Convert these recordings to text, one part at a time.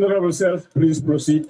Honorable Sir, please proceed.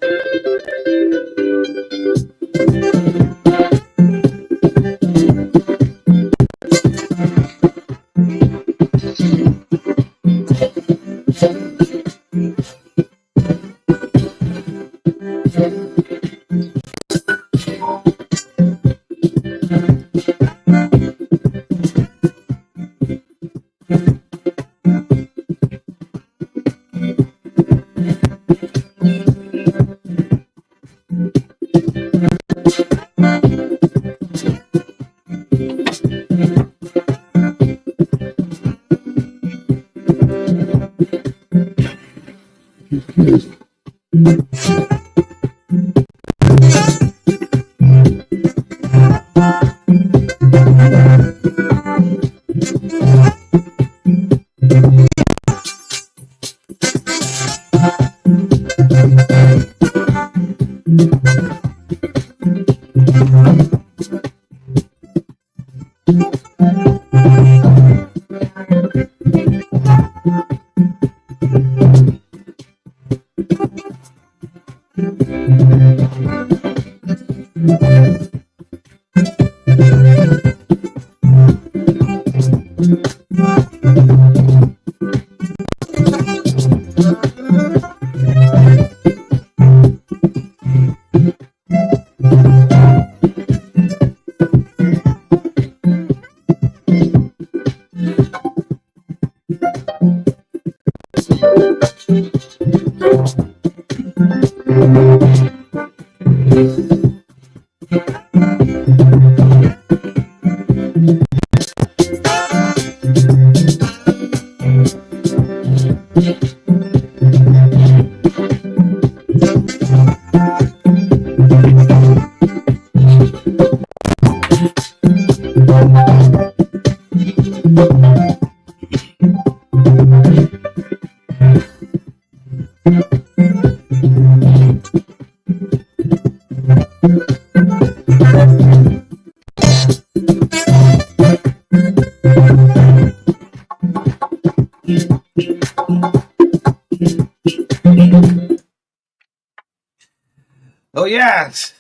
Oh, yes.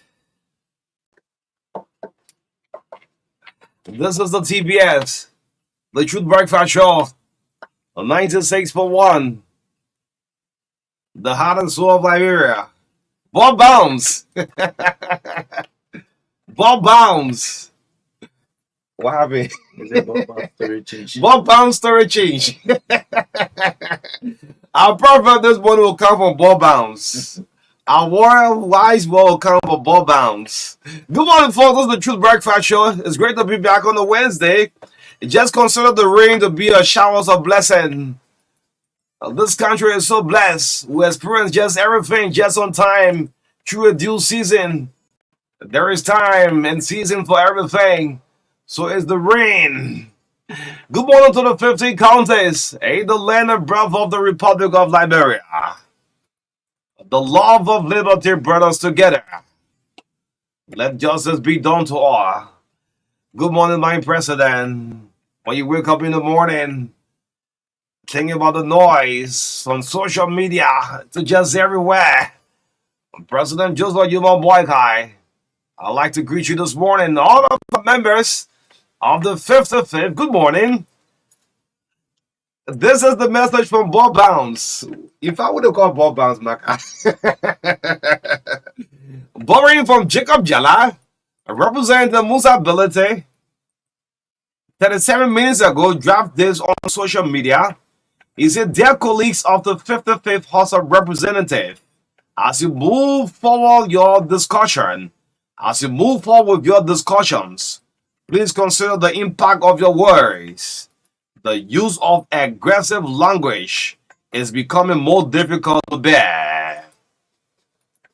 This is the TBS, the Truth Breakfast Show, on 96.1, the heart and soul of Liberia. Bob Bounce. Bob Bounce. What happened? Is it Bob story change? Bob Bounce story change. Our prophet this morning will come from Bob Bounce. Our warrior wise will come from Bob Bounce. Good morning, folks. This is the Truth Breakfast Show. It's great to be back on a Wednesday. Just consider the rain to be a showers of blessing. This country is so blessed. We experience just everything just on time through a due season. There is time and season for everything. So it's the rain. Good morning to the 15 counties. Ain't the land and breath of the Republic of Liberia. The love of liberty brought us together. Let justice be done to all. Good morning, my president. When you wake up in the morning, thinking about the noise on social media to just everywhere. President Joseph Yuma Boykai, I'd like to greet you this morning, all of the members of the 55th. Good morning. This is the message from Bob Bounce. If I would have called Bob Bounce, Marka. Borrowing from Jacob Jala, representing the Musa ability, 37 minutes ago, dropped this on social media. He said, dear colleagues of the 55th House of Representatives, as you move forward your discussion, as you move forward with your discussions, please consider the impact of your words. The use of aggressive language is becoming more difficult to bear.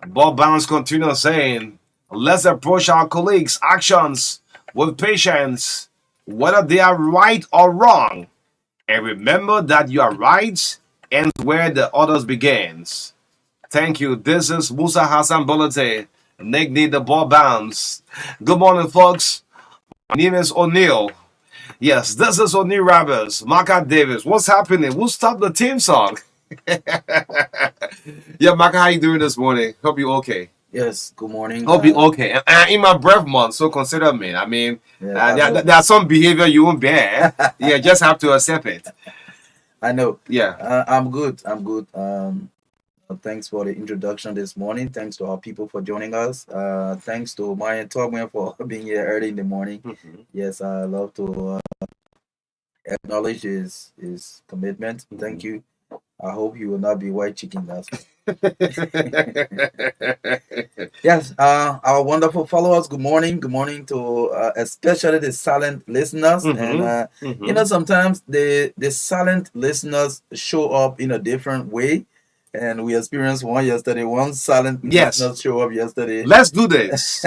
Bob Bounce continues saying, let's approach our colleagues' actions with patience, whether they are right or wrong. And remember that your right ends where the others begins. Thank you. This is Musa Hassan Bolate, nicknamed the Bob Bounce. Good morning, folks. My name is O'Neill. Yes, this is O'Neill Roberts, Marka Davis. What's happening? Who stopped the theme song? Yeah, Marka, how you doing this morning? Hope you okay. Yes, good morning. Hope you okay. And in my breath month, so consider me. I mean, there are some behavior you won't bear. Yeah, just have to accept it. I know. Yeah. I'm good. I'm good. Thanks for the introduction this morning. Thanks to our people for joining us. Thanks to Marian Togman for being here early in the morning. Yes, I love to acknowledge his commitment. Thank you. I hope you will not be white chicken. That's yes. Our wonderful followers. Good morning. Good morning to especially the silent listeners. And you know, sometimes the silent listeners show up in a different way. And we experienced one yesterday. One silent listener show up yesterday. Let's do this.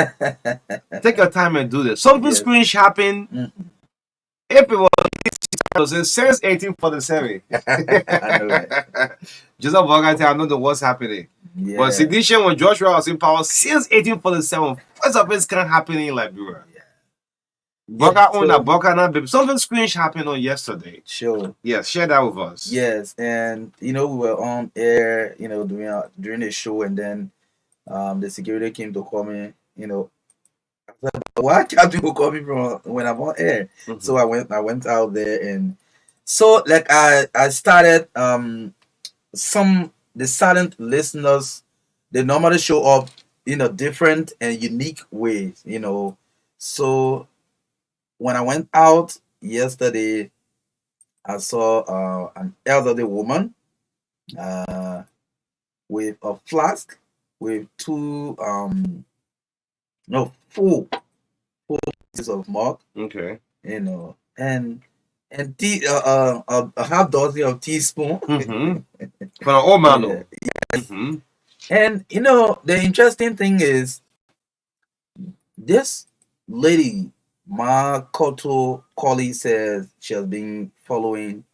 Take your time and do this. Something strange happened. If it was since 1847. I know that. Joseph Bogan, I know the what's happening. Yeah. But sedition when Joshua was in power since 1847, first of its kind happening in Liberia. Something strange happened on yesterday. Sure. Yes, share that with us. Yes, and you know we were on air, you know, during the show, and then the security came to call me. You know, I said, why can't people call me from when I'm on air? So I went out there, and so like I started the silent listeners, they normally show up in a different and unique ways, you know. So when I went out yesterday, I saw an elderly woman with a flask with four pieces of milk. Okay. You know, and tea, a half dozen of teaspoon. For an old man. Yes. And you know, the interesting thing is this lady, Marka Colley, says she has been following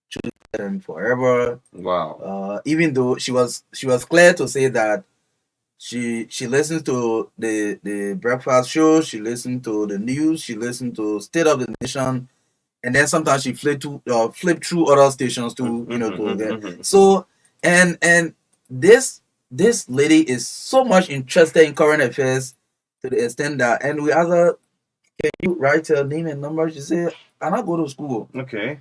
children forever. Wow. Even though she was clear to say that she listens to the breakfast show, she listens to the news, she listens to State of the Nation, and then sometimes she flip through other stations too, you know, to get. So and this lady is so much interested in current affairs to the extent that, and we asked her, can you write her name and number? She said, I not go to school. Okay.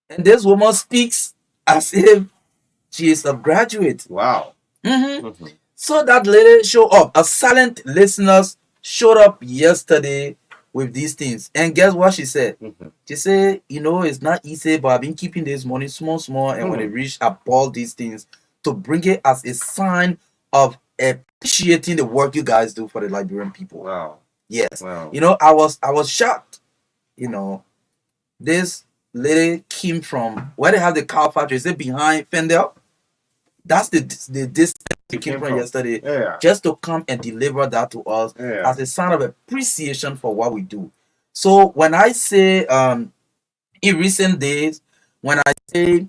And this woman speaks as if she is a graduate. Wow. So that lady showed up. A silent listeners showed up yesterday with these things. And guess what she said? She said, you know, it's not easy, but I've been keeping this money small. And when it reached, I bought these things to bring it as a sign of appreciating the work you guys do for the Liberian people. Wow. Yes. Wow. You know, I was shocked. You know, this lady came from where they have the cow factory. Is it behind Fendel? That's the distance she came from yesterday. Yeah. Just to come and deliver that to us as a sign of appreciation for what we do. So when I say in recent days, when I say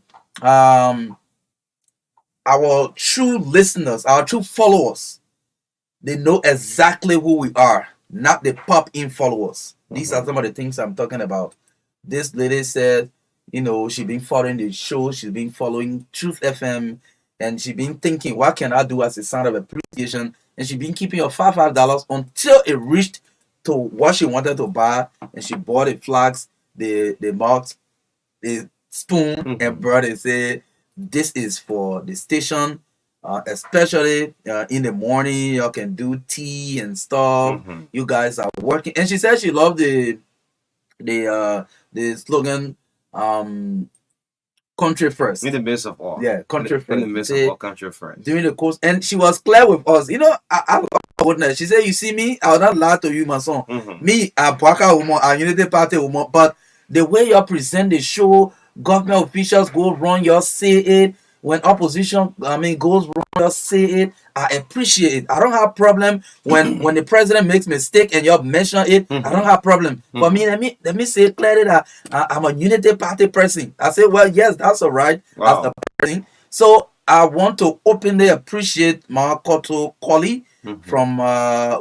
our true listeners, our true followers, they know exactly who we are, not the pop-in followers. These are some of the things I'm talking about. This lady said, you know, she's been following the show, she's been following Truth FM, and she's been thinking, what can I do as a sign of appreciation? And she's been keeping her $5 until it reached to what she wanted to buy, and she bought the flags, the mugs, the spoon, and brought it. Say, this is for the station, especially in the morning. You can do tea and stuff. You guys are working, and she said she loved the slogan, country first. In the midst of all. Yeah, country first. In the midst of all, country first. During the course, and she was clear with us. You know, I witness. She said, "You see me, I will not lie to you, my son. Me, a Bwaka woman, a Unity Party woman, but the way you present the show, government officials go wrong, you say it. When opposition, goes wrong, you say it. I appreciate it. I don't have problem when the president makes mistake and you mention it. I don't have problem. For me, let me say clearly that I'm a Unity Party person. I say, well, yes, that's all right. Wow. That's the thing. So I want to openly appreciate Marka Colley from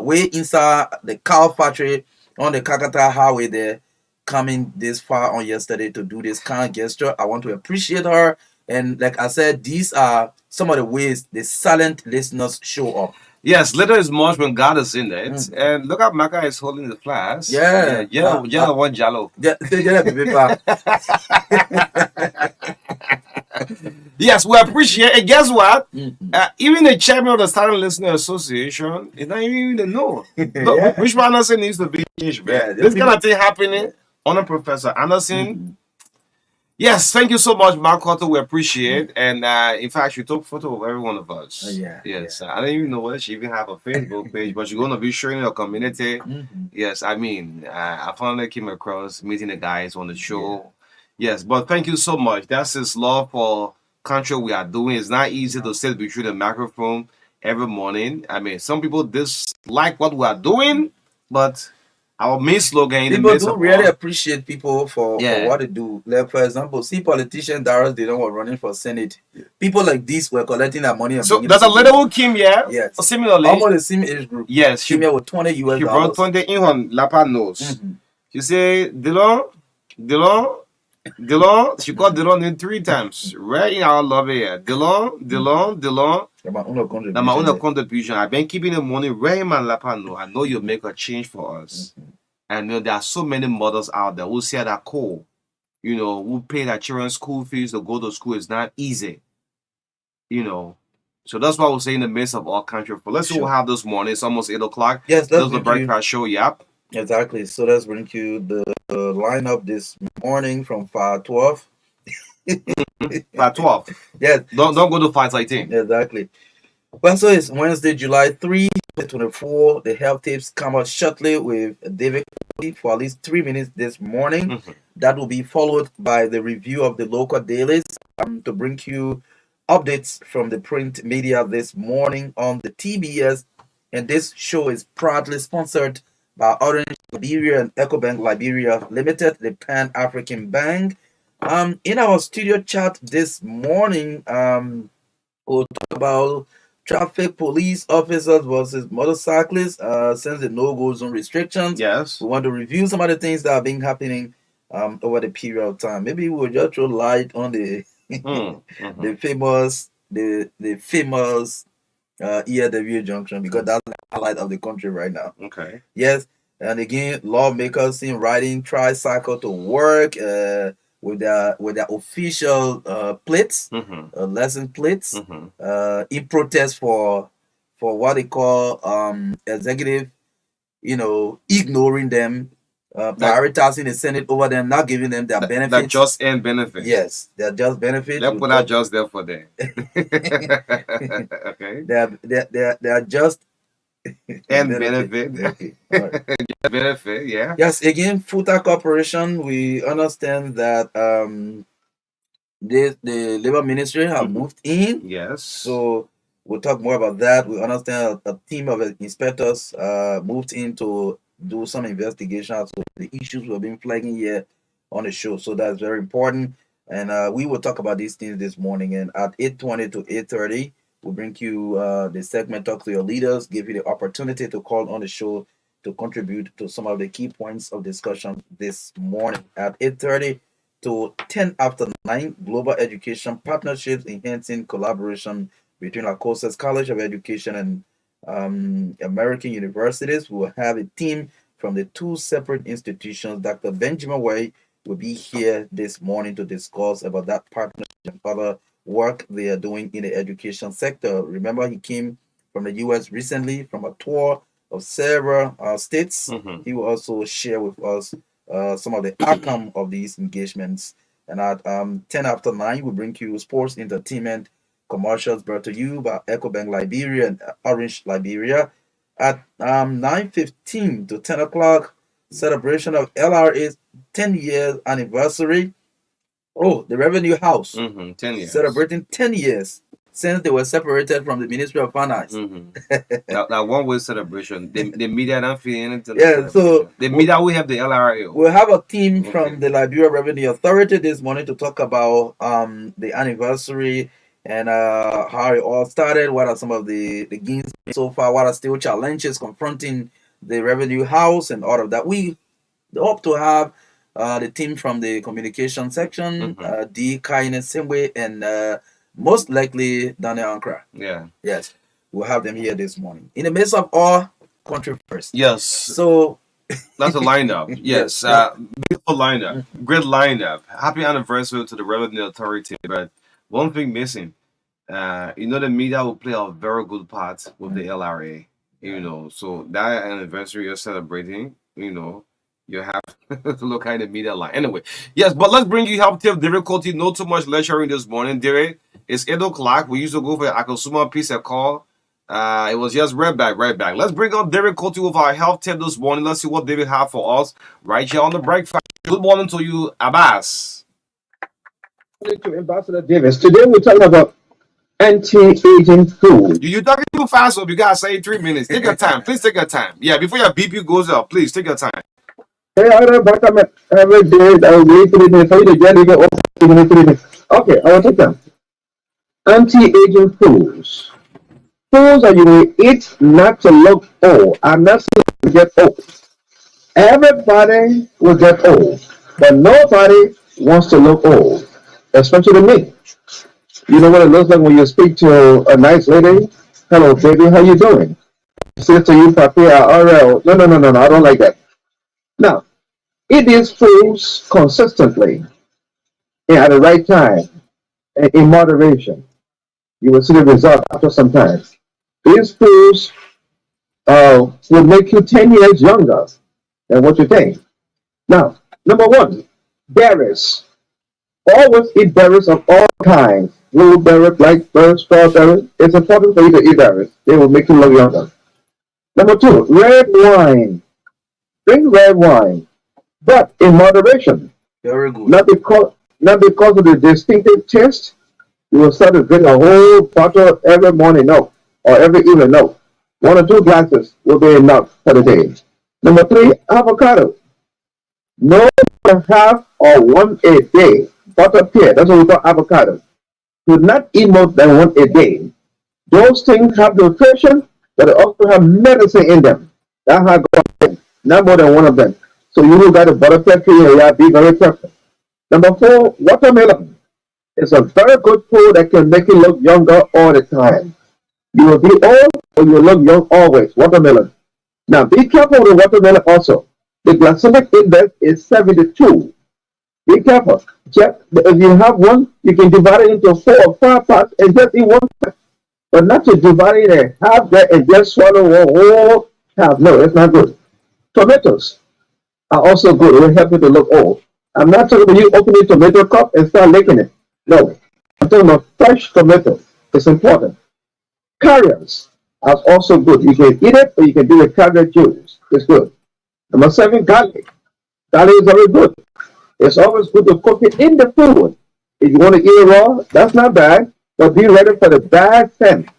way inside the cow factory on the Kakata Highway there, coming this far on yesterday to do this kind of gesture. I want to appreciate her. And like I said, these are some of the ways the silent listeners show up. Yes, little is much when God is in it. Mm. And look at Marka is holding the flask. Yeah. Yeah, one Jalo. Yes, we appreciate it. Guess what? Mhm. Even the chairman of the Silent Listener Association is not even the know. Yeah. Which one Anderson needs to be changed, man? Yeah, This people- kind of thing happening on a Professor Anderson. Mhm. Yes, thank you so much, Mark Cotto. We appreciate. And in fact, she took photo of every one of us. Yeah, Yes. I don't even know whether she even have a Facebook page, but she's gonna be sharing her community. Mhm. Yes, I mean, I finally came across meeting the guys on the show. Yes, but thank you so much. That's his love for country we are doing. It's not easy to sit between the microphone every morning. I mean, some people dislike what we are doing, but our main slogan in the People midst do of really all- appreciate people for Yeah. what they do. Like, for example, see politicians that they don't were running for Senate. People like this were collecting their money and So bringing there's it a to little who came here. Yes. Similarly, almost the same age group. yes, Came here with $20 she brought US. 20 in on Lapa nose. Mhm. She say, Dillon. She called Dillon in 3 times. Right in our lobby here. Dillon. Yeah, my own contribution. Now my own yeah. contribution. I've been keeping the money right in my Lapa no. I know you'll make a change for us. And you know, there are so many mothers out there who say that cool. You know, who pay their children's school fees to go to school is not easy. You know. So that's why we're saying in the midst of all country. For let's see what Sure. we have this morning. It's almost 8 o'clock. Yes, This let's is the bring you, breakfast show. Yep. exactly. So let's bring you the lineup this morning from 5:12. 5:12. Yes, Don't go to 5:18. exactly. Well, so it's Wednesday, July 3, 2024. The health tips come out shortly with David for at least 3 minutes this morning. Mhm. That will be followed by the review of the local dailies to bring you updates from the print media this morning on the TBS. And this show is proudly sponsored by Orange Liberia and EcoBank Liberia Limited, the Pan African Bank. In our studio chat this morning, we'll talk about traffic police officers versus motorcyclists since the no-go zone restrictions. Yes. We want to review some of the things that have been happening over the period of time. Maybe we'll just throw light on the the famous ERW junction because that's the highlight of the country right now. Okay. Yes, and again, lawmakers seen riding tricycle to work with their official plates, license plates, in protest for what they call executive, ignoring them, prioritizing the Senate over them, not giving them their benefits. That just end benefit. Yes, they're just benefits. Let's put that just there for them. Okay. They are just And benefit. Okay. All right. Benefit, yeah. Yes, again, Futa Corporation, we understand that the Labor Ministry have moved in. Yes. So we'll talk more about that. We understand a team of inspectors moved in to do some investigation as to the issues we've been flagging here on the show. So that's very important. And we will talk about these things this morning. And at 8:20 to 8:30, we'll bring you the segment Talk to Your Leaders, give you the opportunity to call on the show to contribute to some of the key points of discussion this morning. At 8:30 to 10 after 9, Global Education Partnerships Enhancing Collaboration between Arcosa's College of Education and American universities. We will have a team from the 2 separate institutions. Dr. Benjamin Way will be here this morning to discuss about that partnership and other work they are doing in the education sector. Remember, he came from the U.S. recently from a tour of several states. He will also share with us some of the outcome of these engagements. And at 10 after 9, we bring you sports, entertainment, commercials brought to you by EcoBank Liberia and Orange Liberia. At 9:15 to 10 o'clock, celebration of LRA's 10 years anniversary. Oh, the Revenue House 10 years. celebrating 10 years since they were separated from the Ministry of Finance. That one-way celebration. The media don't feel anything. Yeah, so the media will have the LRA. we'll have a team from the Liberia Revenue Authority this morning to talk about the anniversary and how it all started. What are some of the gains so far? What are still challenges confronting the Revenue House and all of that? We hope to have the team from the communication section, Mhm. D. Kindness Simwe, and most likely Daniel Ankara. Yeah. Yes, we'll have them here this morning. In the midst of all, country first. Yes. So, That's a lineup. yes. Yes. Beautiful lineup. Great lineup. Happy anniversary to the Revenue Authority. But one thing missing. The media will play a very good part with the LRA. So that anniversary you're celebrating, you have to look at the media line. Anyway, yes, but let's bring you health tip difficulty. Not too much lecturing this morning, Derek. It's 8 o'clock. We used to go for a consumer piece of call. It was just right back. Let's bring on David Coty with our health tip this morning. Let's see what David have for us right here on the breakfast. Good morning to you, Abbas. To Ambassador Davis. Today we're talking about anti-aging food. You're talking too fast, so you gotta say 3 minutes. Take your time. Please take your time. Yeah, before your BP goes up, please take your time. Hey, I don't back up every day. I will wait 3 minutes. For you to get it over 3 minutes. Okay, I will take them. Anti-aging foods. Foods that you will eat not to look old. I'm not saying to get old. Everybody will get old, but nobody wants to look old, especially me. You know what it looks like when you speak to a nice lady? Hello, baby, how you doing? Say to you, papi, RL. No, I don't like that. Now, eat these foods consistently and at the right time and in moderation. You will see the result after some time. These foods will make you 10 years younger than what you think. Now, number one, berries. Always eat berries of all kinds. Blueberry, blackberry, strawberry. It's important for you to eat berries. They will make you look younger. Number two, red wine. Drink red wine, but in moderation. Very good. Not because of the distinctive taste. You will start to drink a whole bottle every morning, no, or every evening, no. 1 or 2 glasses will be enough for the day. Number three, avocado. No more than half or one a day. Butter pear, that's what we call avocado. Do not eat more than one a day. Those things have nutrition, but they also have medicine in them. That's how God, not more than one of them. So you who got a butter pear tree, you have to be very careful. Number four, watermelon. It's a very good food that can make you look younger all the time. You will be old or you will look young always. Watermelon. Now be careful with the watermelon also. The glycemic index is 72. Be careful. If you have one, you can divide it into 4 or 5 parts and just eat one part. But not to divide it in half that and just swallow a whole half. No, it's not good. Tomatoes are also good. It will help you to look old. I'm not talking about you opening a tomato cup and start licking it. No. I'm talking about fresh tomato. It's important. Carrots are also good. You can eat it or you can do a carrot juice. It's good. Number seven, garlic. Garlic is very good. It's always good to cook it in the food. If you want to eat it raw, that's not bad, but be ready for the bad scent.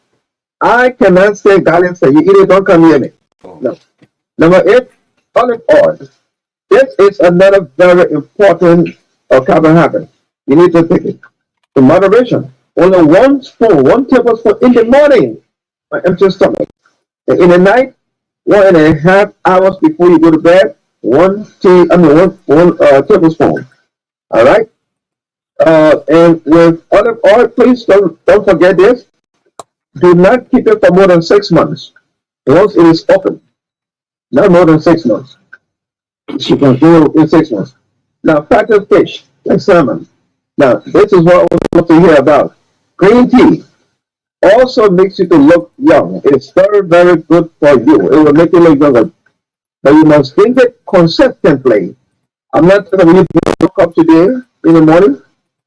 I cannot say garlic, say you eat it, don't come near me. No. Number eight, olive oil. This is another very important carbohydrate. You need to take it in moderation. Only 1 tablespoon in the morning on empty stomach. And in the night, 1.5 hours before you go to bed, one tablespoon. All right. And with olive oil, please don't forget this. Do not keep it for more than 6 months. Once it is open, not more than 6 months. You can do it in 6 months. Now, fatted fish like salmon. Now, this is what we want to hear about. Green tea also makes you to look young. It's very, very good for you. It will make you look younger. But you must drink it consistently. I'm not talking about you drink a cup today in the morning,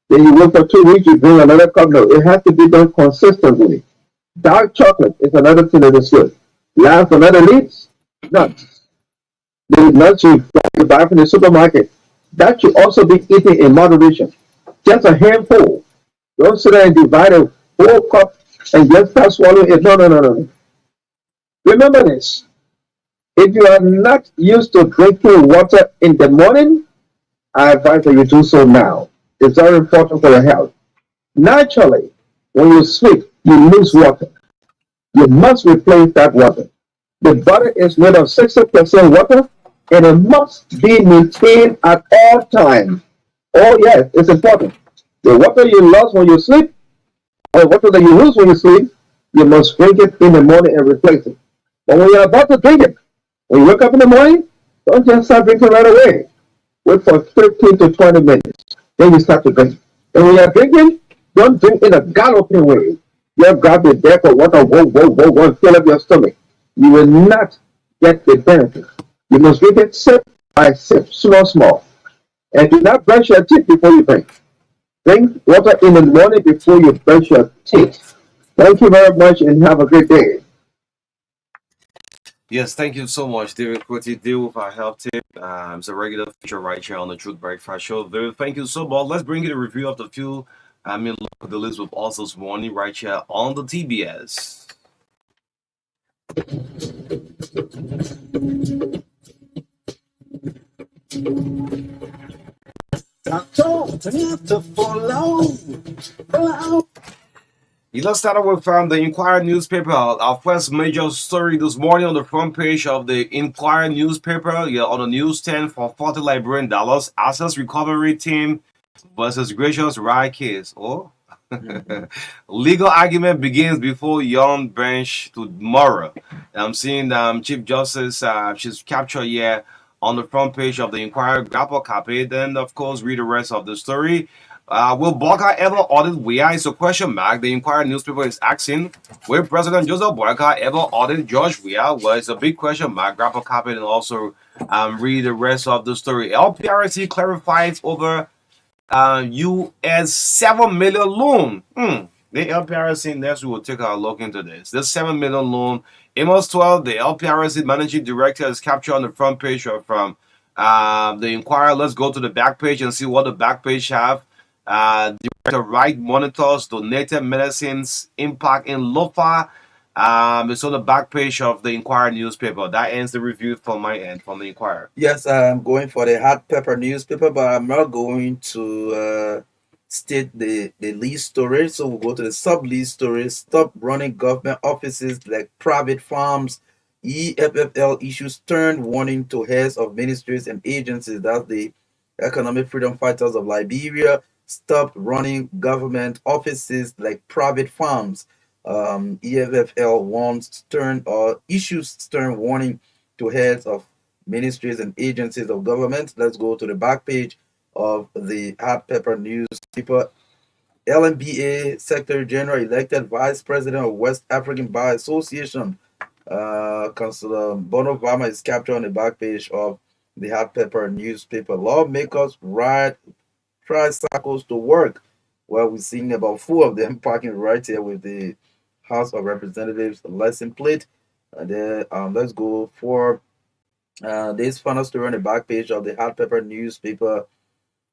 then you wait for 2 weeks, you drink another cup. No, it has to be done consistently. Dark chocolate is another thing that is good. Last but not least, nuts. The nuts you buy from the supermarket, that should also be eaten in moderation. Just a handful. Don't sit there and divide a whole cup and just start swallowing it. No. Remember this. If you are not used to drinking water in the morning, I advise that you do so now. It's very important for your health. Naturally, when you sleep, you lose water. You must replace that water. The body is made of 60% water and it must be maintained at all times. Oh yes, it's important. The water you lost when you sleep, or the water that you lose when you sleep, you must drink it in the morning and replace it. But when you're about to drink it, when you wake up in the morning, don't just start drinking right away. Wait for 15 to 20 minutes. Then you start to drink. And when you're drinking, don't drink in a galloping way. You grab the deck of water, whoa, whoa, whoa, whoa, and fill up your stomach. You will not get the benefit. You must drink it sip by sip, small, small. And do not brush your teeth before you drink. Drink water in the morning before you brush your teeth. Thank you very much and have a great day. Yes, thank you so much, David Quitty. Deal with our health tip. It's a regular feature right here on the Truth Breakfast Show. David, thank you so much. Let's bring you the review of the few. Look at the list with us this morning right here on the TBS. Let's start with the Inquirer newspaper. Our first major story this morning on the front page of the Inquirer newspaper. Yeah, on the news stand for 40 Liberian dollars. Assets recovery team versus gracious riot case. Oh, legal argument begins before young bench tomorrow. I'm seeing Chief Justice. She's captured here on the front page of the Inquirer. Grapple copy. Then, of course, read the rest of the story. Will Boyka ever audit WIA? It's a question mark. The Inquirer newspaper is asking, will President Joseph Boyka ever audit George WIA? Well, it's a big question mark. Grab a copy and also read the rest of the story. LPRC clarifies over US 7 million loan. The LPRC next we will take a look into this. This 7 million loan, Amos 12, the LPRC managing director is captured on the front page from the Inquirer. Let's go to the back page and see what the back page have. Director Wright monitors donated medicines impact in LOFA. It's on the back page of the Inquirer newspaper. That ends the review from my end, from the Inquirer. Yes, I'm going for the hot pepper newspaper, but I'm not going to state the lead story. So we'll go to the sub lead story. Stop running government offices like private farms. EFFL issues stern warning to heads of ministries and agencies. That's the Economic Freedom Fighters of Liberia. Stop running government offices like private farms. EFFL warns stern or issues stern warning to heads of ministries and agencies of government. Let's go to the back page of the hot pepper newspaper. LMBA Secretary General elected Vice President of West African Bar Association. Councillor Bono Vama is captured on the back page of the hot pepper newspaper. Lawmakers ride tricycles to work. Well, we're seeing about 4 of them parking right here with the House of Representatives license plate. And then let's go for this final story on the back page of the hot pepper newspaper.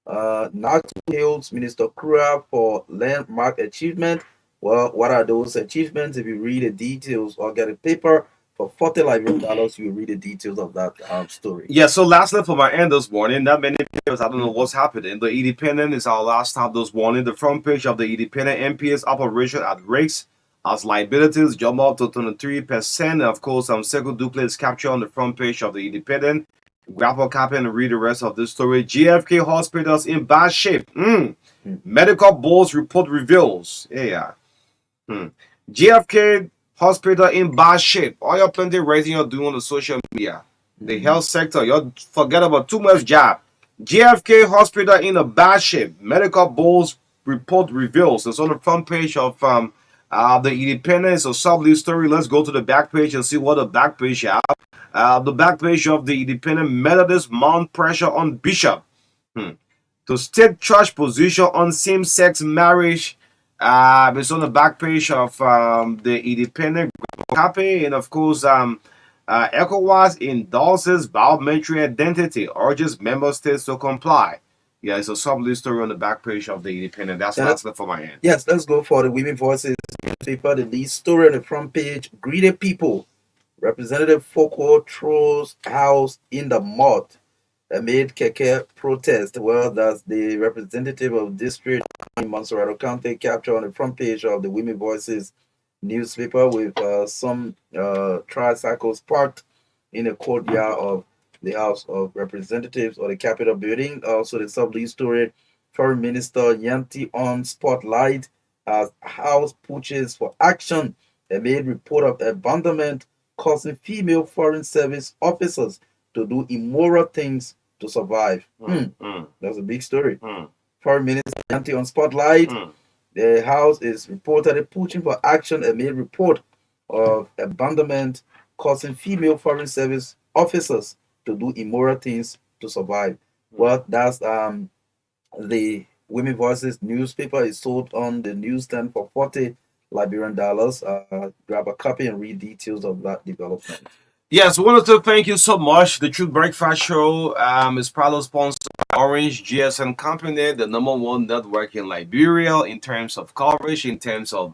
Knox hails Minister Kura for landmark achievement. Well, what are those achievements? If you read the details or get a paper for 40 Liberian dollars, you read the details of that story. Yeah, so lastly for my end this morning, not many papers, I don't know what's happening. The Independent is our last stop this morning. The front page of the Independent MPS operation at risk as liabilities jump up to 23%. Of course, Circle Duplex captured on the front page of the Independent. Grab a copy and read the rest of this story. GFK hospitals in bad shape. Medical boards report reveals. Yeah. GFK hospital in bad shape. All your plenty raising you're doing on the social media. The health sector, you forget about too much job. GFK hospital in a bad shape. Medical boards report reveals. It's on the front page of the Independent. It's a sub-lead story. Let's go to the back page and see what the back page have. The back page of the Independent. Methodist mount pressure on Bishop to state church position on same-sex marriage. It's on the back page of the Independent copy, and of course, ECOWAS endorses biometric identity, urges member states to comply. Yeah, it's a sub-lead story on the back page of the Independent. That's for my end. Yes, let's go for the Women Voices newspaper. The lead story on the front page: greedy people. Representative Foko throws house in the mud amid Keke protest. Well, that's the representative of district in Montserrat County captured on the front page of the Women Voices newspaper with some tricycles parked in a courtyard of the House of Representatives or the Capitol building. Also, the sub-lead story, Foreign Minister Yanti on spotlight as House pushes for action amid report of abandonment causing female foreign service officers to do immoral things to survive. That's a big story. Foreign Minister Yanti on spotlight. The House is reportedly pushing for action amid report of abandonment causing female foreign service officers to do immoral things to survive. Well, that's the Women Voices newspaper is sold on the newsstand for 40 Liberian dollars. Grab a copy and read details of that development. Yes, we wanted to thank you so much. The Truth Breakfast Show is proudly sponsored by Orange GSM Company, the number one network in Liberia in terms of coverage, in terms of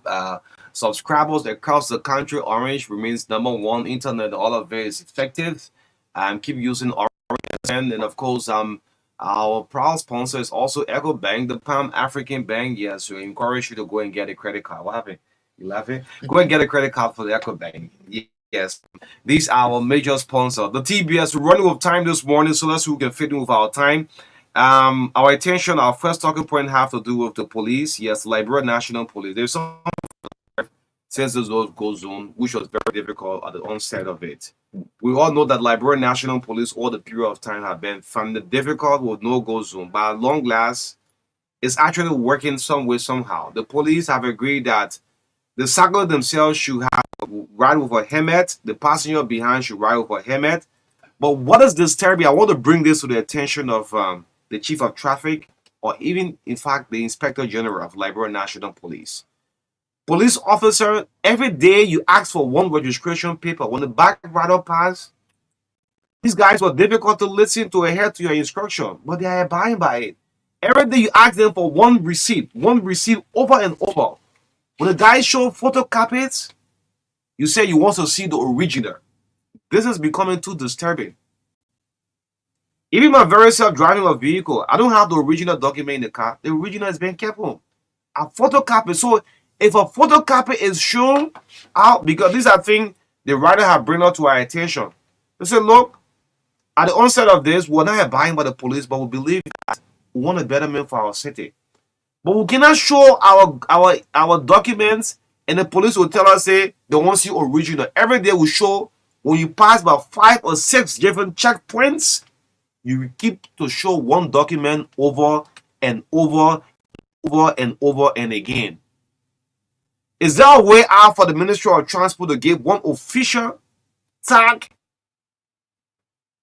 subscribers across the country. Orange remains number one. Internet, all of it is effective. Keep using Orange, and of course, our proud sponsor is also Echo Bank, the Pan African Bank. Yes, we encourage you to go and get a credit card. What happened? You laughing? Go and get a credit card for the Echo Bank. Yes, these are our major sponsor. The TBS, we're running with time this morning, so let's see who can fit in with our time. Our attention, our first talking point have to do with the police. Yes, Liberia National Police. There's some since this go zone, which was very difficult at the onset of it. We all know that Liberia National Police all the period of time have been finding difficult with no go zone. But at long last, it's actually working some way somehow. The police have agreed that the cycle themselves should have ride with a helmet. The passenger behind should ride with a helmet. But what is disturbing? I want to bring this to the attention of the chief of traffic, or even, in fact, the inspector general of Liberia National Police. Police officer, every day you ask for one registration paper. When the back rider pass, these guys were difficult to listen to, adhere to your instruction, but they are abiding by it. Every day you ask them for one receipt over and over. When the guys show photocopies, you say you want to see the original. This is becoming too disturbing. Even my very self driving a vehicle, I don't have the original document in the car. The original is being kept home. A photocopy. So if a photocopy is shown out, because these are things the writer have bring up to our attention. They say, look, at the onset of this, we're not abiding by the police, but we believe that we want a betterment for our city. But we cannot show our documents, and the police will tell us, say, they want to see original. Every day we show, when you pass about 5 or 6 different checkpoints, you keep to show one document over and over and again. Is there a way out for the Ministry of Transport to give one official tag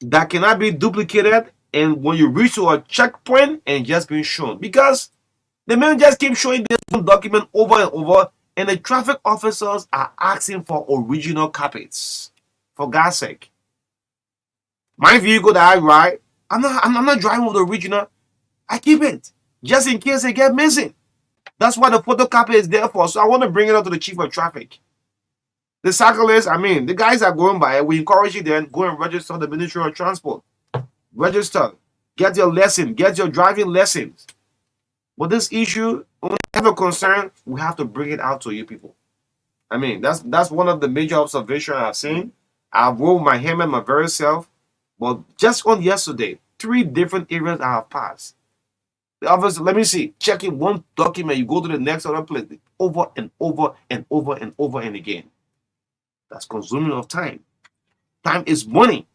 that cannot be duplicated, and when you reach to a checkpoint and just being shown? Because the men just keep showing this one document over and over, and the traffic officers are asking for original copies. For God's sake. My vehicle that I ride, I'm not driving with the original. I keep it just in case they get missing. That's why the photocopy is there for. So I want to bring it up to the chief of traffic. The cyclists, the guys are going by. We encourage you then go and register the Ministry of Transport. Register, get your lesson, get your driving lessons. But this issue, when we have a concern, we have to bring it out to you people. That's one of the major observations I've seen. I've rolled my helmet my very self, but just on yesterday, 3 different areas I have passed. The officer, let me see, checking one document, you go to the next other place, over and over and over and over and again. That's consuming of time. Time is money.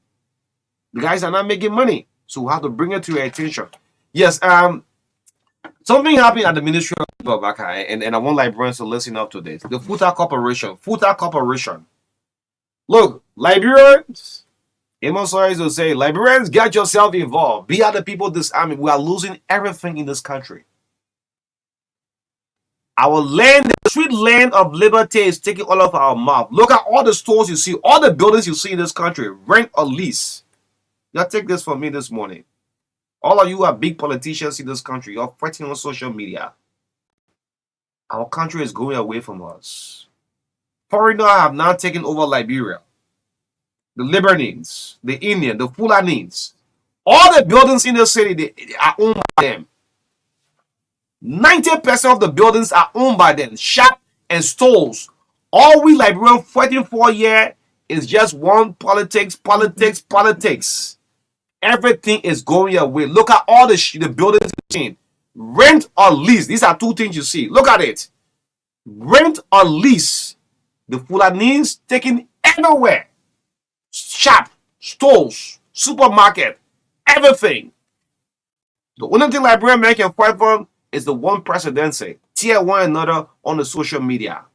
The guys are not making money, so we have to bring it to your attention. Yes, something happened at the Ministry of Marka, and I want Liberians to listen up to this. The Futa Corporation. Look, Liberians, Amos always will say, Liberians, get yourself involved. Be other people this army. We are losing everything in this country. Our land, the sweet land of liberty is taking all of our mouth. Look at all the stores you see, all the buildings you see in this country, rent or lease. Y'all take this from me this morning. All of you are big politicians in this country. You're fighting on social media. Our country is going away from us. Foreigners have now taken over Liberia. The Lebanese, the Indian, the Fulanese. All the buildings in the city, they are owned by them. 90% of the buildings are owned by them. Shop and stores. All we Liberians fighting for here is just one politics. Everything is going your way. Look at all the buildings you've seen. Rent or lease. These are two things you see. Look at it. Rent or lease. The Fulanese taking everywhere. Shop, stores, supermarket, everything. The only thing Liberian men can fight for is the one presidency. Tear one another on the social media.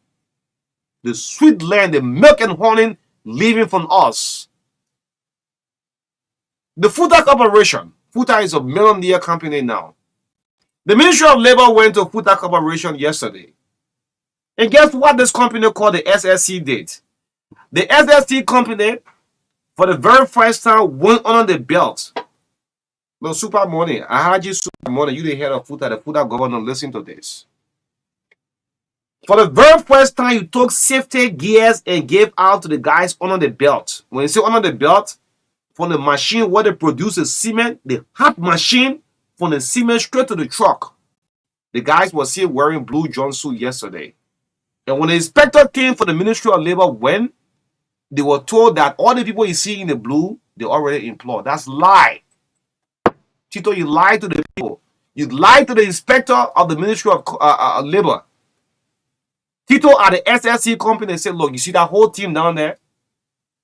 The sweet land, the milk and honey leaving from us. The FUTA Corporation. FUTA is a million-year company now. The Ministry of Labor went to FUTA Corporation yesterday. And guess what this company called the SSC did? The SSC company, for the very first time, went under the belt. No, super money. I had you super money. You the head of FUTA, the FUTA governor, listen to this. For the very first time, you took safety gears and gave out to the guys under the belt. When you say under the belt, from the machine where they produce the cement, the hot machine, from the cement straight to the truck. The guys were seen wearing blue jumpsuit yesterday. And when the inspector came for the Ministry of Labor, when they were told that all the people you see in the blue, they already employed. That's lie. Tito, you lied to the people. You lied to the inspector of the Ministry of Labor. Tito at the SSC company said, look, you see that whole team down there?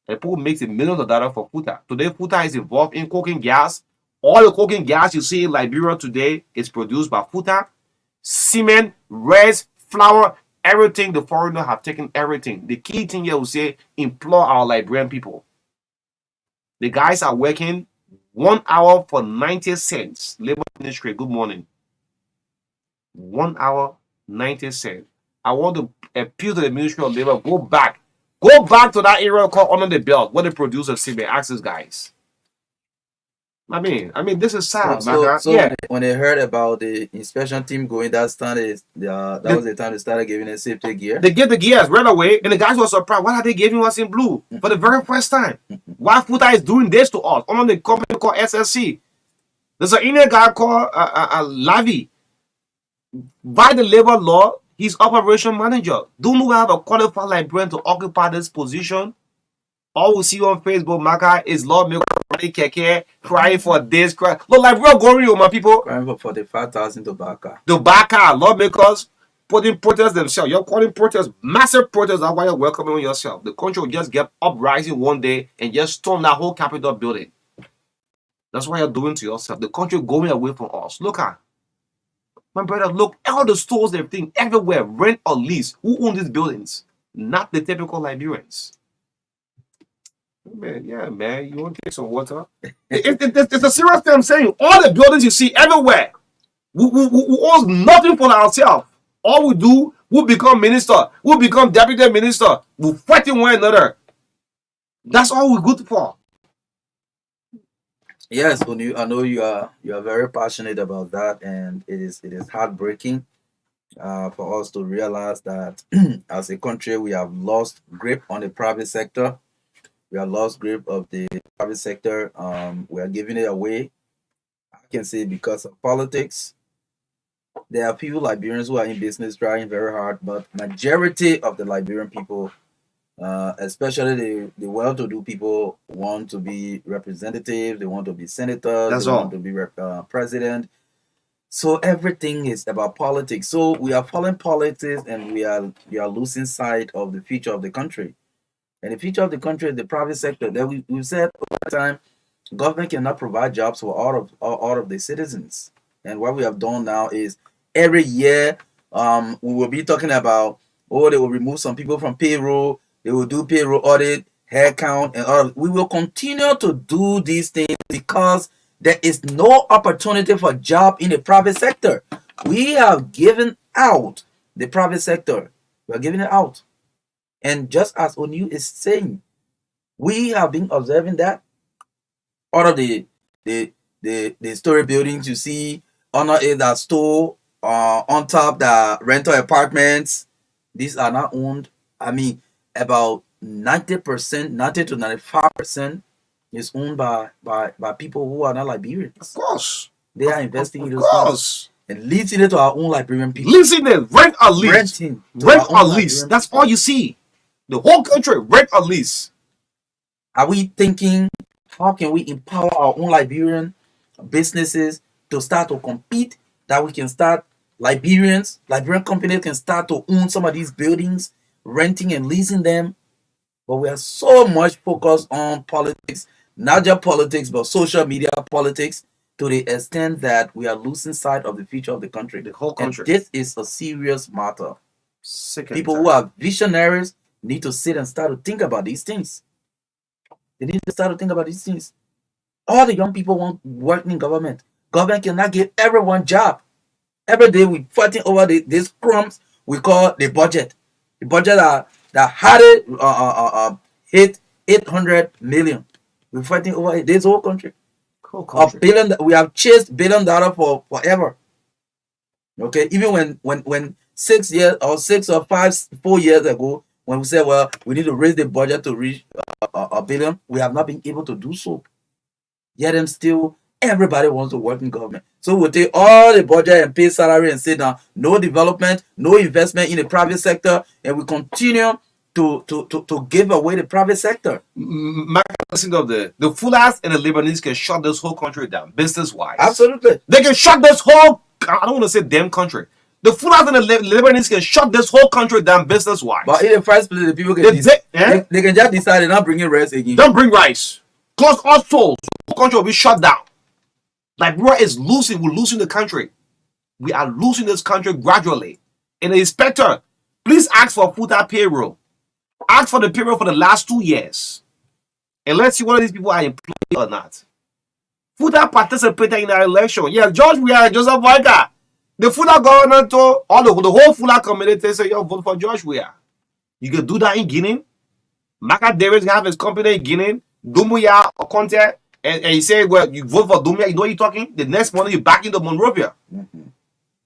And people makes millions of dollars for FUTA. Today, FUTA is involved in coking gas. All the coking gas you see in Liberia today is produced by FUTA. Cement, rice, flour, everything. The foreigners have taken everything. The key thing here will say, employ our Liberian people. The guys are working 1 hour for 90 cents. Labor Ministry, good morning. 1 hour, 90 cents. I want to appeal to the Ministry of Labor, go back. Go back to that area called under the belt, where they produce a cement. Ask these guys. I mean, this is sad. So yeah. When they heard about the inspection team going, that was the time they started giving a safety gear. They gave the gears right away, and the guys were surprised. Why are they giving us in blue for the very first time? Why FUTA is doing this to us? Under the company called SSC. There's an Indian guy called Lavi. By the labor law, he's operation manager. Don't we have a qualified Liberian to occupy this position? All we see on Facebook, Marka, is lawmaker crying for this. Look, Liberia going, my people. Crying for 45,000 to Baka. The Baka lawmakers putting protests themselves. You're calling protests, massive protests. That's why you're welcoming yourself. The country will just get uprising one day and just storm that whole Capitol building. That's what you're doing to yourself. The country going away from us. Look at. My brother, look, all the stores, everything, everywhere, rent or lease. Who owns these buildings? Not the typical Liberians. Man, yeah, man, you want to take some water? It's a serious thing I'm saying. All the buildings you see everywhere, we own nothing for ourselves. All we do, we become minister, we become deputy minister, we fighting one another. That's all we're good for. Yes, Onu, I know you are very passionate about that, and it is heartbreaking for us to realize that as a country we have lost grip on the private sector. We have lost grip of the private sector. We are giving it away. I can say because of politics. There are people, Liberians, who are in business trying very hard, but majority of the Liberian people, especially the well-to-do people, want to be representatives. They want to be senators. They want to be president. So everything is about politics. So we are following politics, and we are losing sight of the future of the country. And the future of the country is the private sector. That we've said over time, government cannot provide jobs for all of the citizens. And what we have done now is every year we will be talking about, they will remove some people from payroll, they will do payroll audit, head count, and all. We will continue to do these things because there is no opportunity for job in the private sector. We have given out the private sector. We are giving it out. And just as Onu is saying, we have been observing that all of the story buildings you see under that store, on top the rental apartments, these are not owned. I mean, about 90%, 90 to 95% is owned by people who are not Liberians. Of course. They are investing in those things and leasing it to our own Liberian people. Leasing it, rent or lease. Renting. Rent or lease. That's all you see. The whole country, rent or lease. Are we thinking How can we empower our own Liberian businesses to start to compete? That we can start Liberian companies can start to own some of these buildings, renting and leasing them. But we are so much focused on politics, not just politics, but social media politics, to the extent that we are losing sight of the future of the country. The whole And country. this is a serious matter. Sick and People tired. who are visionaries need to sit and start to think about these things. They need to start to think about these things. All the young people want working in government. Government cannot give everyone job. Every day we fighting over these crumbs we call the budget. The budget that had it hit 800 million. We're fighting over it. This whole country. Whole A country. billion. We have chased $1 billion for forever. Okay, even when 6 years or 4 years ago, when we said, well, we need to raise the budget to reach a billion, we have not been able to do so. Yet and still, everybody wants to work in government. So we'll take all the budget and pay salary and sit down. No development, no investment in the private sector, and we continue to give away the private sector. Marka, listen of the Fullers and the Lebanese can shut this whole country down, business wise. Absolutely. They can shut this whole, I don't want to say damn country. The Fullers and the Lebanese can shut this whole country down, business wise. But in the first place, the people can they can just decide they're not bringing rice again. Don't bring rice. Close all souls. The country will be shut down. Liberia is losing. We're losing the country. We are losing this country gradually. And the inspector, please ask for FUTA payroll. Ask for the payroll for the last 2 years. And let's see whether these people are employed or not. FUTA participated in our election. Yeah, George, we are Joseph Marka. The FUTA governor told all the whole FUTA community, say, yo, vote for George Weah. You can do that in Guinea. Marka Davis have his company in Guinea. Dumbuya or Conte. And he said, well, you vote for Dumbuya, you know what you're talking? The next morning, you're back into Monrovia. Mm-hmm.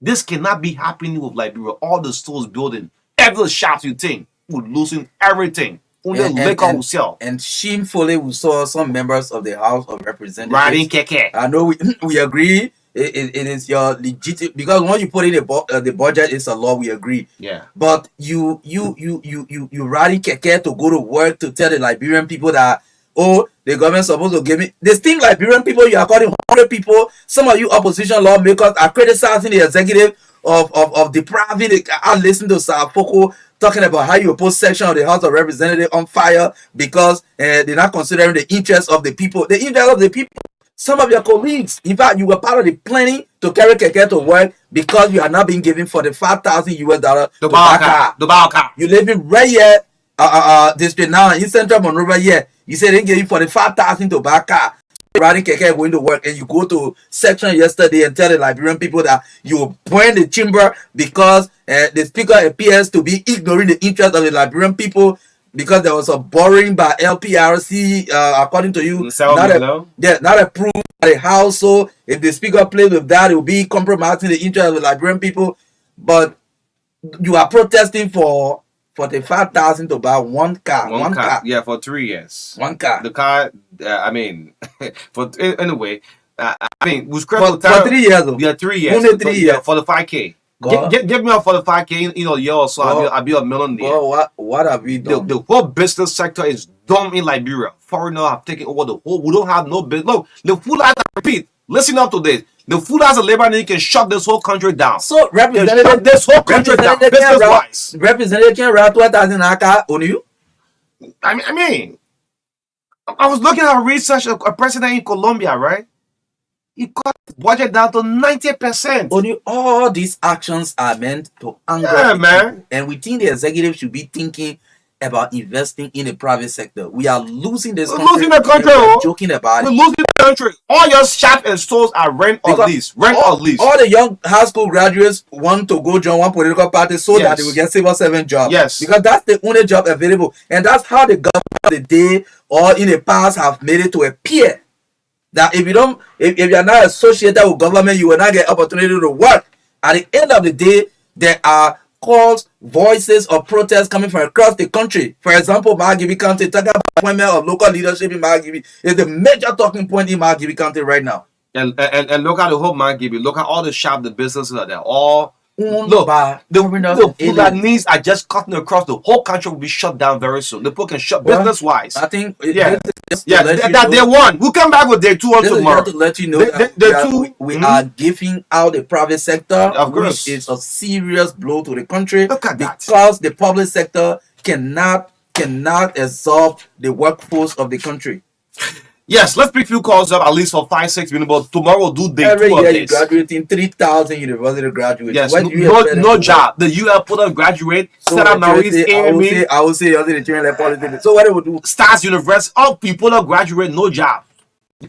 This cannot be happening with Liberia. All the stores building, every shop you think, we're losing everything. Only liquor will sell. And shamefully, we saw some members of the House of Representatives Riding keke. I know we agree. It is your legit, because when you put in the budget, it's a law. We agree. Yeah. But you riding keke to go to work to tell the Liberian people that, oh, the government's supposed to give me this thing. Liberian people, you are calling 100 people. Some of you opposition lawmakers are criticizing the executive of depriving the. I listened to Safoko talking about how you oppose section of the House of Representatives on fire because they're not considering the interests of the people. The interest of the people. Some of your colleagues, in fact, you were part of the planning to carry keke to work because you are not being given $45,000 to buy a car. To buy a car. You living right here, district now in Central Monrovia. Yeah, you say they give you $45,000 to buy a car. Riding keke going to work, and you go to section yesterday and tell the Liberian people that you burn the chamber because the speaker appears to be ignoring the interest of the Liberian people because there was a borrowing by LPRC, according to you, not approved by the House. So if the speaker plays with that, it will be compromising the interest of the Liberian people. But you are protesting for $45,000 to buy one car. One car. Yeah, for 3 years. One car. The car, I mean, anyway, I mean, we for 3 years. Yeah, 3 years. Only 3 years. For the 5K. Give me a 45K, you know, year or so. I'll be a millionaire. Well, what have we done? The whole business sector is dumb in Liberia. Foreigners have taken over the whole. We don't have no business. Look, the food I repeat. Listen up to this. The food as a labor need can shut this whole country down. So representative, this whole country down. Business wise. Representative can write 12,000 aka on you. I mean, I was looking at research. A president in Colombia, right? He cut the budget down to 90%. Only all these actions are meant to anger man. And we think the executive should be thinking about investing in the private sector. We are losing this country. Losing the country. We're joking about We're it. losing the country. All your shops and stores are rent or lease. Rent or lease. All the young high school graduates want to go join one political party so that they will get civil servant job. Yes. Because that's the only job available. And that's how the government of the day or in the past have made it to appear that if you are not associated with government, you will not get opportunity to work. At the end of the day, there are calls, voices of protest coming from across the country. For example, Margibi County, talking about appointment of local leadership in Margibi is the major talking point in Margibi County right now. And look at the whole Margibi. Look at all the shops, the businesses that they're all owned Look, by foreigners the and aliens. Fulanese are just cutting across. The whole country will be shut down very soon. The people can shut Well, business wise. I think Yeah, this is just to yeah. let you That day know. one. We'll come back with day two on This is just tomorrow. to let you know that The two. we are giving out the private sector, Of which course. is a serious blow to the country Look at that. because the public sector cannot absorb the workforce of the country. Yes, let's pick few calls up at least for 5-6 minutes. But tomorrow we'll do day Every two year of you this. graduating 3,000 university graduates. Yes, What do you expect them no to job. The UL put on graduate, So set up Maurice, I will AME, say, also the children like politics. So what they would do? Stars University, all people that graduate, no job.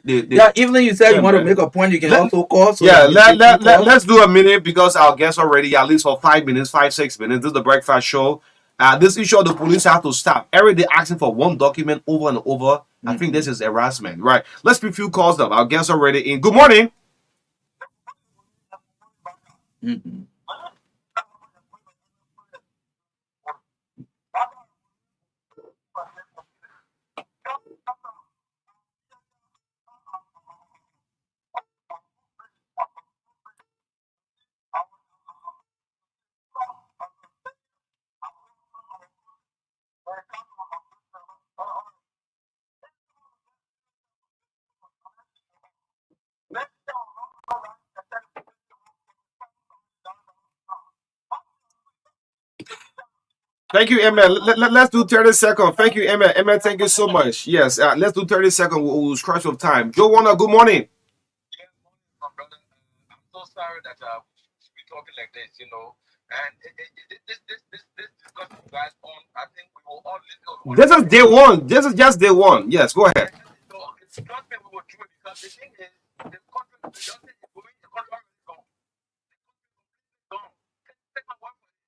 Yeah, even you said Yeah, you want to man. make a point, you can Let- also call. So Yeah, that you take phone calls. let's do a minute because our guests already at least for 5 minutes, 5-6 minutes. This is the breakfast show. This issue of the police have to stop. Every day asking for one document over and over. I think this is harassment, right? Let's pick few calls up. Our guests already in. Good morning. Mhm. Thank you, Emma. Let's do 30 seconds. Thank you, Emma. Emma, thank you so much. Yes, let's do 30 seconds. We'll scratch of time. Joe Warner, good morning. My brother, I'm so sorry that we talking like this, you know. And this discussion you guys on, I think we will all listen. This is day one. This is just day one. Yes, go ahead. So it's not that we will do it because the thing is, the country, the justice is going, the country is gone. Gone. Take my word for it.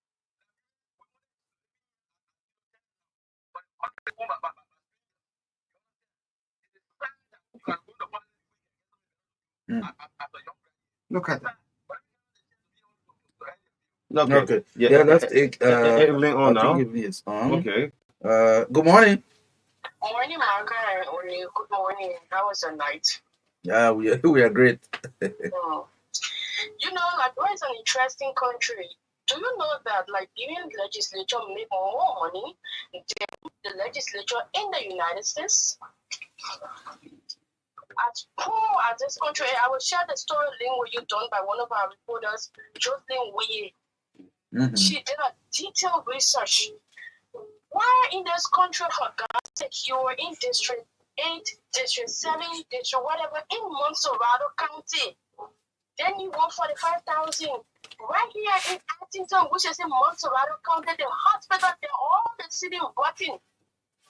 But the country is gone, but it is sad that you can go to politics as a young guy. Look at that. Okay. Yeah, Yeah, let's take Evelyn I on think now. Evelyn is on. Okay. Good morning. Morning, Marka, and Oni. Good morning. How was your night? Yeah, we are great. Hmm. You know, Liberia is an interesting country. Do you know that Liberian legislature make more money than the legislature in the United States? As poor as this country, I will share the story link with you done by one of our reporters, Jocelyn Wee. She did a detailed research. Why in this country, for God's sake, you were in District 8, District 7, District whatever, in Montserrado County. Then you want 45,000. Right here in Huntington, which is in Montserrado County, the hospital, they're all the city rotten.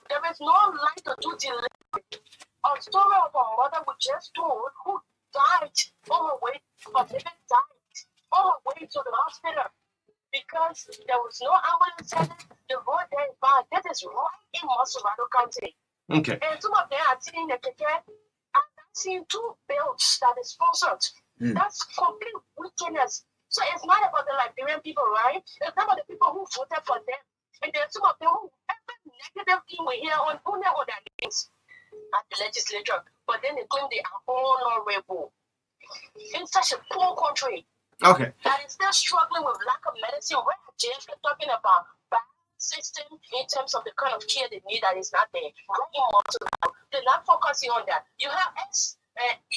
There is no light to do delivery. A story of a mother we just told who died on her way, her baby died on her way to the hospital because there was no ambulance service. The road there is bad. That is right in Montserrado County. Okay. And some of them are seeing the ticket. I'm seeing 2 bills that is sponsored. That's complete wickedness. So it's not about the Liberian people, right? It's about the people who voted for them. And there's some of them who every negative thing we hear on their names at the legislature. But then they claim they are honorable. In such a poor country Okay. that is still struggling with lack of medicine, where JFK talking about bad system in terms of the kind of care they need that is not there. They're not focusing on that. You have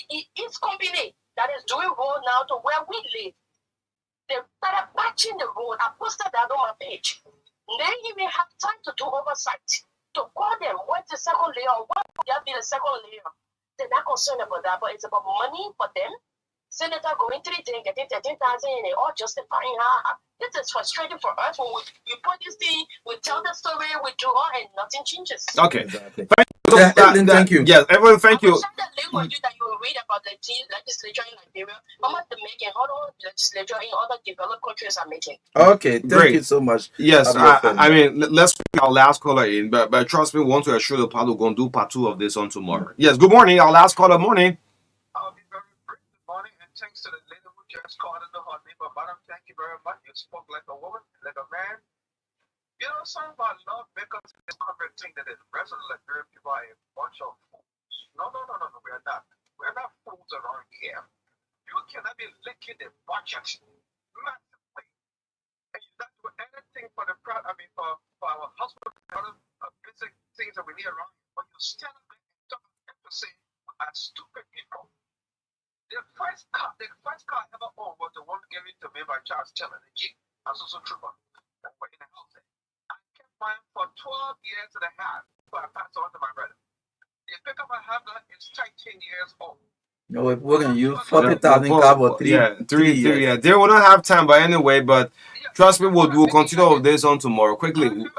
each company that is doing road now to where we live. They started patching the road. I posted that on my page. They even have time to do oversight. To call them, what's the second layer? What would that be the second layer? They're not concerned about that, but it's about money for them. Senator going 3 things, getting 13,000, and they all justifying her. This is frustrating for us when we put this thing, we tell the story, we do all, and nothing changes. Okay. Exactly. Yeah, Evelyn, thank you. Yes, everyone, thank I will you. share the link with you that you will read about the legislature in Liberia, how much they make, and how the legislature in other developed countries are making. Okay, thank Great. you so much. Yes, I'm your friend. I mean, let's pick our last caller in, but trust me, we want to assure the public we're going to do part 2 of this on tomorrow. Yes, good morning. Our last caller, morning. I'll be very brief this morning, and thanks to the lady who just called in the hot name, but madam, thank you very much. You spoke like a woman, like a man. You know, some of our love because this corporate thing that the rest of the Liberian people are a bunch of fools. No, we are not. We're not fools around here. You cannot be licking the budget massively. everything for the for our hospital, other basic things that we need around. But you stand up and talk and say we are stupid people. The first car I ever owned was the one given to me by Charles Taylor, the Jeep, as also trooper. That were in the house there. I kept mine for 12 years and a half before I passed on to my brother. The pickup I have now is 13 years old. No, we're gonna use 40,000 car for three. Yeah, three years. years. Yeah, they will not have time, but anyway. But trust me, we'll continue all this on tomorrow quickly. You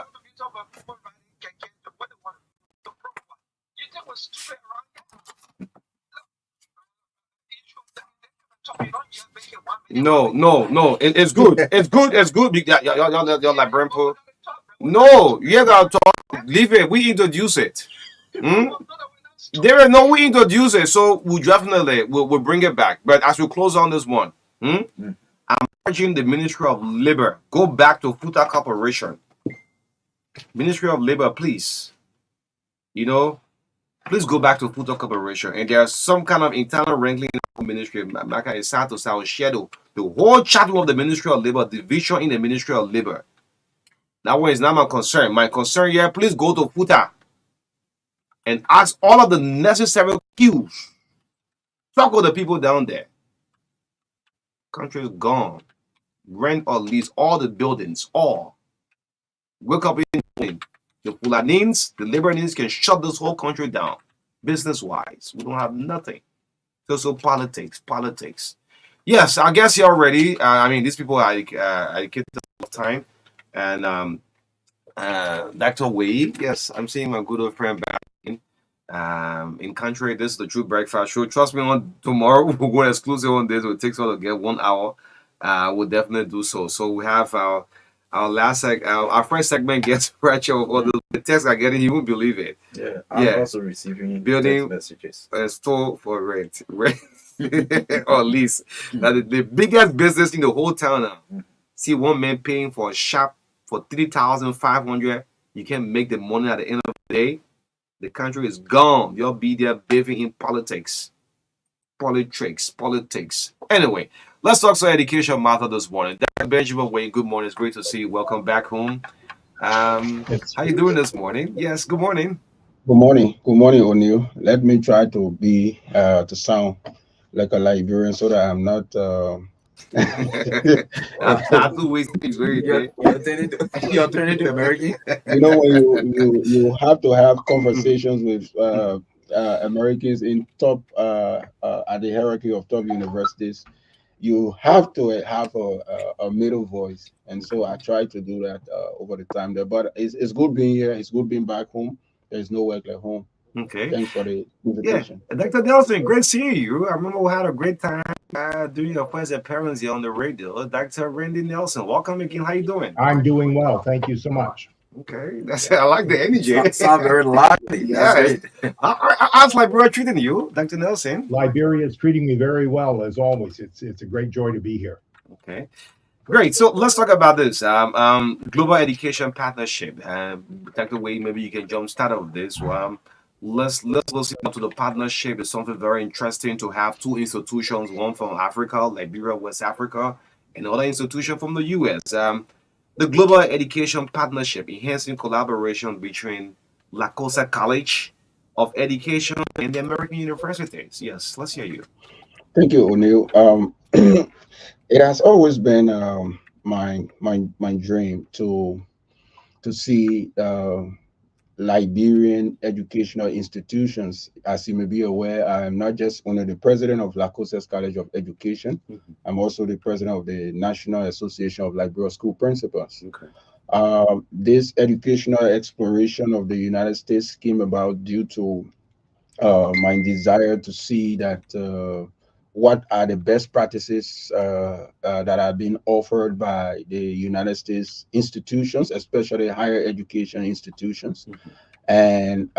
think we're stupid around here? No. It's good. It's good. It's good. You're like Brempo. No, you gotta talk. Leave it. We introduce it. There is no we introduce it, so we'll definitely we'll bring it back. But as we close on this one, I'm urging the Ministry of Labor go back to Futa Corporation. Ministry of Labor, please. Please go back to Futa Corporation. And there's some kind of internal wrangling in the ministry. Marka is sad to say, I will shadow the whole chapter of the Ministry of Labor, division in the Ministry of Labor. That one is not my concern. My concern here, please go to Futa and ask all of the necessary cues. Talk with the people down there. Country is gone. Rent or lease all the buildings, all. Wake up in the morning. The Fulanins, the Liberals can shut this whole country down, business-wise. We don't have nothing. So politics. Yes, I guess you're ready. These people are educated all the time. And Dr. Wade, yes, I'm seeing my good old friend back in country. This is the True Breakfast Show. Trust me, on tomorrow we'll go exclusive on this. It will take sort of get 1 hour. We'll definitely do so. So we have our our first segment gets pressure over the text I get. You won't believe it. Yeah, I'm also receiving building messages. Store for rent or lease. Now the biggest business in the whole town now. See one man paying for a shop for 3,500. You can't make the money at the end of the day. The country is gone. You'll be there bathing in politics. Anyway, let's talk some education matter this morning. Dr. Benjamin Wayne, good morning. It's great to see you. Welcome back home. How you doing this morning? Yes, good morning. Good morning, O'Neill. Let me try to be to sound like a Liberian so that I'm not. Not too wasting. You're turning to American. When you have to have conversations with Americans in top at the hierarchy of top universities, you have to have a middle voice, and so I try to do that over the time there. But it's good being here. It's good being back home. There's no work like home. Okay. Thanks for the invitation. Yeah, Dr. Nelson, great seeing you. I remember we had a great time doing your first appearance here on the radio. Dr. Randy Nelson, welcome again. How you doing? I'm doing well. Thank you so much. Okay, I like the energy. Sound very lively. Yeah. How's Liberia treating you, Dr. Nelson? Liberia is treating me very well, as always. It's a great joy to be here. Okay. Great. So let's talk about this. Global Education Partnership. Dr. Wade, maybe you can jump start of this. Let's listen to the partnership. It's something very interesting to have two institutions, one from Africa, Liberia, West Africa, and another institution from the US. The Global Education Partnership, enhancing collaboration between La Cosa College of Education and the American universities. Yes, let's hear you. Thank you, O'Neill. It has always been my dream to see Liberian educational institutions. As you may be aware, I am not just only the president of La Cosa College of Education, I'm also the president of the National Association of Liberia School Principals. Okay. This educational exploration of the United States came about due to my desire to see that what are the best practices that are being offered by the United States institutions, especially higher education institutions. And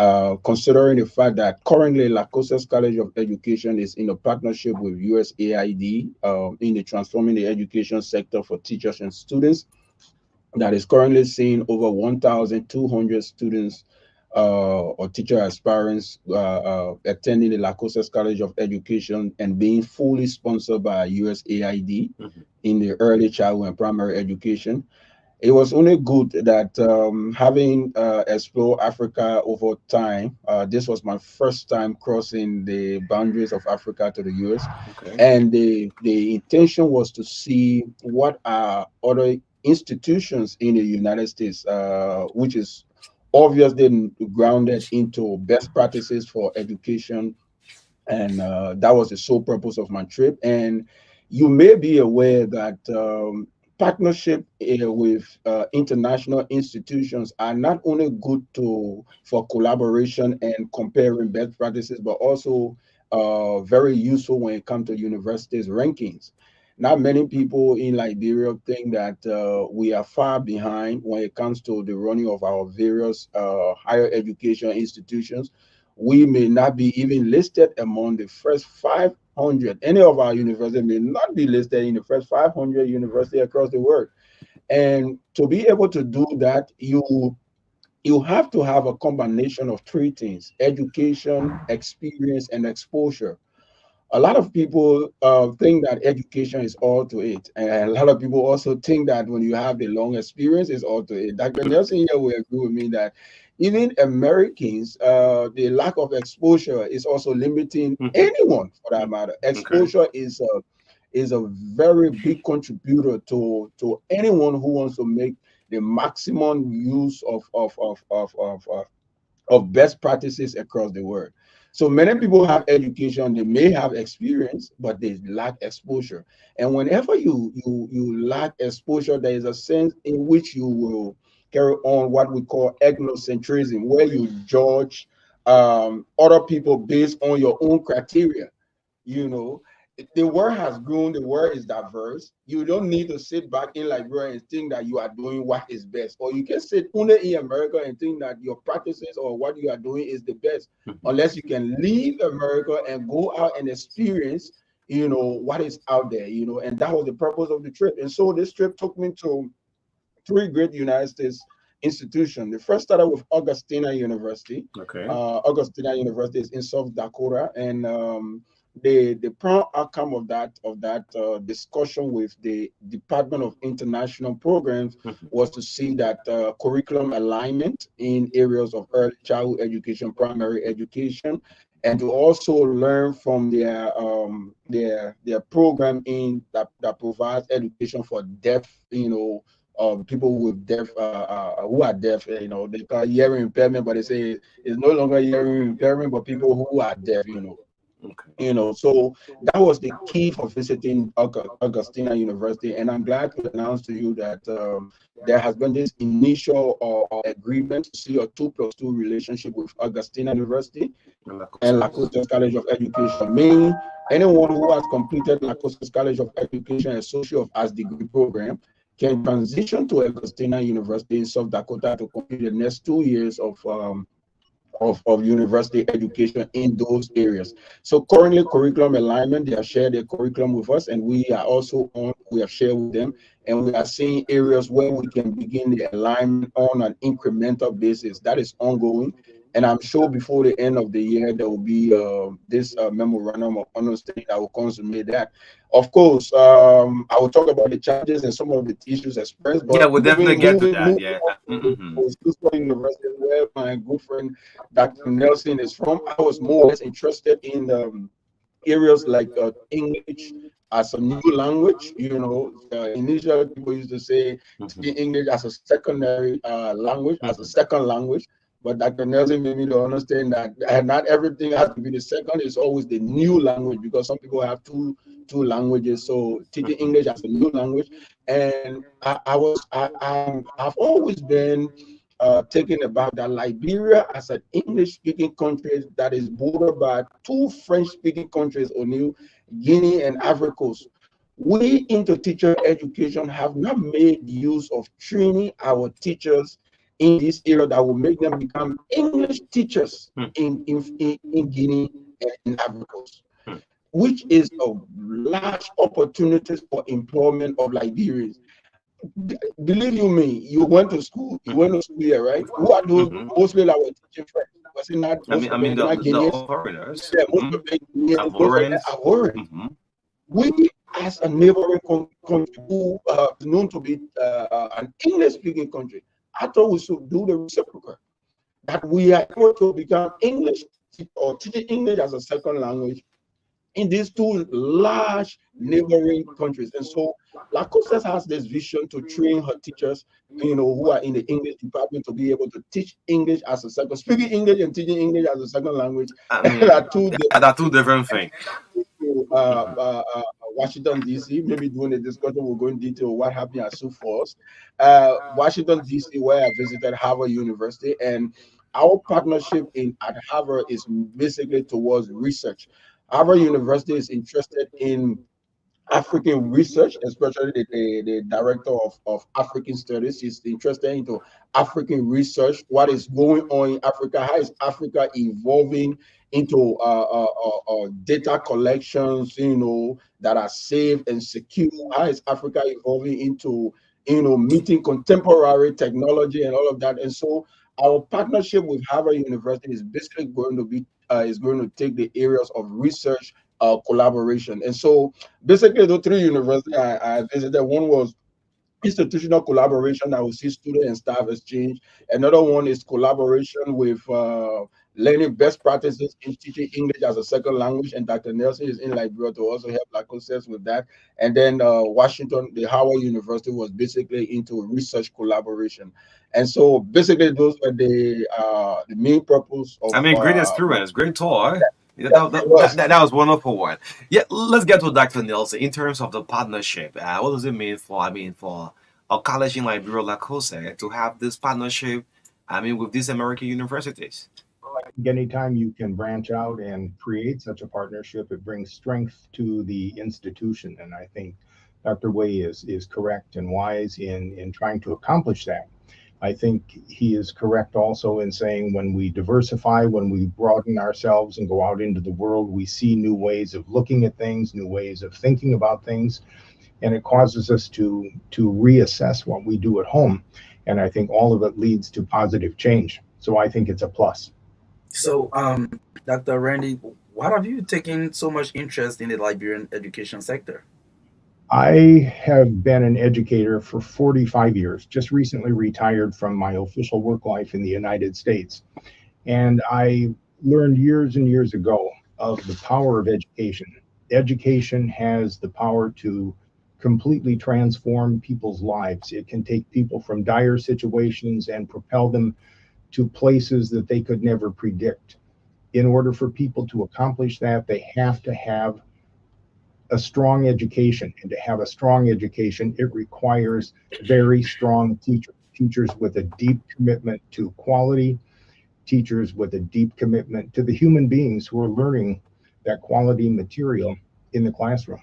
considering the fact that currently La Cosa College of Education is in a partnership with USAID in the transforming the education sector for teachers and students, that is currently seeing over 1,200 students or teacher aspirants attending the La Cosa College of Education and being fully sponsored by USAID in the early childhood and primary education. it was only good that having explored Africa over time. This was my first time crossing the boundaries of Africa to the US, Okay. and the intention was to see what are other institutions in the United States, which is obviously grounded into best practices for education, and that was the sole purpose of my trip. And you may be aware that partnership with international institutions are not only good to for collaboration and comparing best practices, but also very useful when it comes to universities rankings. Not many people in Liberia think that we are far behind when it comes to the running of our various higher education institutions. We may not be even listed among the first 500. Any of our universities may not be listed in the first 500 universities across the world. And to be able to do that, you have to have a combination of three things: education, experience, and exposure. A lot of people think that education is all to it, and a lot of people also think that when you have the long experience, it's all to it. Dr. Nelson here will agree with me that even Americans, the lack of exposure is also limiting Mm-hmm. anyone for that matter. Okay. Exposure is a very big contributor to anyone who wants to make the maximum use of best practices across the world. So many people have education, they may have experience, but they lack exposure. And whenever you lack exposure, there is a sense in which you will carry on what we call ethnocentrism, where you judge other people based on your own criteria. You know, the world has grown, the world is diverse. You don't need to sit back in Liberia and think that you are doing what is best, or you can sit only in America and think that your practices or what you are doing is the best, unless you can leave America and go out and experience, what is out there, and that was the purpose of the trip. And so this trip took me to three great United States institutions. The first started with Augustina University. Okay. Augustina University is in South Dakota, and the prime outcome of that discussion with the Department of International Programs was to see that curriculum alignment in areas of early childhood education, primary education, and to also learn from their program in that provides education for deaf, people with deaf who are deaf. They call it hearing impairment, but they say it's no longer hearing impairment, but people who are deaf. Okay. So that was the key for visiting Augustina University, and I'm glad to announce to you that there has been this initial agreement to see a 2+2 relationship with Augustina University and La Costa College of Education. Meaning, anyone who has completed La Costa College of Education Associate of Arts degree program can transition to Augustina University in South Dakota to complete the next 2 years of university education in those areas. So currently curriculum alignment, they have shared their curriculum with us, and we have shared with them, and we are seeing areas where we can begin the alignment on an incremental basis. That is ongoing. And I'm sure before the end of the year, there will be this memorandum of understanding that will consummate that. Of course, I will talk about the challenges and some of the issues expressed, Yeah, but we'll definitely get to that. moving Yeah. on to University, where my good friend Dr. Nelson is from. I was more or less interested in areas like English as a new language. Initially people used to say English as a secondary language, as a second language. But Dr. Nelson made me to understand that not everything has to be the second. It's always the new language, because some people have two languages. So teaching English as a new language, and I've always been thinking about that Liberia as an English-speaking country that is bordered by two French-speaking countries, New Guinea and Ivory Coast. We into teacher education have not made use of training our teachers in this area that will make them become English teachers in Guinea and in Ivory Coast, which is a large opportunity for employment of Liberians. Believe you me, you went to school here, right? Who are those mostly that were teaching French? Was it not most of them? Not The Guineans? foreigners. Yeah, most of them Guineans, most of them Ivorians. are foreign. We as a neighboring country who known to be an English-speaking country. I thought we should do the reciprocal, that we are able to become English or teaching English as a second language in these two large neighboring countries. And so Lacoste has this vision to train her teachers, who are in the English department, to be able to teach English as a second, speaking English and teaching English as a second language. I mean, Are two yeah, that's two different things. to Mhm. Washington D.C. Maybe during the discussion we'll go in detail what happened at Sioux Falls, Washington D.C., where I visited Harvard University, and our partnership at Harvard is basically towards research. Harvard University is interested in African research, especially the director of African studies is interested into African research, what is going on in Africa, how is Africa evolving into data collections, that are safe and secure, how is Africa evolving into, meeting contemporary technology and all of that. And so our partnership with Harvard University is basically going to be, is going to take the areas of research collaboration. And so basically, the three universities I visited, one was institutional collaboration that will see student and staff exchange. Another one is collaboration with learning best practices in teaching English as a second language. And Dr. Nelson is in Liberia to also help Lacoste with that. And then Washington, the Howard University was basically into research collaboration. And so basically, those were the main purpose of I mean, great my. experience, great tour. Yeah, Yeah, it was. that was wonderful one. Yeah, let's get to Dr. Nielsen in terms of the partnership. What does it mean for, I mean, for a college in Liberia like Jose to have this partnership, I mean, with these American universities? Anytime you can branch out and create such a partnership, it brings strength to the institution. And I think Dr. Wei is correct and wise in trying to accomplish that. I think he is correct also in saying when we diversify, when we broaden ourselves and go out into the world, we see new ways of looking at things, new ways of thinking about things, and it causes us to reassess what we do at home. And I think all of it leads to positive change. So I think it's a plus. So, Dr. Randy, what have you taken so much interest in the Liberian education sector? I have been an educator for 45 years, just recently retired from my official work life in the United States. And I learned years and years ago of the power of education. Education has the power to completely transform people's lives. It can take people from dire situations and propel them to places that they could never predict. In order for people to accomplish that, they have to have a strong education. And to have a strong education, it requires very strong teachers with a deep commitment to quality, teachers with a deep commitment to the human beings who are learning that quality material in the classroom.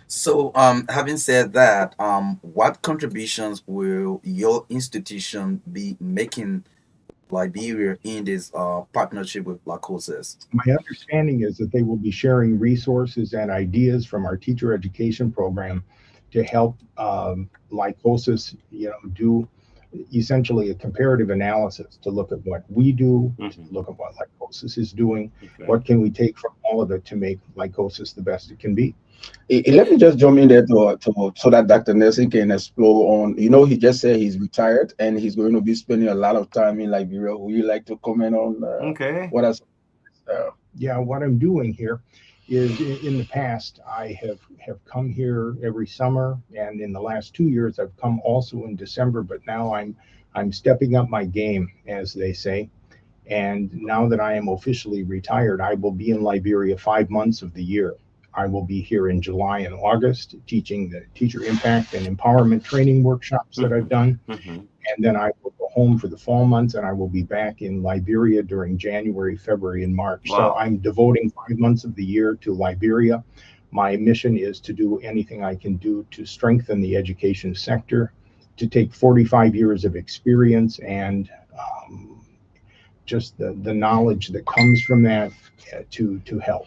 So, having said that, what contributions will your institution be making Liberia in this partnership with Lacoste? My understanding is that they will be sharing resources and ideas from our teacher education program to help Lycosis, do essentially a comparative analysis to look at what we do, to look at what Lycosis is doing, Okay. what can we take from all of it to make Lycosis the best it can be. Let me just jump in there so that Dr. Nelson can explore on. He just said he's retired and he's going to be spending a lot of time in Liberia. Would you like to comment on Okay. what else? Yeah, what I'm doing here is in the past, I have come here every summer, and in the last 2 years, I've come also in December. But now I'm stepping up my game, as they say. And now that I am officially retired, I will be in Liberia 5 months of the year. I will be here in July and August teaching the teacher impact and empowerment training workshops that I've done. And then I will go home for the fall months, and I will be back in Liberia during January, February, and March. So Wow. I'm devoting 5 months of the year to Liberia. My mission is to do anything I can do to strengthen the education sector, to take 45 years of experience and just the knowledge that comes from that to help.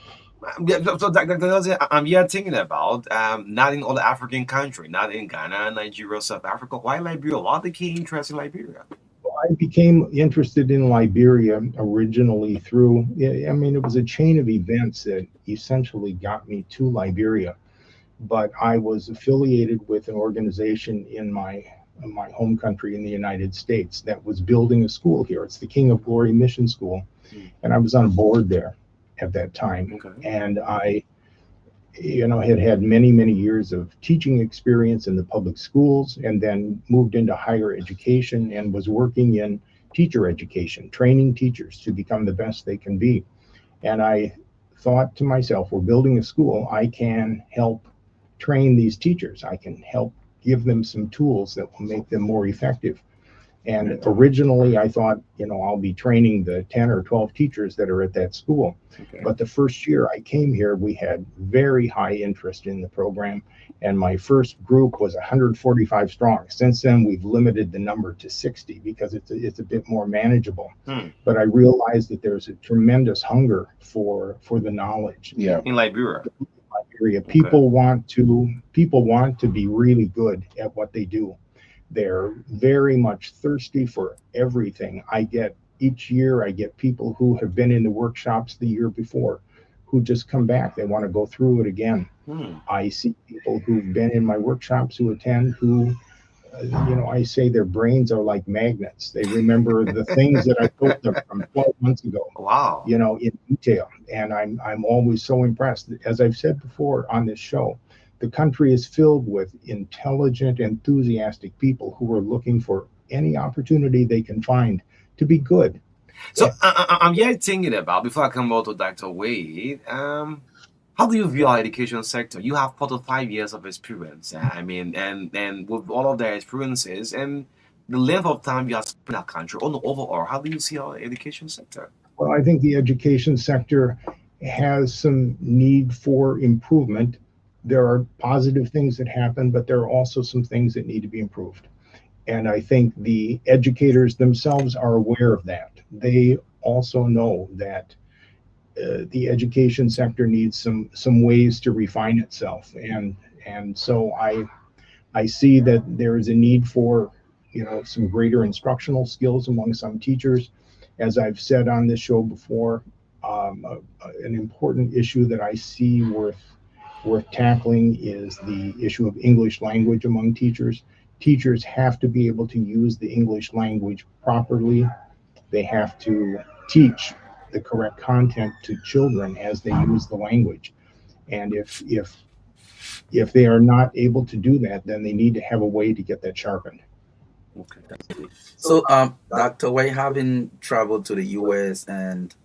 Yeah, so Dr. Nelson, I'm here thinking about not in all the African country, not in Ghana, Nigeria, South Africa. Why Liberia? What are the key interests in Liberia? I became interested in Liberia originally through, I mean, it was a chain of events that essentially got me to Liberia. but I was affiliated with an organization in my home country in the United States that was building a school here. It's the King of Glory Mission School, and I was on a board there at that time. Okay. And I, had had many years of teaching experience in the public schools, and then moved into higher education and was working in teacher education, training teachers to become the best they can be. And I thought to myself, we're building a school. I can help train these teachers. I can help give them some tools that will make them more effective. And originally, I thought, I'll be training the 10 or 12 teachers that are at that school. Okay. But the first year I came here, we had very high interest in the program. And my first group was 145 strong. Since then, we've limited the number to 60 because it's a bit more manageable. But I realized that there's a tremendous hunger for the knowledge. Yeah. In Liberia. People want to be really good at what they do. They're very much thirsty for everything. Each year I get people who have been in the workshops the year before who just come back. They want to go through it again. I see people who've been in my workshops who attend who, I say their brains are like magnets. They remember the things that I told them from 12 months ago. Wow. In detail. And I'm always so impressed. As I've said before on this show, the country is filled with intelligent, enthusiastic people who are looking for any opportunity they can find to be good. So I'm yet thinking about, before I come out to Dr. Wade, how do you view our education sector? You have 45 years of experience. I mean, and with all of their experiences and the length of time you have spent in our country, on the overall, how do you see our education sector? Well, I think the education sector has some need for improvement. There are positive things that happen, but there are also some things that need to be improved. And I think the educators themselves are aware of that. They also know that the education sector needs some ways to refine itself. And so I see that there is a need for some greater instructional skills among some teachers. As I've said on this show before, an important issue that I see worth tackling is the issue of English language among teachers. Teachers have to be able to use the English language properly. They have to teach the correct content to children as they use the language. And if they are not able to do that, then they need to have a way to get that sharpened. Okay. So, Dr. White, having traveled to the US and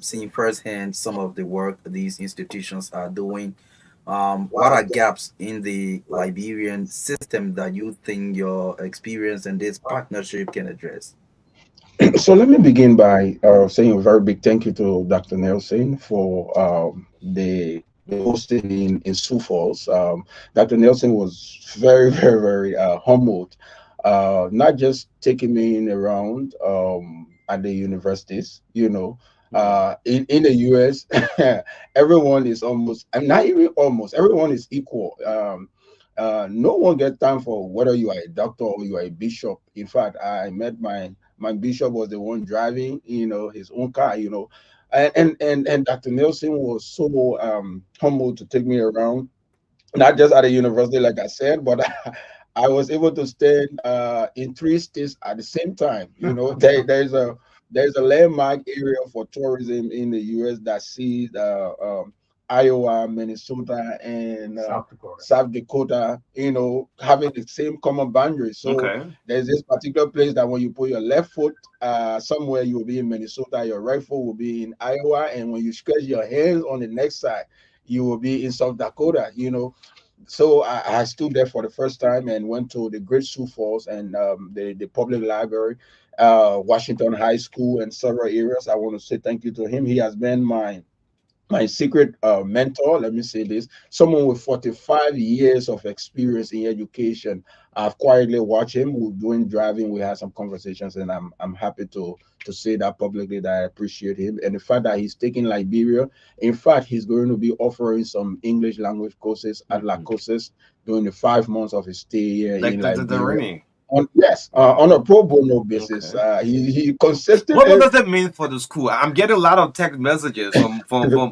seeing firsthand some of the work these institutions are doing, what are gaps in the Liberian system that you think your experience and this partnership can address? So let me begin by saying a very big thank you to Dr. Nelson for the hosting in Sioux Falls. Dr. Nelson was very humbled, not just taking me in around at the universities, in the US, everyone is almost, and not even almost, everyone is equal. No one gets time for whether you are a doctor or you are a bishop. In fact, I met my bishop was the one driving, his own car, and Dr. Nelson was so humble to take me around, not just at the university, like I said, but I was able to stand in 3 states at the same time. There's a landmark area for tourism in the U.S. that sees Iowa, Minnesota, and South Dakota, having the same common boundaries. So there's this particular place that when you put your left foot somewhere, you'll be in Minnesota, your right foot will be in Iowa, and when you stretch your hands on the next side, you will be in South Dakota, So I stood there for the first time and went to the Great Sioux Falls and the public library, Washington High School, and several areas. I want to say thank you to him. He has been my secret mentor, let me say this, someone with 45 years of experience in education. I've quietly watched him. We're doing driving. We had some conversations, and I'm happy to say that publicly that I appreciate him. And the fact that he's taking Liberia, in fact, he's going to be offering some English language courses at La Cosas during the 5 months of his stay here in Liberia. On a pro bono basis. Okay. He consistent. What does that mean for the school? I'm getting a lot of text messages from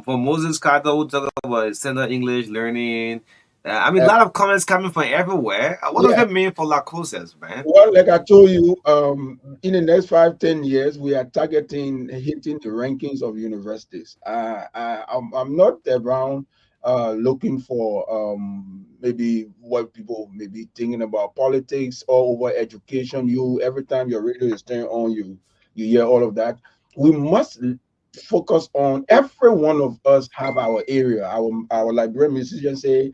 Moses Carter who talk about standard English learning. I mean, a lot of comments coming from everywhere. What does Yeah. it mean for Lacroixes, man? Well, like I told you, in the next 5, 10 years, we are targeting hitting the rankings of universities. I'm not around looking for maybe what people may be thinking about politics or over education. You every time your radio is turned on, you hear all of that. We must focus on every one of us have our area. Our librarian musicians say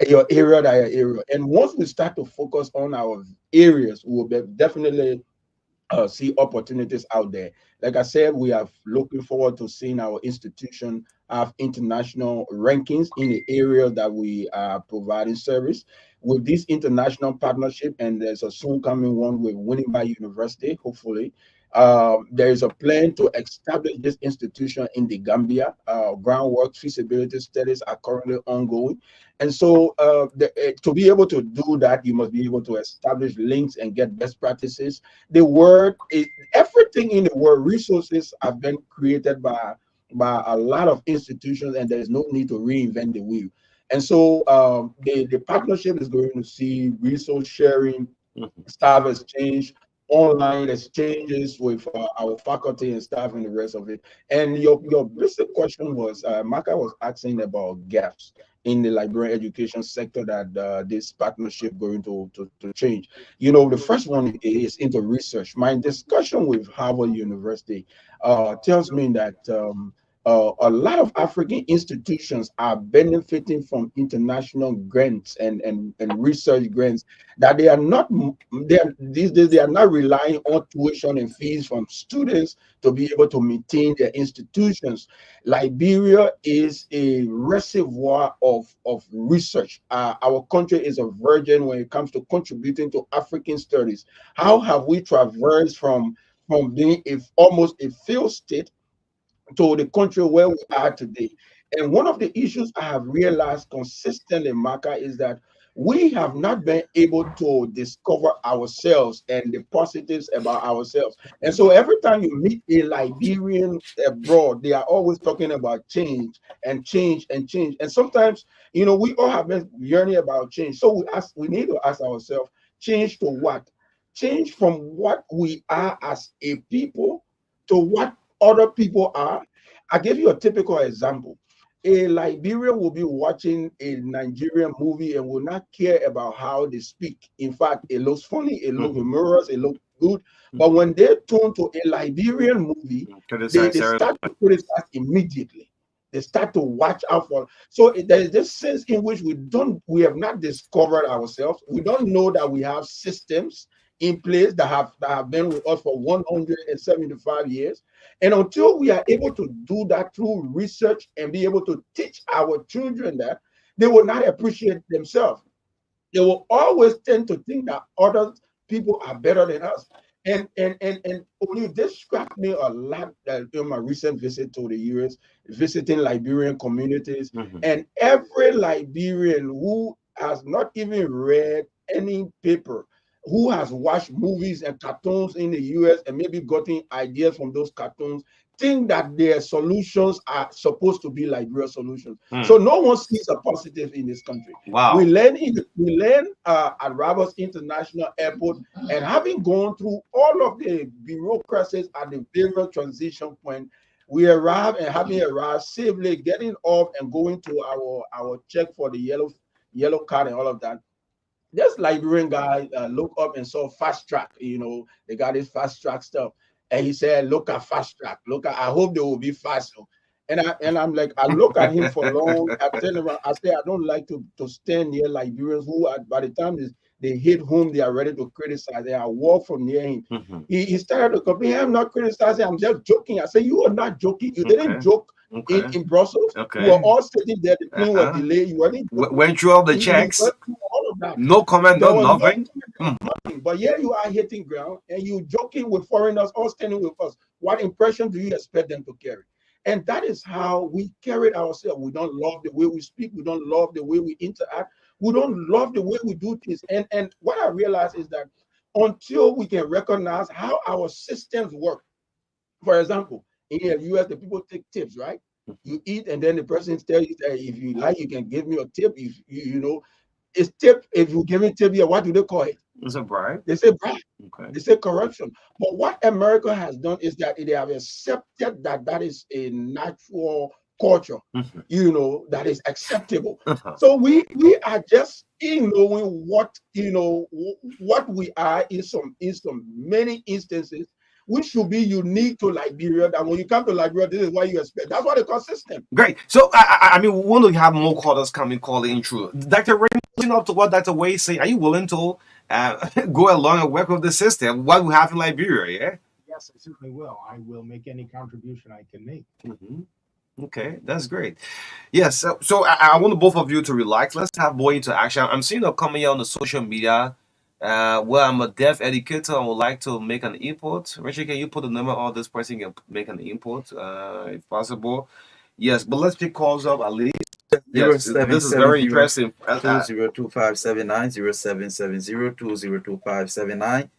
your area that your area. And once we start to focus on our areas, we will definitely see opportunities out there. Like I said, we are looking forward to seeing our institution have international rankings in the area that we are providing service. With this international partnership, and there's a soon coming one with Winneba University, hopefully. There is a plan to establish this institution in the Gambia. Groundwork feasibility studies are currently ongoing. And so, to be able to do that, you must be able to establish links and get best practices. The word is everything in the world. Resources have been created by a lot of institutions, and there's no need to reinvent the wheel. And so, the partnership is going to see resource sharing, staff exchange, online exchanges with our faculty and staff, and the rest of it. And your basic question was, Marka was asking about gaps in the library education sector that this partnership going to change. You know, the first one is into research. My discussion with Harvard University tells me that a lot of African institutions are benefiting from international grants and research grants that these days they are not relying on tuition and fees from students to be able to maintain their institutions. Liberia is a reservoir of research. Our country is a virgin when it comes to contributing to African studies. How have we traversed from being almost a failed state to the country where we are today? And one of the issues I have realized consistently, Marka, is that we have not been able to discover ourselves and the positives about ourselves. And so every time you meet a Liberian abroad, they are always talking about change and change and change. And sometimes, you know, we all have been yearning about change. So we need to ask ourselves, change to what? Change from what we are as a people to what other people are. I give you a typical example. A Liberian will be watching a Nigerian movie and will not care about how they speak. In fact, it looks funny, it looks humorous, it looks good. But when they turn to a Liberian movie, they start to criticize immediately. They start to watch out for. So there is this sense in which we have not discovered ourselves. We don't know that we have systems in place that have been with us for 175 years. And until we are able to do that through research and be able to teach our children that, they will not appreciate themselves. They will always tend to think that other people are better than us. And only this struck me a lot in my recent visit to the US, visiting Liberian communities. And every Liberian who has not even read any paper, who has watched movies and cartoons in the US and maybe gotten ideas from those cartoons, think that their solutions are supposed to be Liberia solutions. So no one sees a positive in this country. Wow. We learn at Rabos International Airport, and having gone through all of the bureaucracies at the various transition point, we arrive, and having arrived safely, getting off and going to our check for the yellow card and all of that. This Liberian guy looked up and saw fast track. You know, they got this fast track stuff, and he said, "Look at fast track. Look at. I hope they will be fast." I'm like, I look at him for long. I turn around. I say, I don't like to stand near Liberians who, by the time they hit home, they are ready to criticize. And I walk from near him. He started to complain. I'm not criticizing. I'm just joking. I say, you are not joking. You didn't joke in Brussels. We were all sitting there. The plane was delayed. You weren't went through all the checks. went through all of that. No comment, There no was nothing. nothing. But here you are hitting ground and you joking with foreigners all standing with us. What impression do you expect them to carry? And that is how we carried ourselves. We don't love the way we speak. We don't love the way we interact. We don't love the way we do things. And what I realize is that until we can recognize how our systems work, for example, in the US, the people take tips, right? You eat, and then the person tells you that if you like, you can give me a tip. If you know, it's tip. If you give me tip here, what do they call it? It's a bribe. They say bribe. Okay. They say corruption. But what America has done is that they have accepted that that is a natural culture, Mhm. that is acceptable. Uh-huh. So we are just knowing what what we are in some many instances. We should be unique to Liberia. And when you come to Liberia, this is what you expect. That's what they call system. Great. So I mean, we want to have more callers coming calling through. Dr. Ray, listening up to what Dr. Way say, are you willing to go along and work with the system? What we have in Liberia? Yes, I certainly will. I will make any contribution I can make. Yeah. Okay, that's great. Yes, so I want both of you to relax. Let's have more interaction. I'm seeing a comment here on the social media. Well, I'm a deaf educator and would like to make an input. Richard, can you put the number on this person can make an input, if possible? Yes, but let's pick calls up at least. Yes, this is very interesting. 202579 202579.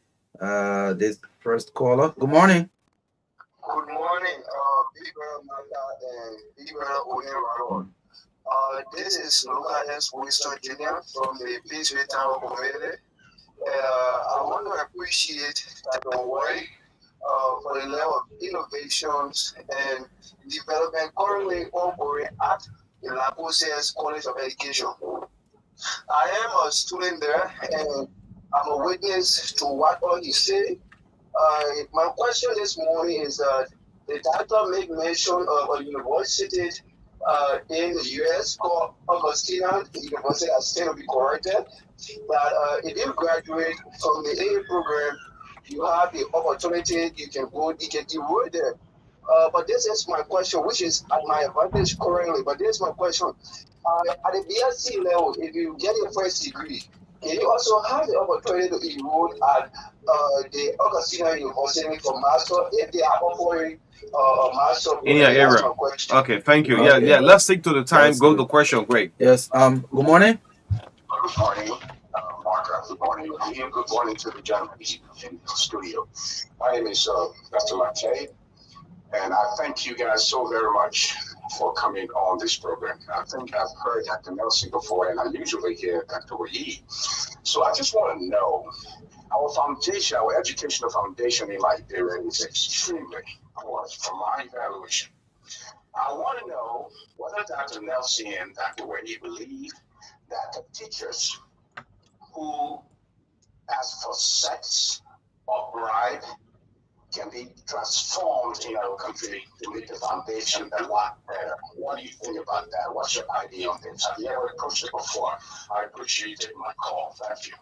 This first caller. Good morning. Good morning, Big Brother Marka and Big Brother O'Neill. This is Lucas Winston Jr. from the Peaceville Town community. I want to appreciate the work for the level of innovations and development currently ongoing at the Lagos College of Education. I am a student there and I'm a witness to what all you say. My question this morning is the doctor made mention of a university in the US called Augustina University. I stand to be corrected. That if you graduate from the AA program, you have the opportunity, you can go, you can enroll there. But this is my question, which is at my advantage currently. But this is my question. At the BSc level, if you get your first degree, can you also have the opportunity to enroll at the Augustina University for master if they are offering a master In your program? That's area. my question. Okay, thank you. Okay. Yeah, let's stick to the time. That's Go to good. the question. Great. Yes. Good morning. Good morning, Marka. Good morning, William. Good morning to the gentleman in the studio. My name is Dr. Latte, and I thank you guys so very much for coming on this program. I think I've heard Dr. Nelson before, and I usually hear Dr. Wahid. So I just want to know, our foundation, our educational foundation in Liberia is extremely poor from my evaluation. I want to know whether Dr. Nelson and Dr. Wahid believe that the teachers who ask for sex or bribe can be transformed in our country to make the foundation a lot better. What do you think about that? What's your idea on this? Have you ever approached it before? I appreciate taking my call. Thank you.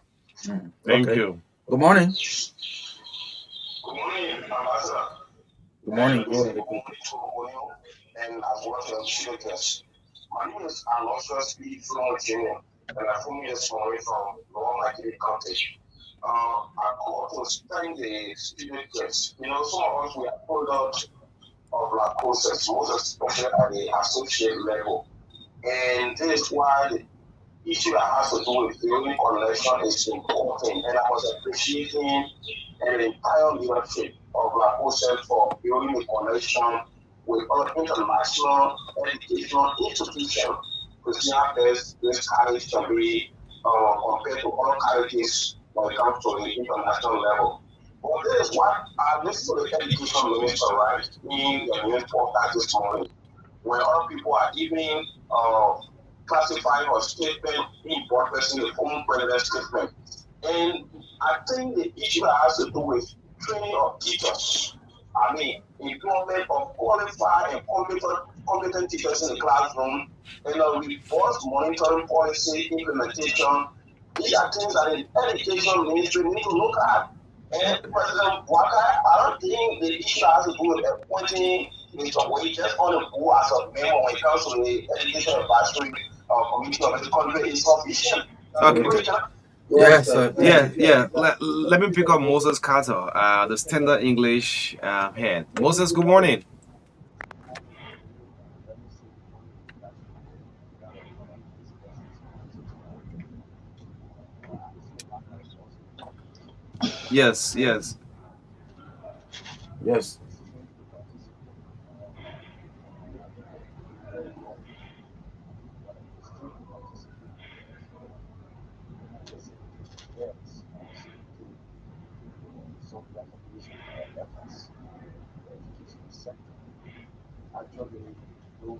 Thank Okay. you. Good morning. Good morning, Ambassador. Good morning. Good morning to Oil, and I've worked on children's. My name is Aloysius B. Floyd Jr., and I'm from this morning from Lower Miami County. I called to study the student case. You know, some of us, we are product of like process, most especially at the associate level. And this is why the issue that has to do with building connection is important. And I was appreciating the entire leadership of La Process for building a connection with other international educational institutions to see how this college can be compared to other colleges when it comes to the international level. But this is what I listened to the education minister, right, in the news podcast this morning, where other people are giving classifying or statement in broadcasting the former president's statement. And I think the issue that has to do with training of teachers. I mean, employment of qualified and competent teachers in the classroom, and a robust monitoring policy implementation. These are things that the education ministry need to look at. And President Waka, I don't think the issue has to do with appointing Mr. Wade just on the board as a member when it comes to the education advisory committee of the country is sufficient. Okay. Yes. Yeah. Let me pick up Moses Carter, the standard English head. Moses, good morning. Yes. Yes. those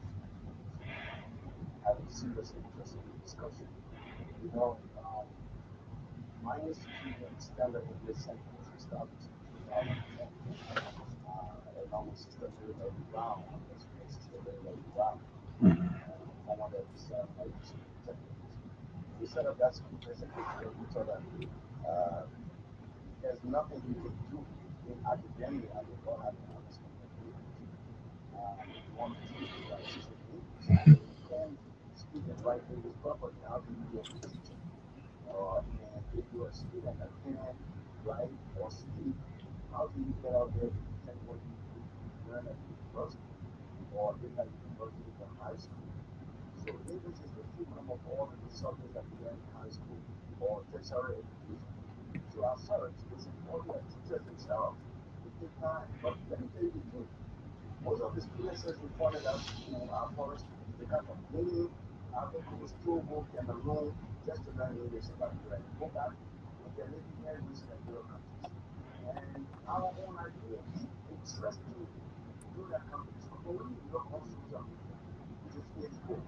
have a serious interest in the discussion. You know, my institution, Standard English Center, was established in 2010, along with Sister Mary Levy Brown, Sister Mary Levy Brown, former legislative executive. We set up that school basically because we thought that uh, there's nothing you can do in academia that you don't have to understand English. If you want to teach, you got to teach in English. And if you can't speak and write English properly, how can you be a good teacher? And if you're a student that can't write or speak, how do you get out there to present what you learn at university or if at university or high school? So English is the fulcrum of all of the subjects that we learn in high school or tertiary education. So as such, it's important that teachers themselves to take time. But let me tell you the truth. Most of the students as reported out to school are foreign students. They come from Guinea, Ivory Coast, Togo, Cameroon, just to learn English so that they go back and they're living here in these Nigerian countries. And our own idea is interesting to do that competition. But when you look on social media, which is Facebook,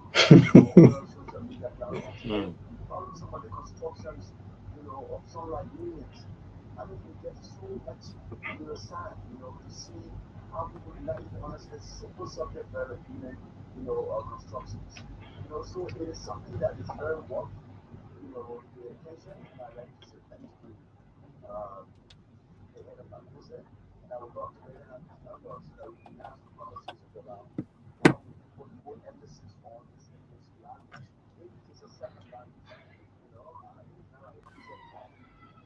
or social media platforms today, Mm. probably some of the constructions, of some like unions. I mean, you get so much, sad, to see how people like to understand simple subject matter, even, constructions. So it is something that is very worth, the attention, and I like to say thanks to uh, the head of my process, and I would love to later have this number so that we can have some conversations about how we can put more emphasis on this English language. English is a second language, it is not an official form.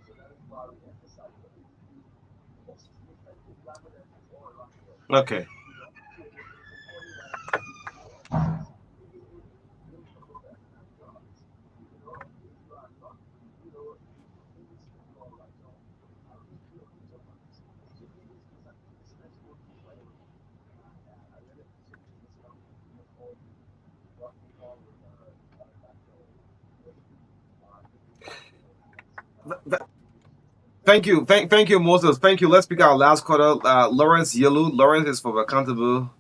So that is why we emphasize that it is the most effective language that is all around the world. Okay. So it is important that we put more emphasis, even if when you talk about economic jobs, if you are not, English speaking or writer, how can you do a good job on this? So English is an indispensable tool for everyone. And I really appreciate English coming to give us all the what we call with Dr. Willie, giving us, Th- th- English Thank you. Thank you, Moses. Thank you. Let's pick our last caller. Lawrence Yelu. Lawrence is from Accountable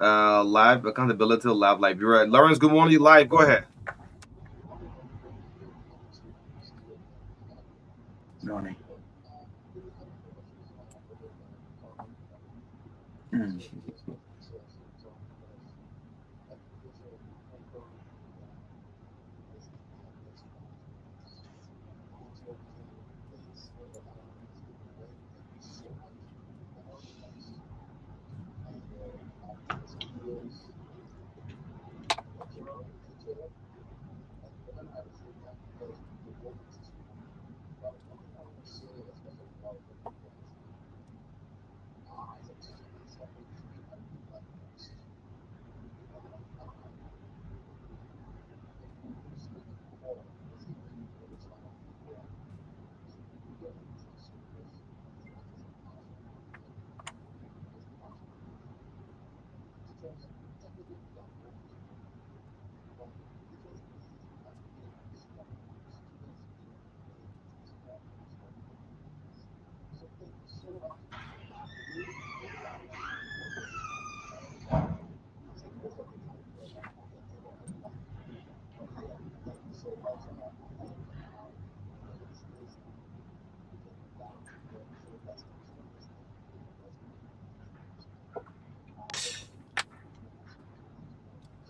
Live, Accountability Lab Liberia. Lawrence, good morning, live. Go ahead. Morning. Mm.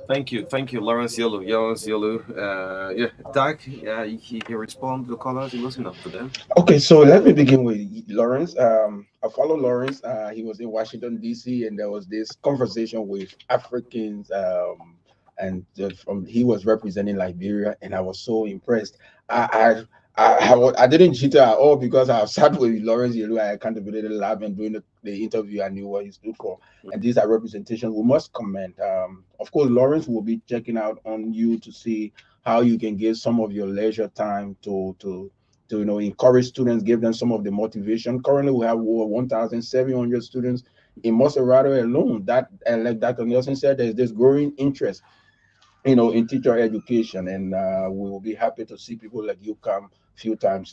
Thank you, Lawrence Yelu. Lawrence Yelu. Yeah, Doc. Yeah, he can respond to the callers. You listen up to them. Okay, so let me begin with Lawrence. I follow Lawrence. He was in Washington D.C. and there was this conversation with Africans, and from he was representing Liberia, and I was so impressed. I didn't cheat at all because I sat with Lawrence Yelu at Accountability Lab and during the interview I knew what he stood for, and these are representations we must commend. Of course, Lawrence will be checking out on you to see how you can give some of your leisure time to encourage students, give them some of the motivation. Currently, we have over 1,700 students in Maserati alone. That, and like Dr. Nelson said, there's this growing interest, in teacher education, and we will be happy to see people like you come a few times.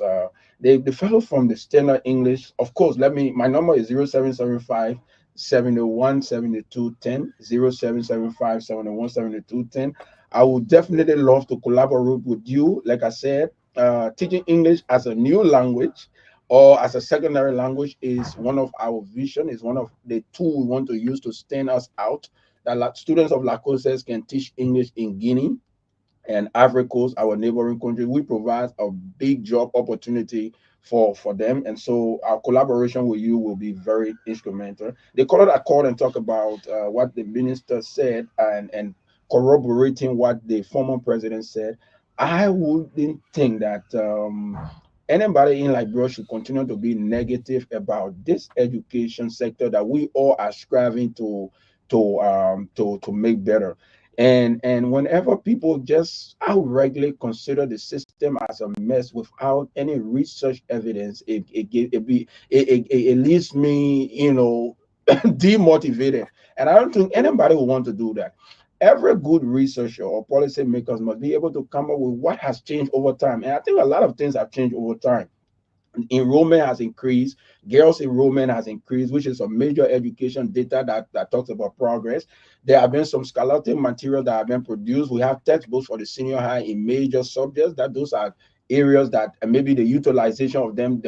The fellow from the Standard English, of course. My number is 0775 71 72 10, 0775 71 72 10. I would definitely love to collaborate with you. Like I said, teaching English as a new language or as a secondary language is one of our vision, is one of the tool we want to use to stand us out. That students of Lacoste can teach English in Guinea and Ivory Coast, our neighboring country. We provide a big job opportunity for them, and so our collaboration with you will be very instrumental. The color that called and talk about what the minister said and corroborating what the former president said. I wouldn't think that anybody in Liberia should continue to be negative about this education sector that we all are striving to make better. And whenever people just outrightly consider the system as a mess without any research evidence, it leaves me, demotivated. And I don't think anybody will want to do that. Every good researcher or policy makers must be able to come up with what has changed over time. And I think a lot of things have changed over time. Enrollment has increased, girls enrollment has increased, which is a major education data that talks about progress. There have been some scholastic material that have been produced. We have textbooks for the senior high in major subjects. That those are areas that maybe the utilization of them,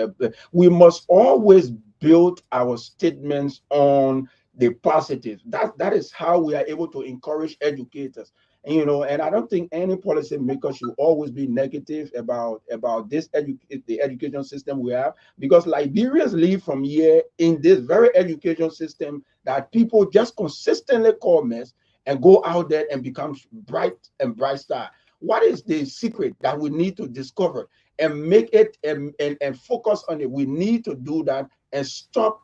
we must always build our statements on the positive. That is how we are able to encourage educators. And I don't think any policy maker should always be negative about the education system we have, because Liberians live from here in this very education system that people just consistently call mess and go out there and become bright star. What is the secret that we need to discover and make it and focus on it? We need to do that and stop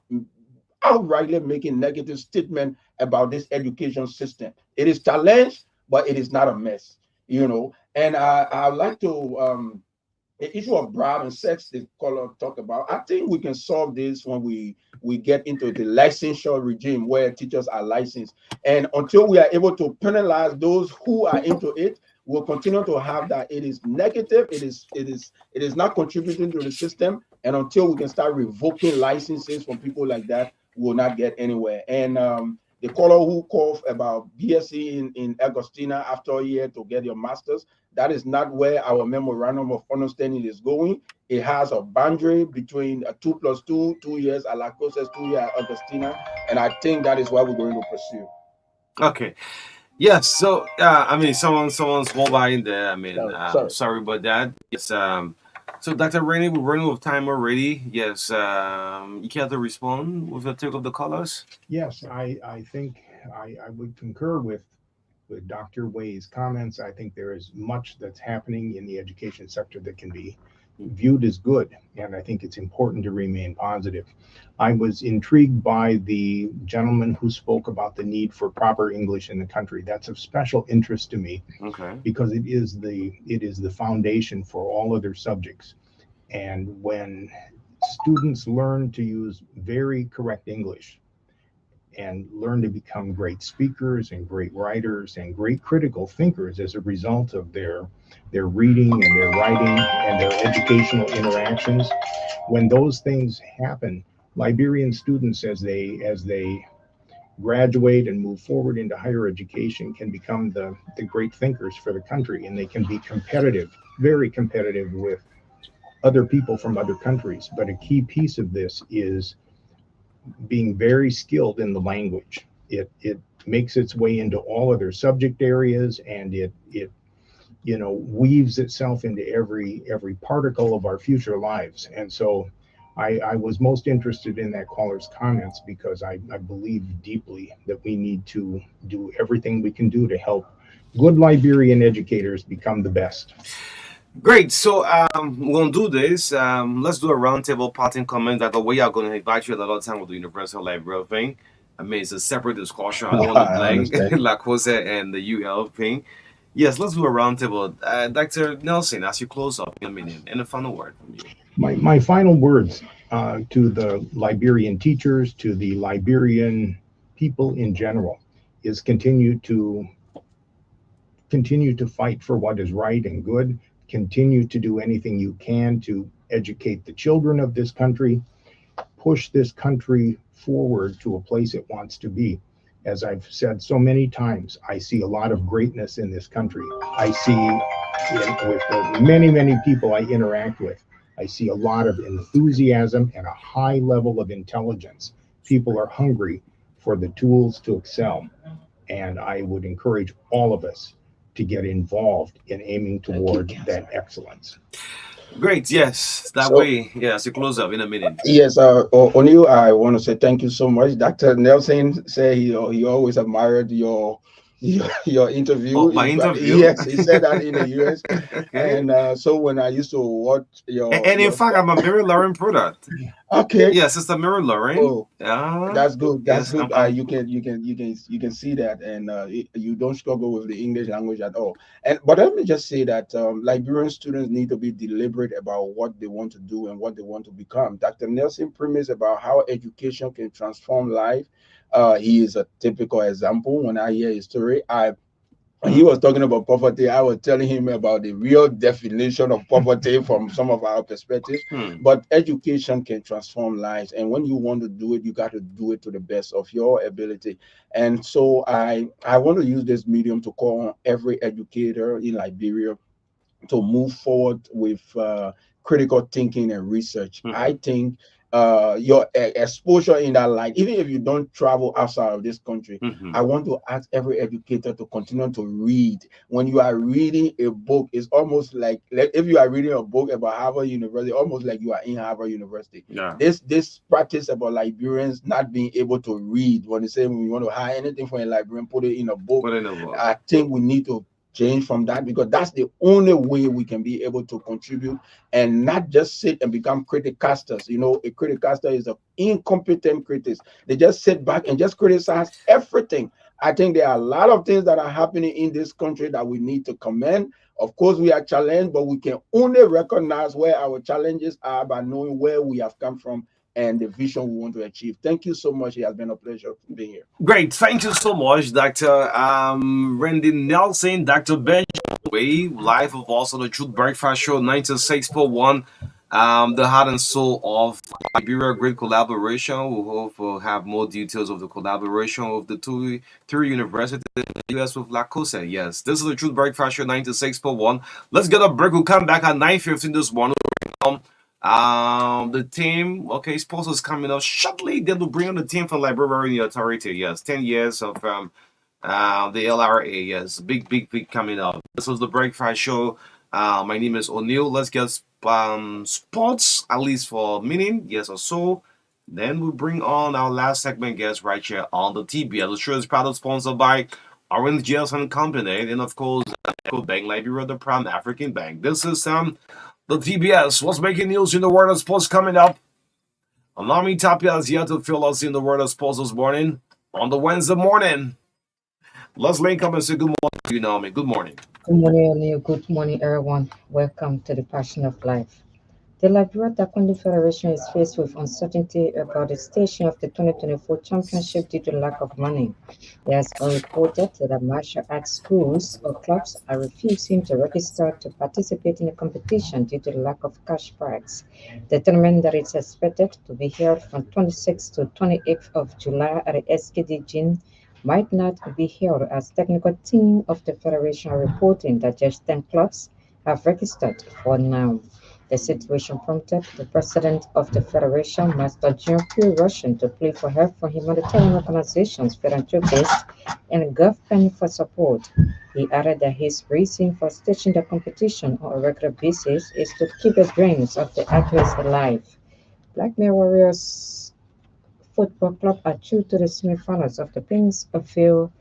outrightly making negative statement about this education system. It is challenged, but it is not a mess. And I like to the issue of bribe and sex the caller talk about. I think we can solve this when we get into the licensure regime where teachers are licensed. And until we are able to penalize those who are into it, we'll continue to have that. It is negative. It is not contributing to the system. And until we can start revoking licenses from people like that, we will not get anywhere. And the caller who called about BSc in Agostina after a year to get your master's, that is not where our memorandum of understanding is going. It has a boundary between a 2 + 2, 2 years, at Lacoste, 2 years at Agostina, and I think that is what we're going to pursue. Okay. Yes. So, someone's mobile in there. Sorry. Sorry about that. Yes. So, Dr. Rainey, we're running out of time already. Yes. You care to respond with the take of the callers? Yes, I think I would concur with Dr. Way's comments. I think there is much that's happening in the education sector that can be viewed as good, and I think it's important to remain positive. I was intrigued by the gentleman who spoke about the need for proper English in the country. That's of special interest to me, Okay. because it is the foundation for all other subjects. And when students learn to use very correct English and learn to become great speakers and great writers and great critical thinkers as a result of their reading and their writing and their educational interactions, when those things happen, Liberian students, as they graduate and move forward into higher education, can become the great thinkers for the country, and they can be competitive, very competitive with other people from other countries. But a key piece of this is being very skilled in the language. It makes its way into all other subject areas, and it weaves itself into every particle of our future lives. And so I was most interested in that caller's comments, because I believe deeply that we need to do everything we can do to help good Liberian educators become the best. Great. So we're gonna do this. Let's do a roundtable parting comment. That the way I'm gonna invite you a lot of time with the Universal Library thing. It's a separate discussion. I don't want to I blame understand. La Cosa and the UL thing. Yes, let's do a roundtable. Dr. Nelson, as you close up in a minute, and a final word from you. My final words to the Liberian teachers, to the Liberian people in general, is continue to fight for what is right and good. Continue to do anything you can to educate the children of this country, push this country forward to a place it wants to be. As I've said so many times, I see a lot of greatness in this country. I see with the many, many people I interact with, I see a lot of enthusiasm and a high level of intelligence. People are hungry for the tools to excel. And I would encourage all of us to get involved in aiming toward that excellence. Great, yes. That So way, yes, you close up in a minute. yes, O'Neill, I want to say thank you so much. Dr. Nelson said he always admired your Oh, interview. my interview. Yes, he said that in the US. Okay. And so when I used to watch And in fact, I'm a Mary Lauren product. okay, Yes, it's a Mary Lauren. oh, Yeah. that's good. That's Yes, good. I'm You can see that, and you don't struggle with the English language at all. And but let me just say that Liberian students need to be deliberate about what they want to do and what they want to become. Dr. Nelson premise about how education can transform life. He is a typical example. When I hear his story, he was talking about poverty. I was telling him about the real definition of poverty from some of our perspectives. hmm. But education can transform lives, and when you want to do it, you got to do it to the best of your ability. And so I want to use this medium to call on every educator in Liberia to move forward with critical thinking and research. I Hmm. think your exposure in that line, even if you don't travel outside of this country, Hmm. I want to ask every educator to continue to read. When you are reading a book, it's almost like if you are reading a book about Harvard University, almost like you are in Harvard University. Yeah. This practice about Liberians not being able to read, when they say when you want to hire anything from a librarian, put it in a book. Put in the book. I think we need to change from that, because that's the only way we can be able to contribute and not just sit and become criticasters. A criticaster is an incompetent critic. They just sit back and just criticize everything. I think there are a lot of things that are happening in this country that we need to commend. Of course, we are challenged, but we can only recognize where our challenges are by knowing where we have come from and the vision we want to achieve. Thank you so much. It has been a pleasure being here. Great. Thank you so much, Dr. Randy Nelson, Dr. Benjamin Way, live of also the Truth Breakfast Show 96.1. The heart and soul of Liberia, great collaboration. We hope we'll have more details of the collaboration of the three universities in the US with La Cosa. Yes, this is the Truth Breakfast Show 96.1. Let's get a break. We'll come back at 9:15 this morning. The team, okay, sponsors coming up shortly. They will bring on the team from Library Authority. Yes, 10 years of the LRA. Yes, big coming up. This was the Breakfast Show. My name is O'Neill. Let's get sports, at least for a minute, yes or so. Then we bring on our last segment guest right here on the TBL. The show is proudly sponsored by Orange Jails and Company, and of course, Echo Bank, Liberia, the Prime African Bank. This is the TBS. What's making news in the world of sports coming up? Alami Tapia is here to fill us in the world of sports this morning on the Wednesday morning. Let's link up and say good morning to you, Naomi. Good morning. Good morning, O'Neill. Good morning, everyone. Welcome to the Passion of Life. The Liberia Taekwondo Federation is faced with uncertainty about the staging of the 2024 championship due to lack of money. It has been reported that martial arts schools or clubs are refusing to register to participate in the competition due to the lack of cash prize. The tournament that is expected to be held from 26th to 28th of July at the SKD Gym might not be held, as technical team of the federation are reporting that just 10 clubs have registered for now. The situation prompted the president of the federation, Master John P. Russian, to plead for help from humanitarian organizations, philanthropists, and government for support. He added that his reason for staging the competition on a regular basis is to keep the dreams of the athletes alive. Black Male Warriors Football Club are through to the semifinals of the Painesville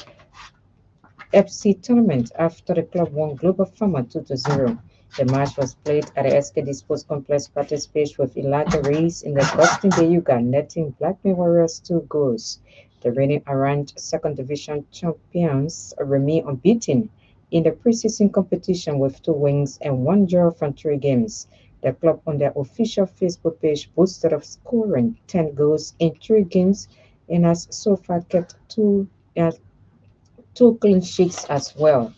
FC tournament after the club won Global Farmer 2-0. The match was played at the SKD Sports Complex practice pitch with Elijah Reese in the Boston Bayuga netting Black Bay Warriors 2 goals. The reigning Orange Second Division champions remain unbeaten in the preseason competition with 2 wins and 1 draw from 3 games. The club on their official Facebook page boasted of scoring 10 goals in 3 games and has so far kept two clean sheets as well.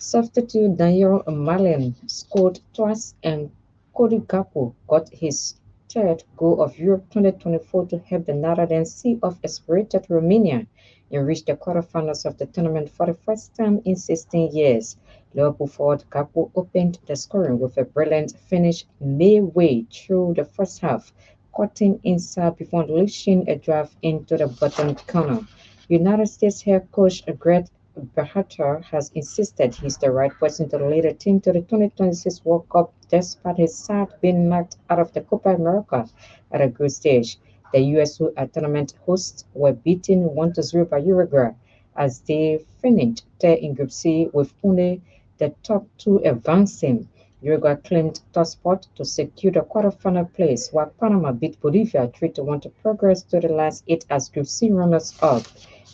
Substitute Daniel Malian scored twice and Cody Gakpo got his third goal of Europe 2024 to help the Netherlands see off aspirated Romania and reach the quarterfinals of the tournament for the first time in 16 years. Liverpool forward Gakpo opened the scoring with a brilliant finish midway through the first half, cutting inside before unleashing a drive into the bottom corner. United States head coach Greg Berhalter has insisted he's the right person to lead the team to the 2026 World Cup despite his side being knocked out of the Copa America at a group stage. The US, who are tournament hosts, were beaten 1-0 by Uruguay as they finished third in Group C with only the top two advancing. Uruguay claimed top spot to secure the quarterfinal place, while Panama beat Bolivia 3-1 to progress to the last eight as Group C runners-up.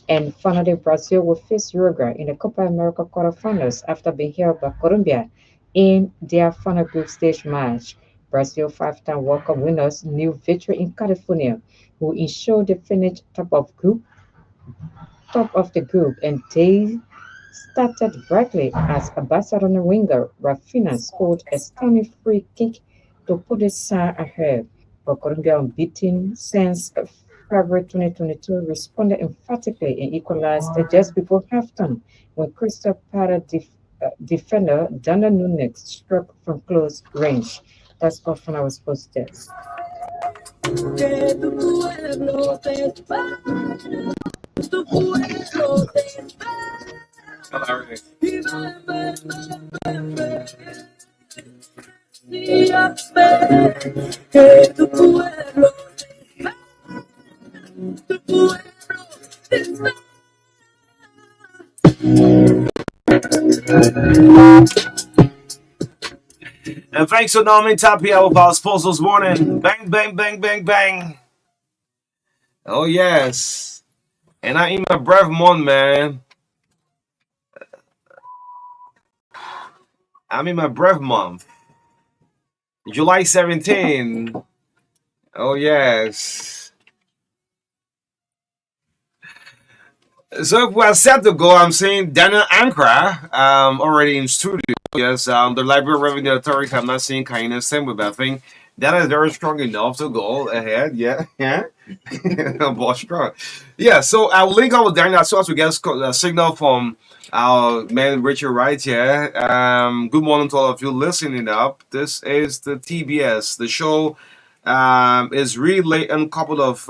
And finally, Brazil will face Uruguay in the Copa America quarterfinals after being held by Colombia in their final group stage match. Brazil, five-time World Cup winners, new victory in California, who ensured they finished top of the group, and they started brightly as Barcelona winger Rafinha scored a stunning free kick to put the side ahead. But Colombia, unbeaten since February 2022, responded emphatically and equalized just before halftime when Crystal Palace defender Dana Nunes struck from close range. That's all from our sports desk. And thanks to Naomi Tapia with our sports this morning. Bang, bang, bang, bang, bang. Oh, yes. And I in my breath month, man. I'm in my breath month. July 17. Oh, yes. So if we're set to go, I'm seeing Daniel Ankara already in studio. Yes, the Library Revenue Authority, I'm not seeing kindness same with, but I think that is very strong enough to go ahead. Yeah, yeah. Boss strong. Yeah, so I'll link up with Daniel as soon as we get a signal from our man Richard right here. Good morning to all of you listening up. This is the TBS. The show is relayed on a couple of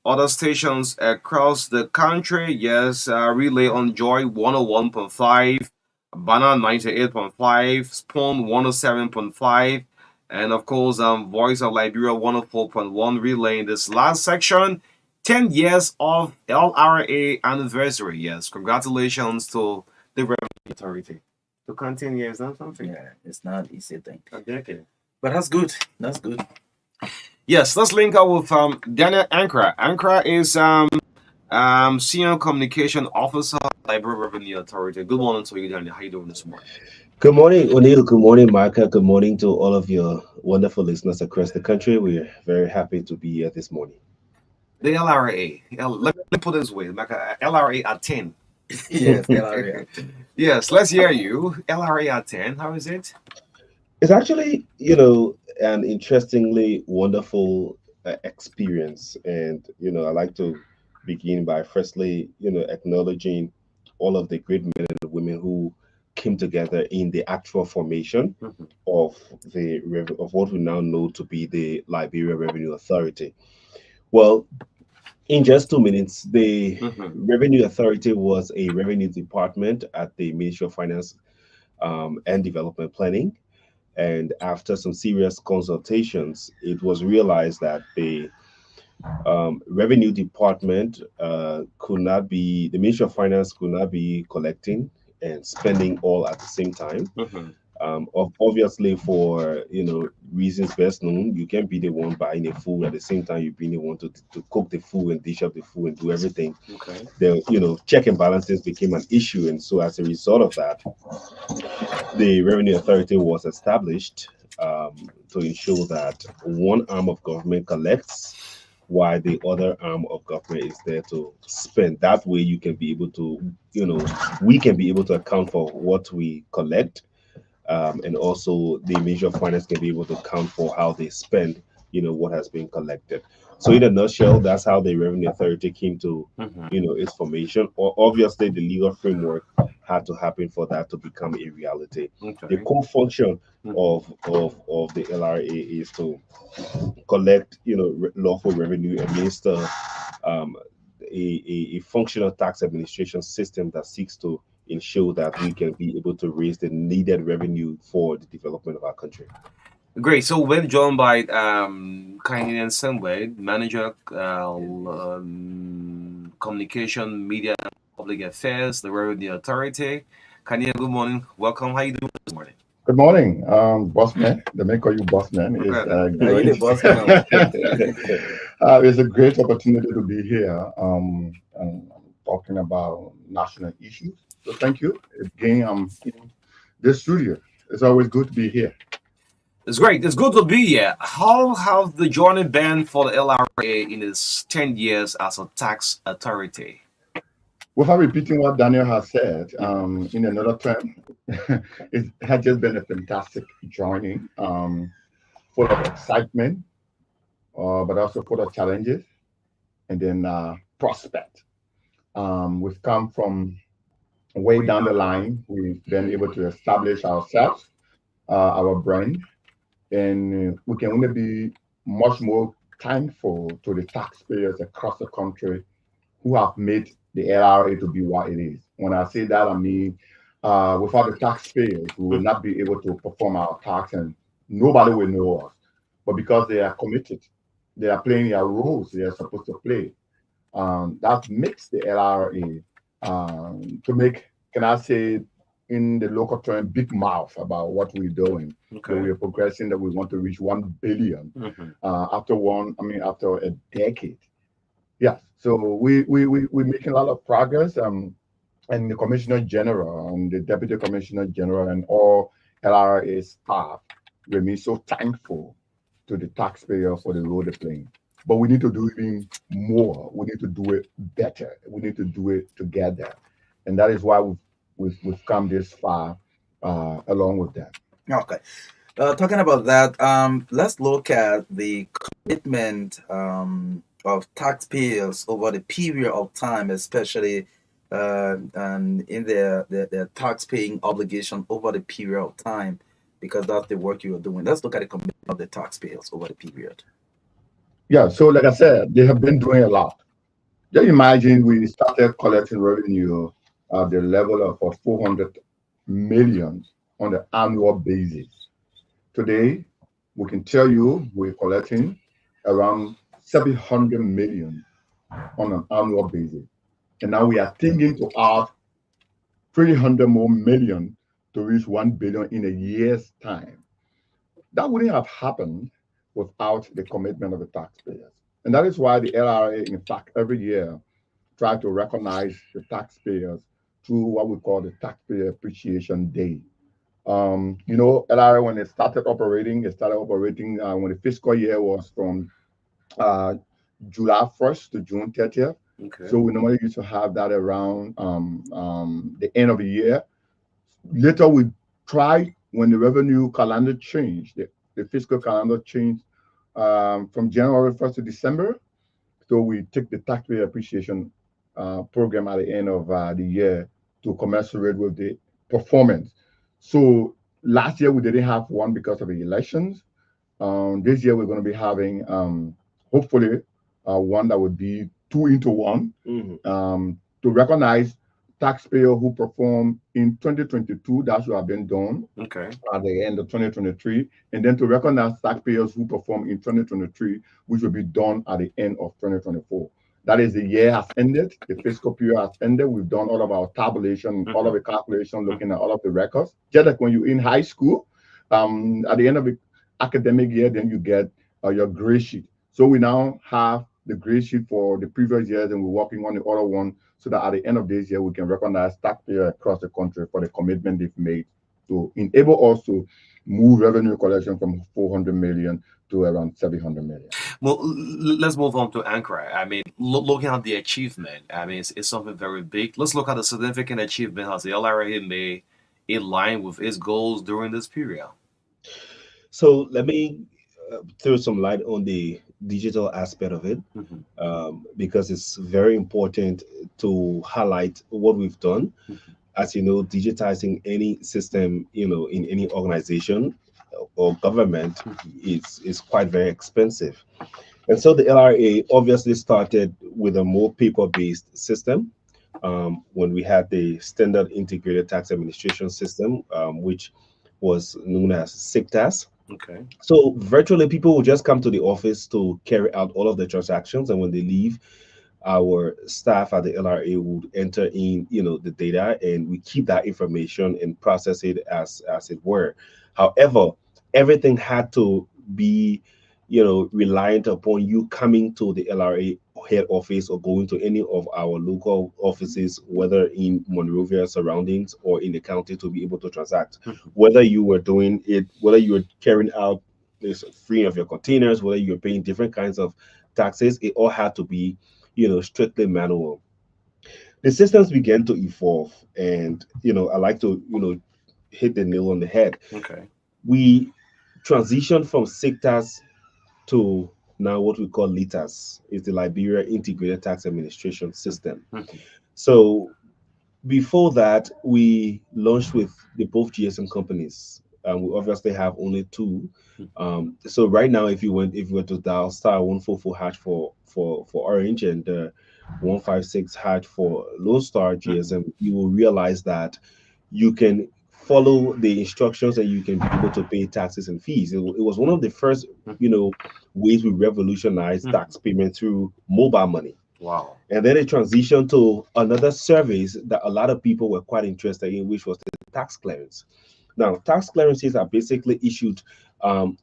other stations across the country. Yes, relay on Joy 101.5, Banana 98.5, Spawn 107.5, and of course, Voice of Liberia 104.1, relaying this last section. 10 years of LRA anniversary. Yes, congratulations to the Revenue Authority. To continue years, not something. Yeah, it's not an easy thing. A decade. But that's good. That's good. Yes, let's link up with Daniel Ankara. Ankara is Senior Communication Officer, Library Revenue Authority. Good morning to you, Daniel. How you doing this morning? Good morning, O'Neill. Good morning, Marka. Good morning to all of your wonderful listeners across the country. We're very happy to be here this morning. The LRA. Let me put it this way, like LRA at 10. Yes, LRA. Yes, let's hear you. LRA at 10. How is it? It's actually, an interestingly wonderful experience. And, I like to begin by firstly, acknowledging all of the great men and women who came together in the actual formation of of what we now know to be the Liberia Revenue Authority. Well, in just 2 minutes, the Revenue Authority was a revenue department at the Ministry of Finance and Development Planning. And after some serious consultations, it was realized that the revenue department the Ministry of Finance could not be collecting and spending all at the same time. Obviously, for reasons best known, you can't be the one buying the food at the same time you being the one to cook the food and dish up the food and do everything. Okay. The check and balances became an issue, and so as a result of that, the Revenue Authority was established to ensure that one arm of government collects while the other arm of government is there to spend. That way you can be able to, we can be able to account for what we collect, and also the Ministry of Finance can be able to account for how they spend what has been collected. So in a nutshell, that's how the Revenue Authority came to Mhm. its formation. Or obviously the legal framework had to happen for that to become a reality. The Okay. core function Mhm. of the LRA is to collect lawful revenue, administer um, a functional tax administration system that seeks to ensure that we can be able to raise the needed revenue for the development of our country. Great. So we're joined by Kainian Semway, Manager Communication, Media, and Public Affairs, the Revenue Authority. Kainian, good morning. Welcome. How you doing this morning? Good morning, boss man. They may call you boss man. It's Are you great. the boss now? It's a great opportunity to be here and talking about national issues. So thank you again. I'm in this studio. It's always good to be here. It's great. It's good to be here. How have the journey been for the LRA in its 10 years as a tax authority? Without repeating what Daniel has said, Mhm. in another term, it has just been a fantastic journey, full of excitement, but also full of challenges, and then prospect. We've come from way down the line. We've been able to establish ourselves, our brand, and we can only be much more thankful to the taxpayers across the country who have made the LRA to be what it is. When I say that, I mean without the taxpayers, we will not be able to perform our tax, and nobody will know us. But because they are committed, they are playing their roles they are supposed to play. That makes the LRA to make, can I say, in the local term, big mouth about what we're doing. That Okay. we are progressing, that we want to reach 1 billion Mhm. after a decade. Yeah, so we're making a lot of progress. And the Commissioner General and the Deputy Commissioner General and all LRA staff remain so thankful to the taxpayer for the role they're playing. But we need to do even more. We need to do it better. We need to do it together, and that is why we've come this far along with that. Okay. Talking about that, let's look at the commitment of taxpayers over the period of time, especially and in their tax paying obligation over the period of time, because that's the work you are doing. Let's look at the commitment of the taxpayers over the period. Yeah. So, like I said, they have been doing a lot. Just imagine we started collecting revenue at the level of 400 million on the annual basis. Today, we can tell you we're collecting around 700 million on an annual basis. And now we are thinking to add 300 more million to reach 1 billion in a year's time. That wouldn't have happened without the commitment of the taxpayers. And that is why the LRA, in fact, every year try to recognize the taxpayers through what we call the Taxpayer Appreciation Day. LRA, when it started operating when the fiscal year was from uh, July 1st to June 30th. Okay. So we normally used to have that around the end of the year. Later, we tried when the revenue calendar changed, the fiscal calendar changed from January 1st to December. So we take the taxpayer appreciation program at the end of the year to commensurate with the performance. So last year we didn't have one because of the elections. This year we're going to be having hopefully one that would be two into one Mhm. to recognize taxpayer who perform in 2022. That should have been done Okay. at the end of 2023, and then to recognize taxpayers who perform in 2023, which will be done at the end of 2024. That is, the year has ended, the fiscal period has ended. We've done all of our tabulation, all of Mhm. the calculation, looking at all of the records. Just like when you're in high school, at the end of the academic year, then you get your grade sheet. So we now have the grade sheet for the previous years, and we're working on the other one so that at the end of this year, we can recognize taxpayers across the country for the commitment they've made to enable us to move revenue collection from 400 million to around 700 million. Well, let's move on to Ankara. I mean, looking at the achievement, I mean, it's something very big. Let's look at the significant achievement has the LRA made in line with its goals during this period. So let me throw some light on the digital aspect of it, Mhm. because it's very important to highlight what we've done. Mhm. As you know, digitizing any system, in any organization or government Mhm. is quite very expensive. And so the LRA obviously started with a more paper-based system, when we had the standard integrated tax administration system, which was known as SIGTAS. Okay. So virtually, people will just come to the office to carry out all of the transactions, and when they leave, our staff at the LRA would enter in, the data, and we keep that information and process it as it were. However, everything had to be, reliant upon you coming to the LRA head office or going to any of our local offices, whether in Monrovia surroundings or in the county, to be able to transact. Mhm. Whether you were doing it, whether you were carrying out this free of your containers, whether you're paying different kinds of taxes, it all had to be, strictly manual. The systems began to evolve, and I like to, hit the nail on the head. Okay. We transitioned from sectors to now what we call LITAS, is the Liberia Integrated Tax Administration System. Mhm. So before that, we launched with the both GSM companies. We obviously have only two. So right now, if you were to dial star 144 hash for Orange, and 156 hash for Lone Star Mhm. GSM, you will realize that you can follow the instructions and you can be able to pay taxes and fees. It was one of the first, Mhm. you know, ways we revolutionized Mhm. tax payment through mobile money. Wow. And then it transitioned to another service that a lot of people were quite interested in, which was the tax clearance. Now, tax clearances are basically issued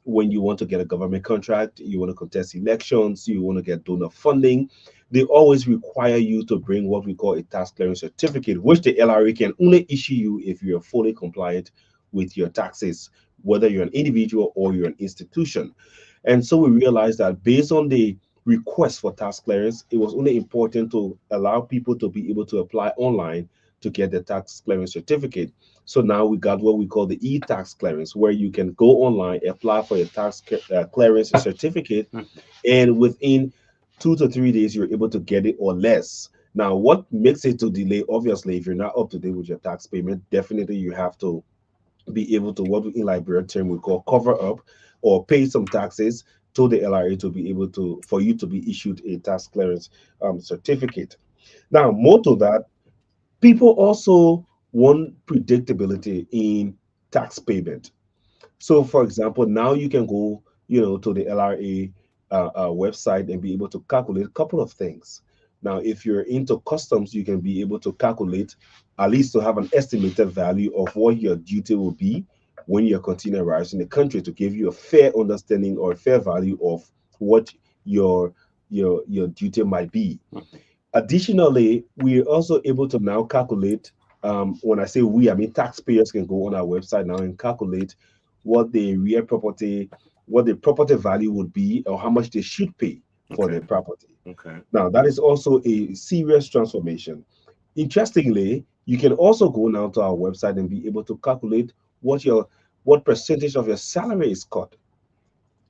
when you want to get a government contract, you want to contest elections, you want to get donor funding. They always require you to bring what we call a tax clearance certificate, which the LRA can only issue you if you're fully compliant with your taxes, whether you're an individual or you're an institution. And so we realized that based on the request for tax clearance, it was only important to allow people to be able to apply online to get the tax clearance certificate. So now we got what we call the e-tax clearance, where you can go online, apply for a clearance certificate, Mhm. and within 2 to 3 days, you're able to get it or less. Now, what makes it to delay? Obviously, if you're not up to date with your tax payment, definitely you have to be able to, what in Liberia term we call cover up, or pay some taxes to the LRA to be able to, for you to be issued a tax clearance certificate. Now, more to that, people also want predictability in tax payment. So, for example, now you can go, to the LRA website and be able to calculate a couple of things. Now, if you're into customs, you can be able to calculate, at least to have an estimated value of what your duty will be when your container arrives in the country, to give you a fair understanding or a fair value of what your your duty might be. Mhm. Additionally, we're also able to now calculate. When I say we, I mean taxpayers can go on our website now and calculate what the real property, what the property value would be, or how much they should pay for Okay. their property. Okay. Now, that is also a serious transformation. Interestingly, you can also go now to our website and be able to calculate what percentage of your salary is cut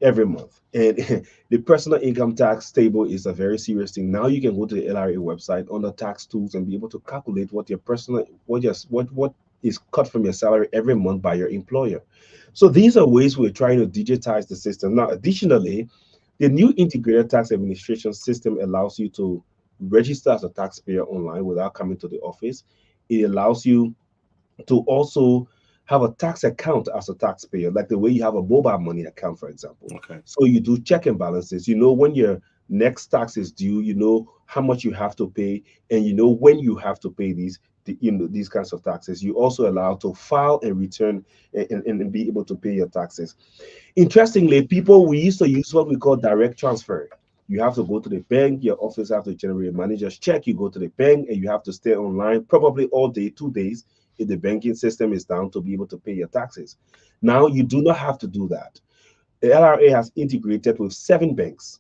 every month. And the personal income tax table is a very serious thing. Now you can go to the LRA website under tax tools and be able to calculate what your personal what is cut from your salary every month by your employer. So these are ways we're trying to digitize the system. Now, additionally, the new integrated tax administration system allows you to register as a taxpayer online without coming to the office. It allows you to also have a tax account as a taxpayer, like the way you have a mobile money account, for example. Okay. So you do check and balances. You know when your next tax is due. You know how much you have to pay, and you know when you have to pay these kinds of taxes. You also allow to file and return and be able to pay your taxes. Interestingly, people we used to use what we call direct transfer. You have to go to the bank, your office have to generate a manager's check. You go to the bank and you have to stay online probably all day, 2 days, if the banking system is down, to be able to pay your taxes. Now you do not have to do that. The LRA has integrated with 7 banks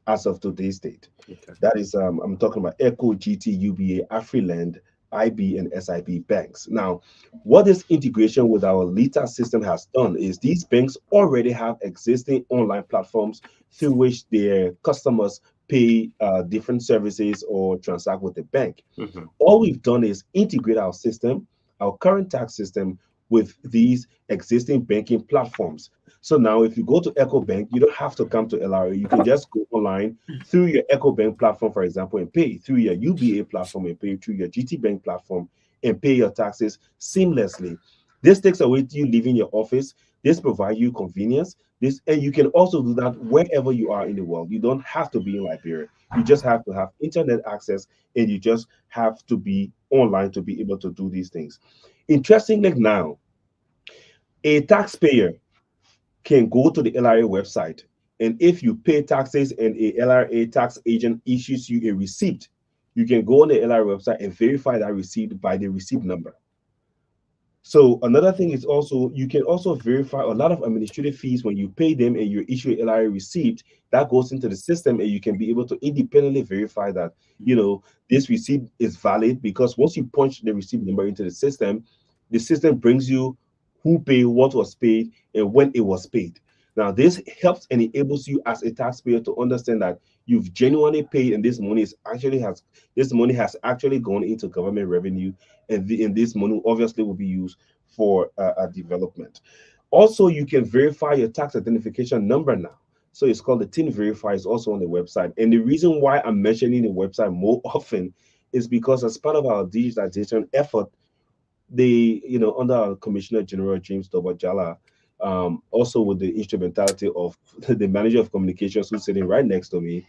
as of today's date. Okay. That is, I'm talking about Echo, GT, UBA, Afriland, IB and SIB banks. Now, what this integration with our LITA system has done is these banks already have existing online platforms through which their customers pay different services or transact with the bank. Mhm. All we've done is integrate our system, our current tax system, with these existing banking platforms. So now, if you go to EcoBank, you don't have to come to LRA. You can just go online through your EcoBank platform, for example, and pay through your UBA platform and pay through your GT Bank platform and pay your taxes seamlessly. This takes away you leaving your office. This provides you convenience. This, and you can also do that wherever you are in the world. You don't have to be in Liberia. You just have to have internet access, and you just have to be online to be able to do these things. Interestingly, now a taxpayer can go to the LRA website, and if you pay taxes and a LRA tax agent issues you a receipt, you can go on the LRA website and verify that receipt by the receipt number. So another thing is also you can also verify a lot of administrative fees when you pay them and you issue a LRA receipt that goes into the system, and you can be able to independently verify that this receipt is valid, because once you punch the receipt number into the system brings you who paid, what was paid, and when it was paid. Now this helps and enables you as a taxpayer to understand that you've genuinely paid, and this money has actually gone into government revenue, and this money obviously will be used for development. Also, you can verify your tax identification number now. So it's called the TIN Verify. It's also on the website. And the reason why I'm mentioning the website more often is because as part of our digitization effort, under our Commissioner General James Dobajala, also with the instrumentality of the manager of communications who's sitting right next to me,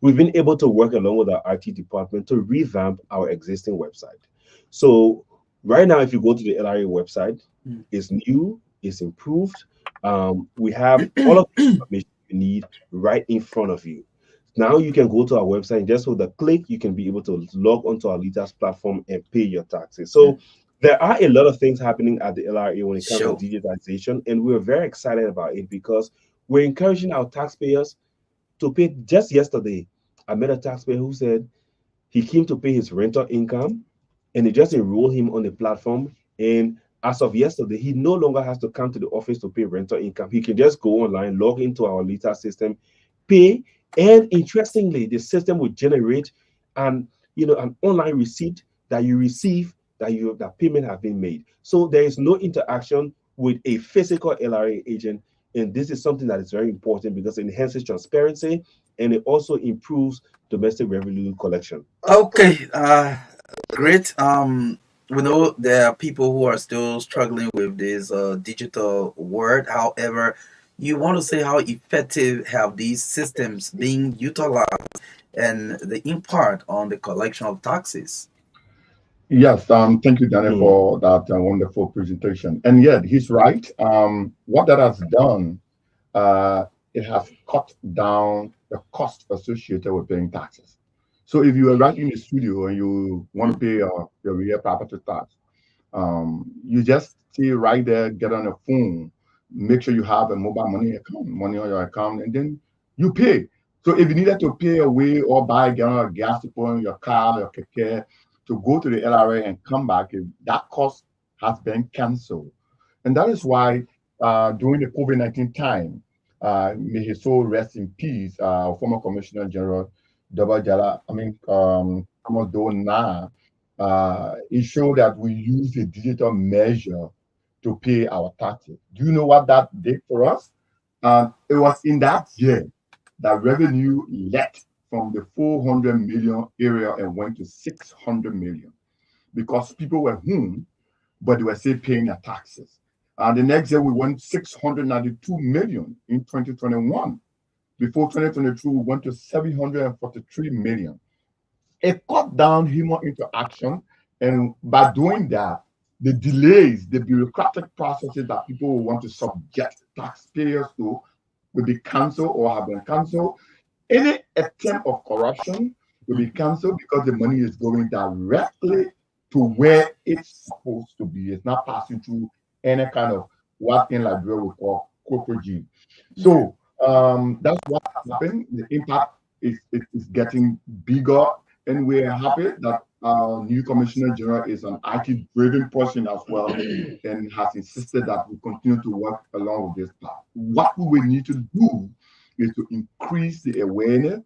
we've been able to work along with our IT department to revamp our existing website. So right now, if you go to the LRA website, it's new, it's improved. We have all of the information you need right in front of you. Now you can go to our website, and just with a click, you can be able to log onto our LITAS platform and pay your taxes. So there are a lot of things happening at the LRA when it comes to Sure. digitization, and we're very excited about it because we're encouraging our taxpayers to pay. Just yesterday, I met a taxpayer who said he came to pay his rental income, and they just enrolled him on the platform. And as of yesterday, he no longer has to come to the office to pay rental income. He can just go online, log into our LITA system, pay, and interestingly, the system will generate an online receipt that you receive that payment have been made. So there is no interaction with a physical LRA agent, and this is something that is very important because it enhances transparency and it also improves domestic revenue collection. Okay. Great. We know there are people who are still struggling with this digital world. However, you want to say how effective have these systems being utilized and the impact on the collection of taxes? Yes, thank you, Danny, Mm, for that wonderful presentation. And yet, he's right. What that has done, uh, it has cut down the cost associated with paying taxes. So if you are right in the studio and you want to pay your real property tax, you just stay right there, get on the phone, make sure you have a mobile money on your account, and then you pay. So if you needed to pay away or buy gas to put in your car, your keke, to go to the LRA and come back, that cost has been canceled. And that is why during the COVID-19 time, may his soul rest in peace, former Commissioner General Jala, Thomas Dona, it showed that we use a digital measure to pay our taxes. Do you know what that did for us? It was in that year that revenue leapt from the 400 million area and went to 600 million because people were home, but they were still paying their taxes. And the next year we went 692 million in 2021. Before 2022, we went to 743 million. It cut down human interaction. And by doing that, the delays, the bureaucratic processes that people will want to subject taxpayers to will be canceled or have been canceled. Any attempt of corruption will be canceled because the money is going directly to where it's supposed to be. It's not passing through any kind of what in Liberia we call corporate gene. So that's what happened. The impact is getting bigger And we're happy that our new Commissioner General is an IT-driven person as well and has insisted that we continue to work along with this path. What we will need to do is to increase the awareness,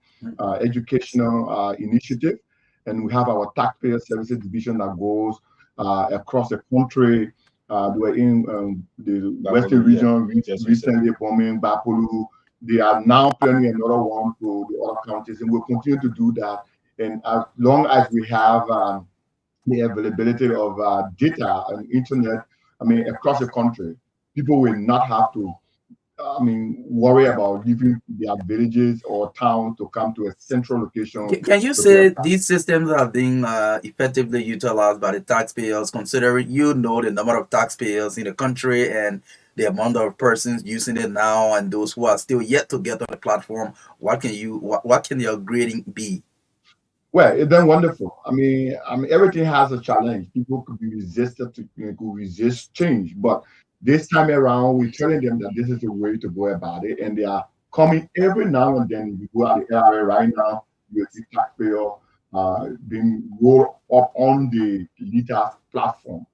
educational initiative, and we have our taxpayer services division that goes across the country. They were in the Western Bapolu, yeah, region just recently, bombing Bapolu. They are now planning another one to the other counties, and we'll continue to do that. And as long as we have the availability of data and internet, I mean, across the country, people will not have to, worry about leaving their villages or towns to come to a central location Can you to pay a say tax. these systems are being effectively utilized by the taxpayers, considering the number of taxpayers in the country and the amount of persons using it now and those who are still yet to get on the platform? What can your grading be? Well, it's been wonderful. Everything has a challenge. People could be resistant to, could resist change, but this time around, we're telling them that this is the way to go about it, and they are coming every now and then. If you go at the area right now, you see taxpayer being rolled up on the LITAS platform.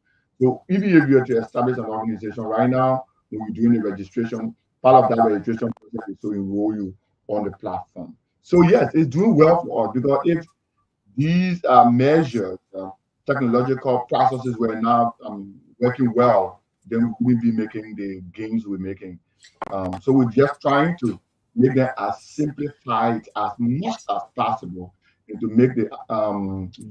So even if you're to establish an organization right now, when you're doing the registration, part of that registration process is to enroll you on the platform. So yes, it's doing well for us because if these measures, technological processes were now working well, then we wouldn't be making the gains we're making. So we're just trying to make them as simplified as much as possible and to make the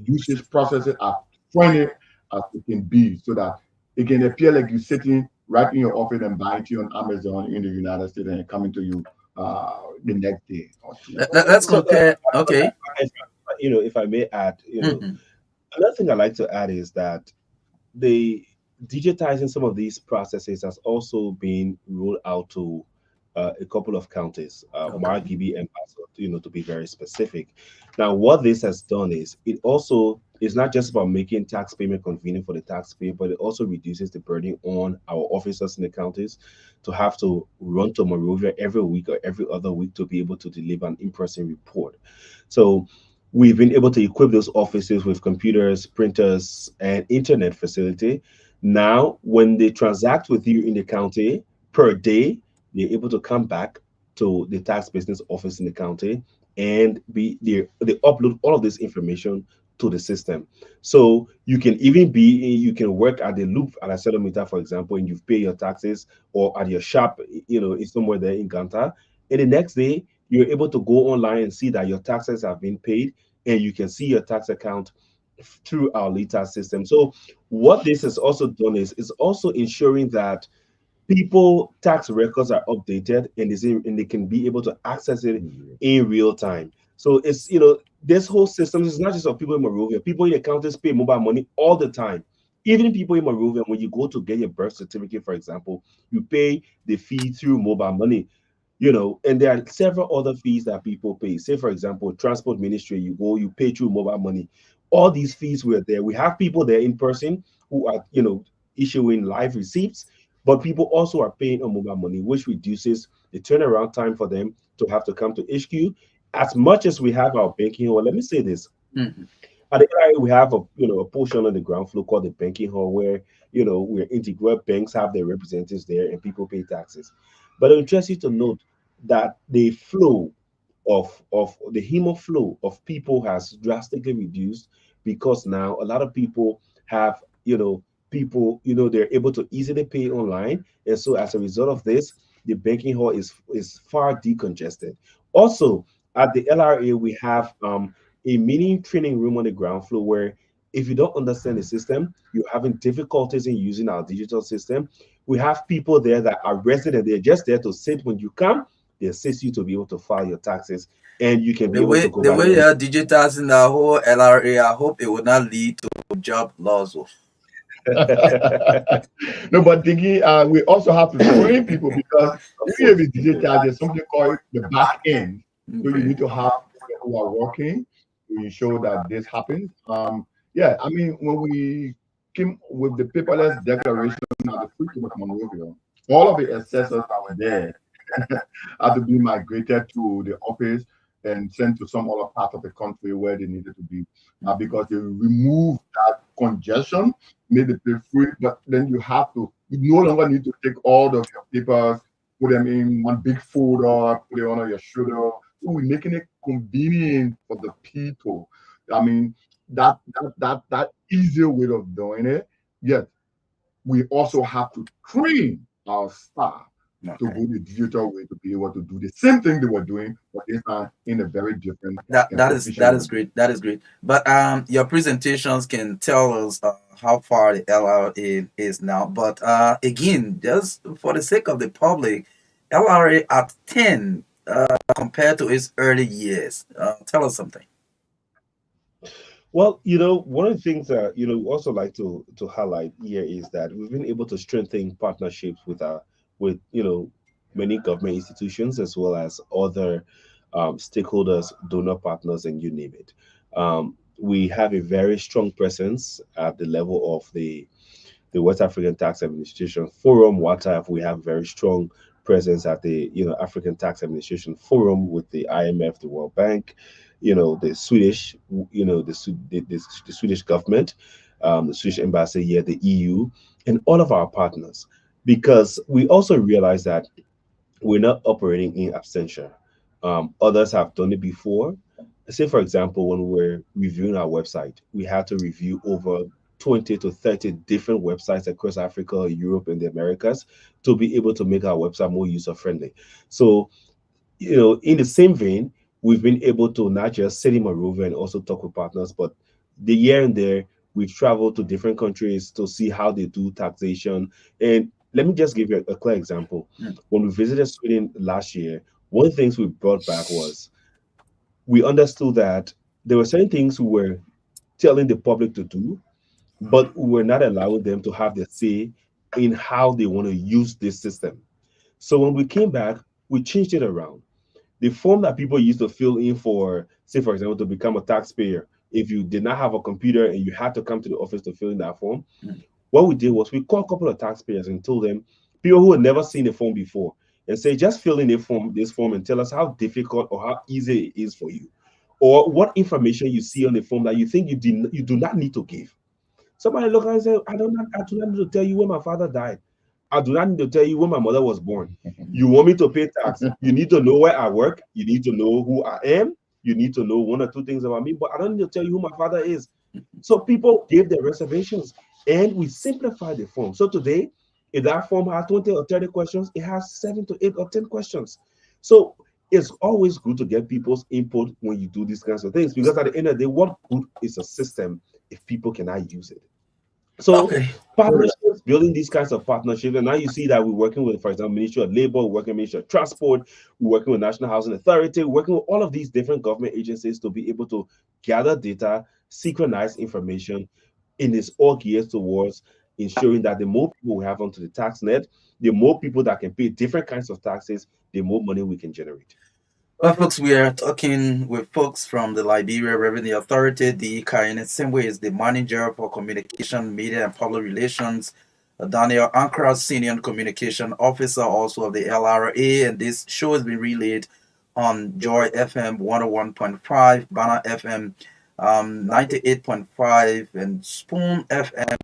usage processes as friendly as it can be so that it can appear like you're sitting right in your office and buying tea on Amazon in the United States and coming to you the next day or two. Let's So, compare. Okay. if, if I may add, Mhm. another thing I like to add is that the digitizing some of these processes has also been rolled out to a couple of counties, Okay. Margibi and Basso, to be very specific. Now, what this has done is it also is not just about making tax payment convenient for the taxpayer, but it also reduces the burden on our officers in the counties to have to run to Monrovia every week or every other week to be able to deliver an in-person report. So we've been able to equip those offices with computers, printers, and internet facility. Now, when they transact with you in the county per day, they're able to come back to the tax business office in the county and they upload all of this information to the system. So you can work at the loop at a settlement, for example, and you've paid your taxes, or at your shop, it's somewhere there in Ganta. And the next day, you're able to go online and see that your taxes have been paid, and you can see your tax account through our LITA system. So what this has also done is also ensuring that people tax records are updated and they can be able to access it in real time. So it's this whole system is not just for people in Monrovia. People in the counties pay mobile money all the time. Even people in Monrovia, when you go to get your birth certificate, for example, you pay the fee through mobile money. And there are several other fees that people pay. Say, for example, transport ministry, you go, you pay through mobile money. All these fees were there. We have people there in person who are, issuing live receipts, but people also are paying on mobile money, which reduces the turnaround time for them to have to come to HQ. As much as we have our banking hall, let me say this. Mhm. At the area, we have a portion on the ground floor called the banking hall where, we're integral banks have their representatives there and people pay taxes. But I'm interested to note that the flow of the hemo flow of people has drastically reduced because now a lot of people have they're able to easily pay online, and so as a result of this, the banking hall is far decongested. Also, at the LRA, we have a mini training room on the ground floor where if you don't understand the system, you're having difficulties in using our digital system. We have people there that are resident. They're just there to sit when you come. They assist you to be able to file your taxes, and you can be The able way to go the back way and you are digitizing the whole LRA, I hope it will not lead to job loss. No, but thinking we also have to train people because of even if course. it's digital, there's something called the back end. So you Okay. need to have people who are working to ensure that this happens. Yeah, when we came with the paperless declaration at the Free State of Monrovia, all of the assessors that were there had to be migrated to the office. and sent to some other part of the country where they needed to be, because they removed that congestion, made it pay free. But then you no longer need to take all of your papers, put them in one big folder, put it on your shoulder. So we're making it convenient for the people. I mean, that easier way of doing it. Yet we also have to train our staff to go the digital way to be able to do the same thing they were doing, but this time in a very different and That is efficient way. great. That is great. But your presentations can tell us how far the LRA is now. But again, just for the sake of the public, LRA at 10 compared to its early years. Tell us something. Well, one of the things that we also like to highlight here is that we've been able to strengthen partnerships with many government institutions as well as other stakeholders, donor partners, and you name it. We have a very strong presence at the level of the West African Tax Administration Forum, WATAF. We have very strong presence at the African Tax Administration Forum with the IMF, the World Bank, the Swedish, the Swedish government, the Swedish embassy here, the EU, and all of our partners, because we also realize that we're not operating in absentia. Others have done it before. Say, for example, when we're reviewing our website, we had to review over 20 to 30 different websites across Africa, Europe, and the Americas to be able to make our website more user friendly. So, in the same vein, we've been able to not just sit in Monrovia and also talk with partners, but the year and there, we've traveled to different countries to see how they do taxation. And let me just give you a clear example. When we visited Sweden last year, one of the things we brought back was we understood that there were certain things we were telling the public to do, but we were not allowing them to have their say in how they want to use this system. So when we came back, we changed it around. The form that people used to fill in for, say, for example, to become a taxpayer, if you did not have a computer and you had to come to the office to fill in that form, what we did was we called a couple of taxpayers and told them, people who had never seen a form before, and say, just fill in this form and tell us how difficult or how easy it is for you, or what information you see on the form that you think you do not need to give. Somebody look and say, I do not need to tell you when my father died. I do not need to tell you when my mother was born. You want me to pay tax? You need to know where I work. You need to know who I am. You need to know one or two things about me, but I don't need to tell you who my father is. So people gave their reservations and we simplified the form. So today, if that form has 20 or 30 questions, it has 7 to 8 or 10 questions. So it's always good to get people's input when you do these kinds of things, because at the end of the day, what good is a system if people cannot use it? So partnerships, building these kinds of partnerships, and now you see that we're working with, for example, Ministry of Labor, we're working with Ministry of Transport, we're working with National Housing Authority, we're working with all of these different government agencies to be able to gather data, synchronize information, and it's all geared towards ensuring that the more people we have onto the tax net, the more people that can pay different kinds of taxes, the more money we can generate. Well, folks, we are talking with folks from the Liberia Revenue Authority. The Karen Simwe is the manager for communication, media, and public relations. Daniel Ankara, senior communication officer, also of the LRA. And this show has been relayed on Joy FM 101.5, Banner FM 98.5, and Spoon FM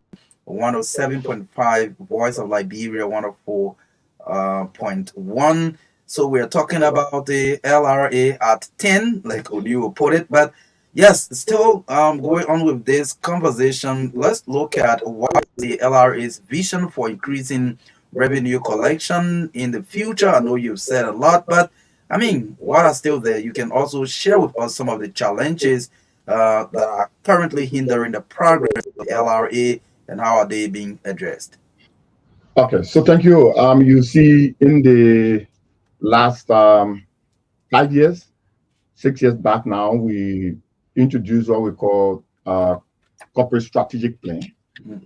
107.5, Voice of Liberia 104.1. So we're talking about the LRA at 10, like Odiu put it. But yes, still going on with this conversation, let's look at what the LRA's vision for increasing revenue collection in the future. I know you've said a lot, but I mean, what are still there? You can also share with us some of the challenges that are currently hindering the progress of the LRA, and how are they being addressed? Okay, so thank you. You see, in the last 5 years, 6 years back now, we introduced what we call corporate strategic plan.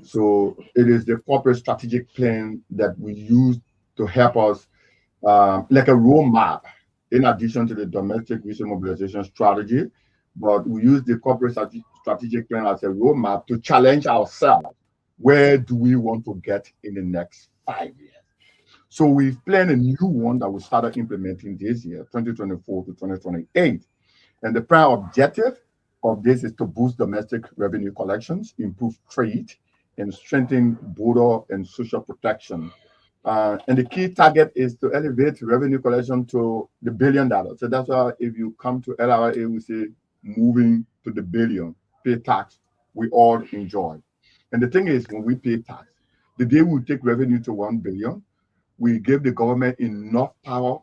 So it is the corporate strategic plan that we use to help us, like a roadmap, in addition to the domestic resource mobilization strategy. But we use the corporate strategic plan as a roadmap to challenge ourselves. Where do we want to get in the next 5 years? So we've planned a new one that we started implementing this year, 2024 to 2028. And the prime objective of this is to boost domestic revenue collections, improve trade, and strengthen border and social protection. And the key target is to elevate revenue collection to the $1 billion. So that's why if you come to LRA, we say moving to the billion, pay tax, we all enjoy. And the thing is, when we pay tax, the day we take revenue to 1 billion, we give the government enough power,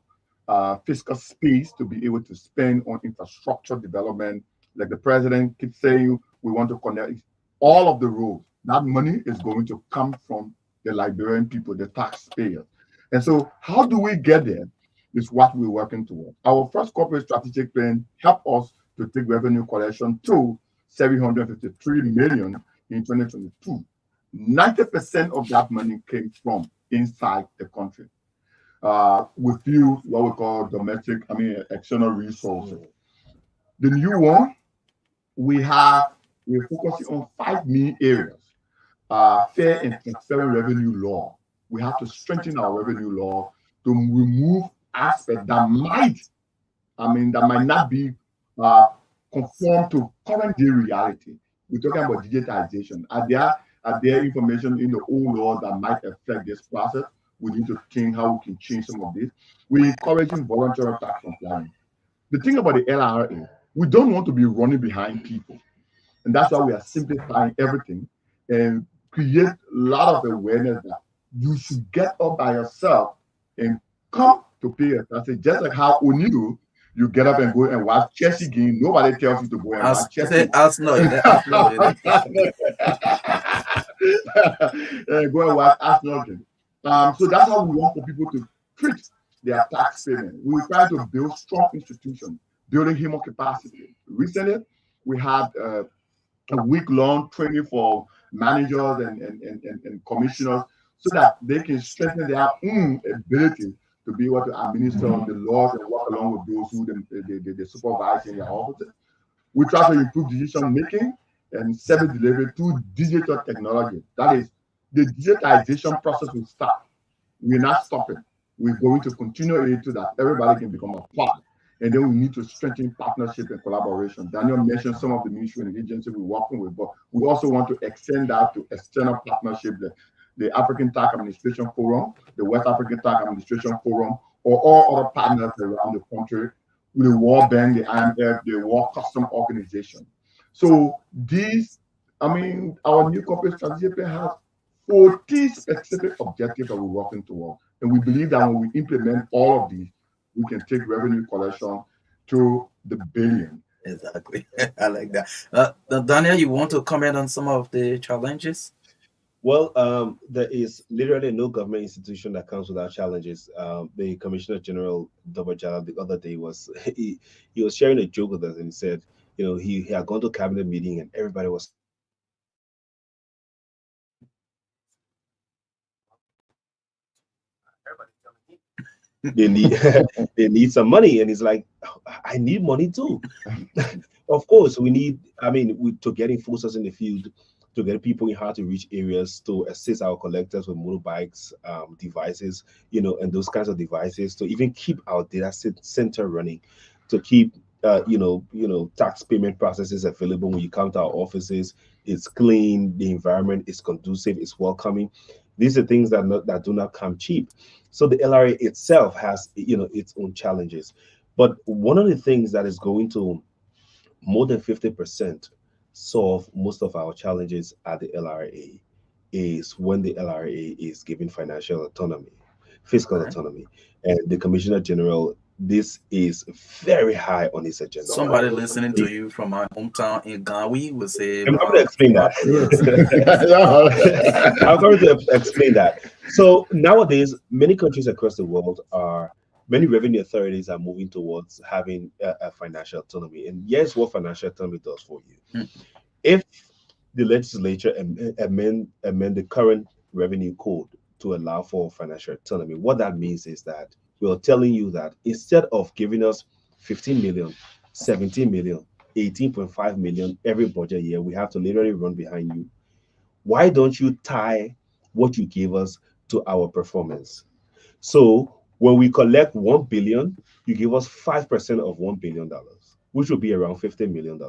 fiscal space to be able to spend on infrastructure development. Like the president keeps saying, we want to connect all of the roads. That money is going to come from the Liberian people, the taxpayers. And so, how do we get there? Is what we're working towards. Our first corporate strategic plan helped us to take revenue collection to 753 million in 2022. 90% of that money came from inside the country. We few what we call external resources. The new one, we're focusing on 5 main areas. Fair and transparent revenue law. We have to strengthen our revenue law to remove aspects that might not be conform to current day reality. We're talking about digitization. Are there information in the old law that might affect this process? We need to think how we can change some of this. We're encouraging voluntary tax compliance. The thing about the LRA, we don't want to be running behind people. And that's why we are simplifying everything and create a lot of awareness that you should get up by yourself and come to pay your taxes. Just like how Oniru, you get up and go and watch Chelsea game. Nobody tells you to go and watch Chelsea. Arsenal. Go and watch Arsenal game. So that's how we want for people to treat their tax payment. We're trying to build strong institutions, building human capacity. Recently, we had a week-long training for managers and commissioners so that they can strengthen their own ability to be able to administer the laws and work along with those who they supervise in their offices. We try to improve decision making and service delivery through digital technology. That is, the digitization process will start. We're not stopping. We're going to continue it so that everybody can become a part. And then we need to strengthen partnership and collaboration. Daniel mentioned some of the ministry and agencies we're working with, but we also want to extend that to external partnership, the African Tax Administration Forum, the West African Tax Administration Forum, or all other partners around the country, with the World Bank, the IMF, the World Customs Organization. So our new corporate strategy plan has 40 specific objectives that we're working towards. And we believe that when we implement all of these, we can take revenue collection to the billion. Exactly. I like that. Daniel, you want to comment on some of the challenges? Well, there is literally no government institution that comes without challenges. The Commissioner General Dobajala the other day he was sharing a joke with us, and he said, he had gone to a cabinet meeting and everybody was they need they need some money, and he's like, I need money too. Of course, we need. To getting forces in the field, to get people in hard to reach areas, to assist our collectors with motorbikes, devices, and those kinds of devices, to even keep our data center running, to keep tax payment processes available when you come to our offices. It's clean, the environment is conducive, it's welcoming. These are things that do not come cheap. So the LRA itself has its own challenges. But one of the things that is going to more than 50% solve most of our challenges at the LRA is when the LRA is given financial autonomy, fiscal autonomy. And the Commissioner General, this is very high on his agenda. Somebody listening to you from my hometown in Gawi will say, I'm going to explain that. I'm going to explain that. So nowadays, many countries across the world many revenue authorities are moving towards having a financial autonomy. And here's what financial autonomy does for you. If the legislature amend the current revenue code to allow for financial autonomy, what that means is that we're telling you that instead of giving us 15 million, 17 million, 18.5 million every budget year, we have to literally run behind you. Why don't you tie what you give us to our performance? So when we collect 1 billion, you give us 5% of $1 billion. which will be around $50 million.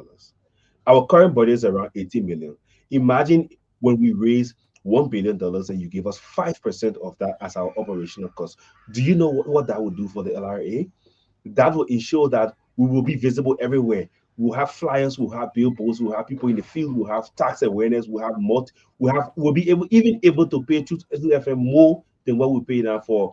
Our current budget is around 80 million. Imagine when we raise $1 billion and you give us 5% of that as our operational cost. Do you know what that would do for the LRA? That will ensure that we will be visible everywhere. We'll have flyers, we'll have billboards, we'll have people in the field, we'll have tax awareness, we'll be able to pay Truth FM more than what we pay now for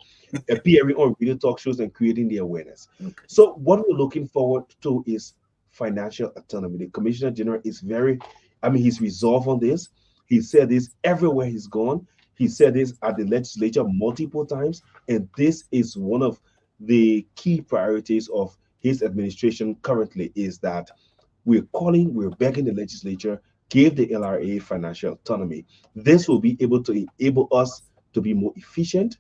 appearing on radio talk shows and creating the awareness. Okay. So what we're looking forward to is financial autonomy. The Commissioner General is he's resolved on this. He said this everywhere he's gone. He said this at the legislature multiple times, and this is one of the key priorities of his administration currently is that we're begging the legislature, give the LRA financial autonomy. This will be able to enable us to be more efficient.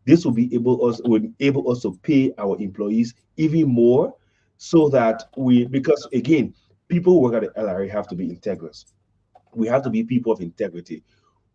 This will enable us to pay our employees even more so that because again, people who work at the LRA have to be integrous. We have to be people of integrity.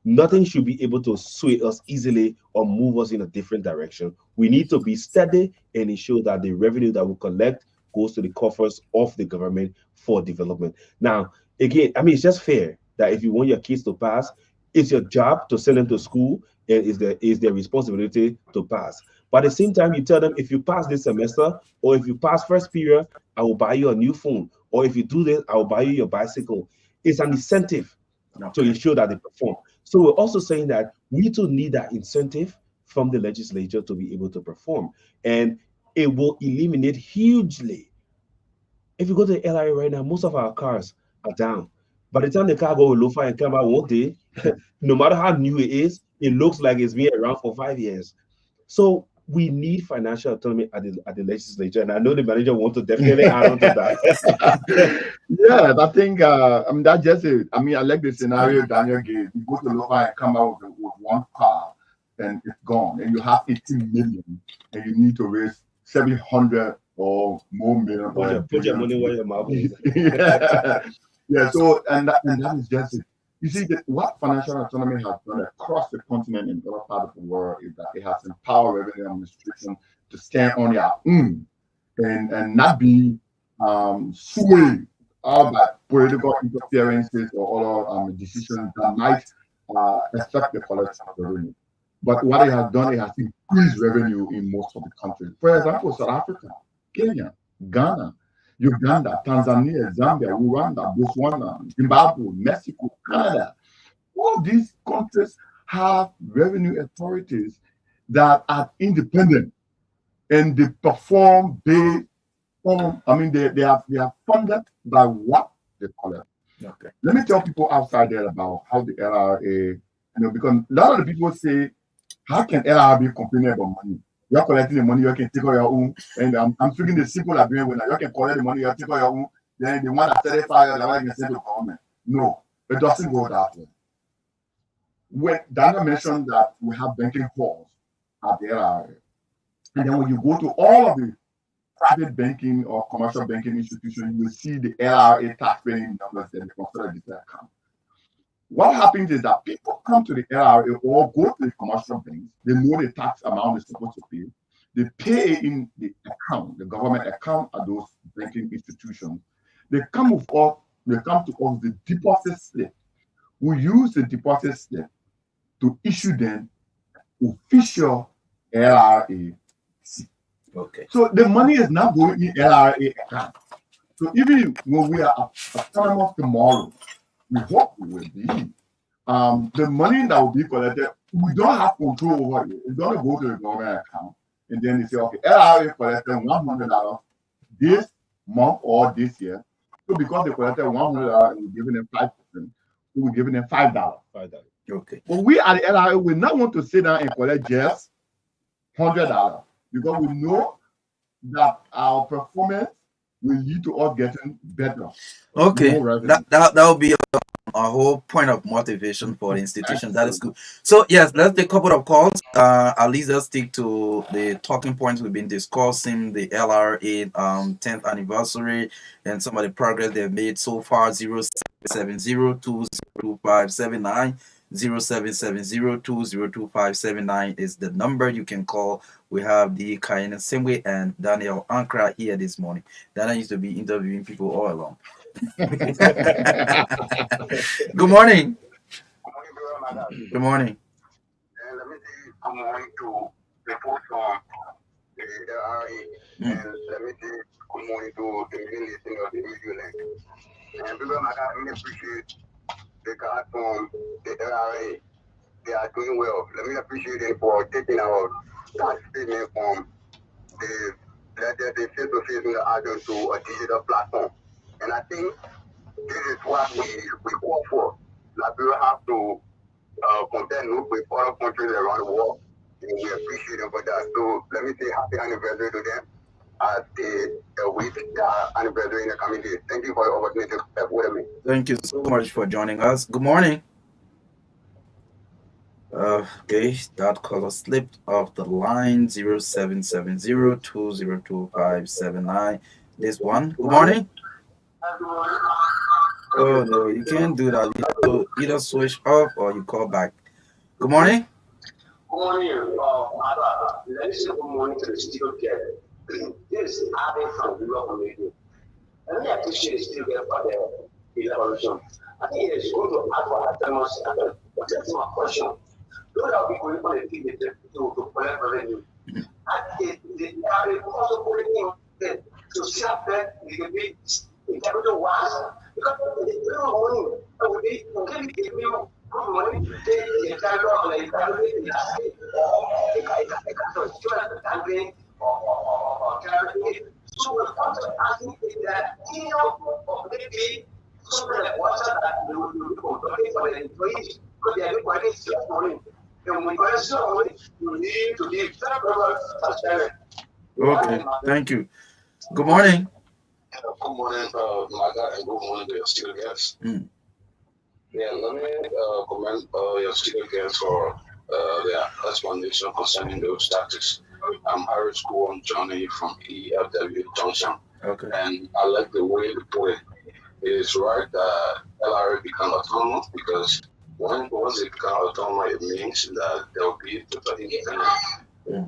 Nothing should be able to sway us easily or move us in a different direction. We need to be steady and ensure that the revenue that we collect goes to the coffers of the government for development. Now, again, it's just fair that if you want your kids to pass, it's your job to send them to school and is their responsibility to pass. But at the same time, you tell them if you pass this semester or if you pass first period, I will buy you a new phone. Or if you do this, I will buy you your bicycle. It's an incentive to ensure that they perform. So we're also saying that we too need that incentive from the legislature to be able to perform. And it will eliminate hugely. If you go to the LRA right now, most of our cars are down. By the time the car go low and come out one day, no matter how new it is, it looks like it's been around for 5 years. So we need financial autonomy at the legislature, and I know the manager wants to definitely add on to that. Yeah, I think that's just it. I like the scenario Daniel gave. You go to Lofa and come out with one car, and it's gone, and you have 18 million, and you need to raise 700 or more million. Put your money where your mouth is. Yeah. So and that is just it. You see, what financial autonomy has done across the continent in other parts of the world is that it has empowered revenue administration to stand on their own and not be swayed by political interferences or other decisions that might affect the collection of revenue. But what it has done, it has increased revenue in most of the countries. For example, South Africa, Kenya, Ghana, Uganda, Tanzania, Zambia, Rwanda, Botswana, Zimbabwe, Mexico, Canada. All these countries have revenue authorities that are independent and they perform based on, they are funded by what they collect. Okay. Let me tell people outside there about how the LRA, because a lot of the people say, how can LRA be complaining about money? You're collecting the money, you can take on your own. And I'm speaking the simple agreement when you can collect the money, you take on your own. Then the one that certifies the one you can send to government. No, it doesn't go that way. When Daniel mentioned that we have banking halls at the LRA, and then when you go to all of the private banking or commercial banking institutions, you will see the LRA tax paying numbers that they consider this account. What happens is that people come to the LRA or go to the commercial banks, they know the tax amount they're supposed to pay. They pay in the account, the government account at those banking institutions. They come to us the deposit slip. We use the deposit slip to issue them official LRA. Okay. So the money is not going in LRA account. So even when we are autonomous tomorrow, we hope we will be. The money that will be collected, we don't have control over it. It's going to go to the government account. And then they say, okay, LRA collected $100 this month or this year. So because they collected $100, we're giving them 5%. So we're giving them $5. Okay. But we at the LRA, we not want to sit down and collect just $100 because we know that our performance will lead to us getting better. Okay, that will be a whole point of motivation for the institution. That is good. So yes, let's take a couple of calls. At least let's stick to the talking points we've been discussing, the LRA 10th anniversary and some of the progress they've made so far. 07020579 0770-202-579 is the number you can call. We have the Kaina Simwe and Daniel Ankra here this morning. Daniel used to be interviewing people all along. Good morning. Good morning. And let me say good morning to the folks from the LRA, and let me say good morning to the main listener of the radio link. And because I really appreciate the guys from the LRA. They are doing well. Let me appreciate them for taking our tax statement from the face-to-face interaction to a digital platform. And I think this is what we call for. Like we will have to compare notes with other countries around the world. And we appreciate them for that. So let me say happy anniversary to them at the week anniversary in the coming days. Thank you for your opportunity to have with me. Thank you so much for joining us. Good morning. Okay, that caller slipped off the line. 0770-202-579. This one. Good morning. Oh no, you can't do that. You have to either switch off or you call back. Good morning. Good morning. Let me say good morning to the studio guest. This is Abby from Europe Radio. And I appreciate the studio guest for the elaboration. I think it's good to ask for autonomous. But that's my question. Those are people who want to collect revenue. And they are also putting in to shop that they can be in capital wise. Because they don't money. That would be okay, give you good money, take the capital on a family, or a country or carry. So the point of asking is that, or maybe something like water that they will do for the employees, because they are doing quite a money. And when you need to be very transparent. Okay, thank you. Good morning. Good morning, Marka, and good morning to your studio guests. Yeah, let me commend your studio guests for their explanation concerning those tactics. I'm Harris School Johnny from EFW Junction. Okay. And I like the way you put it. It is right that LRA become autonomous because once they become autonomous, it means that there will be total independence.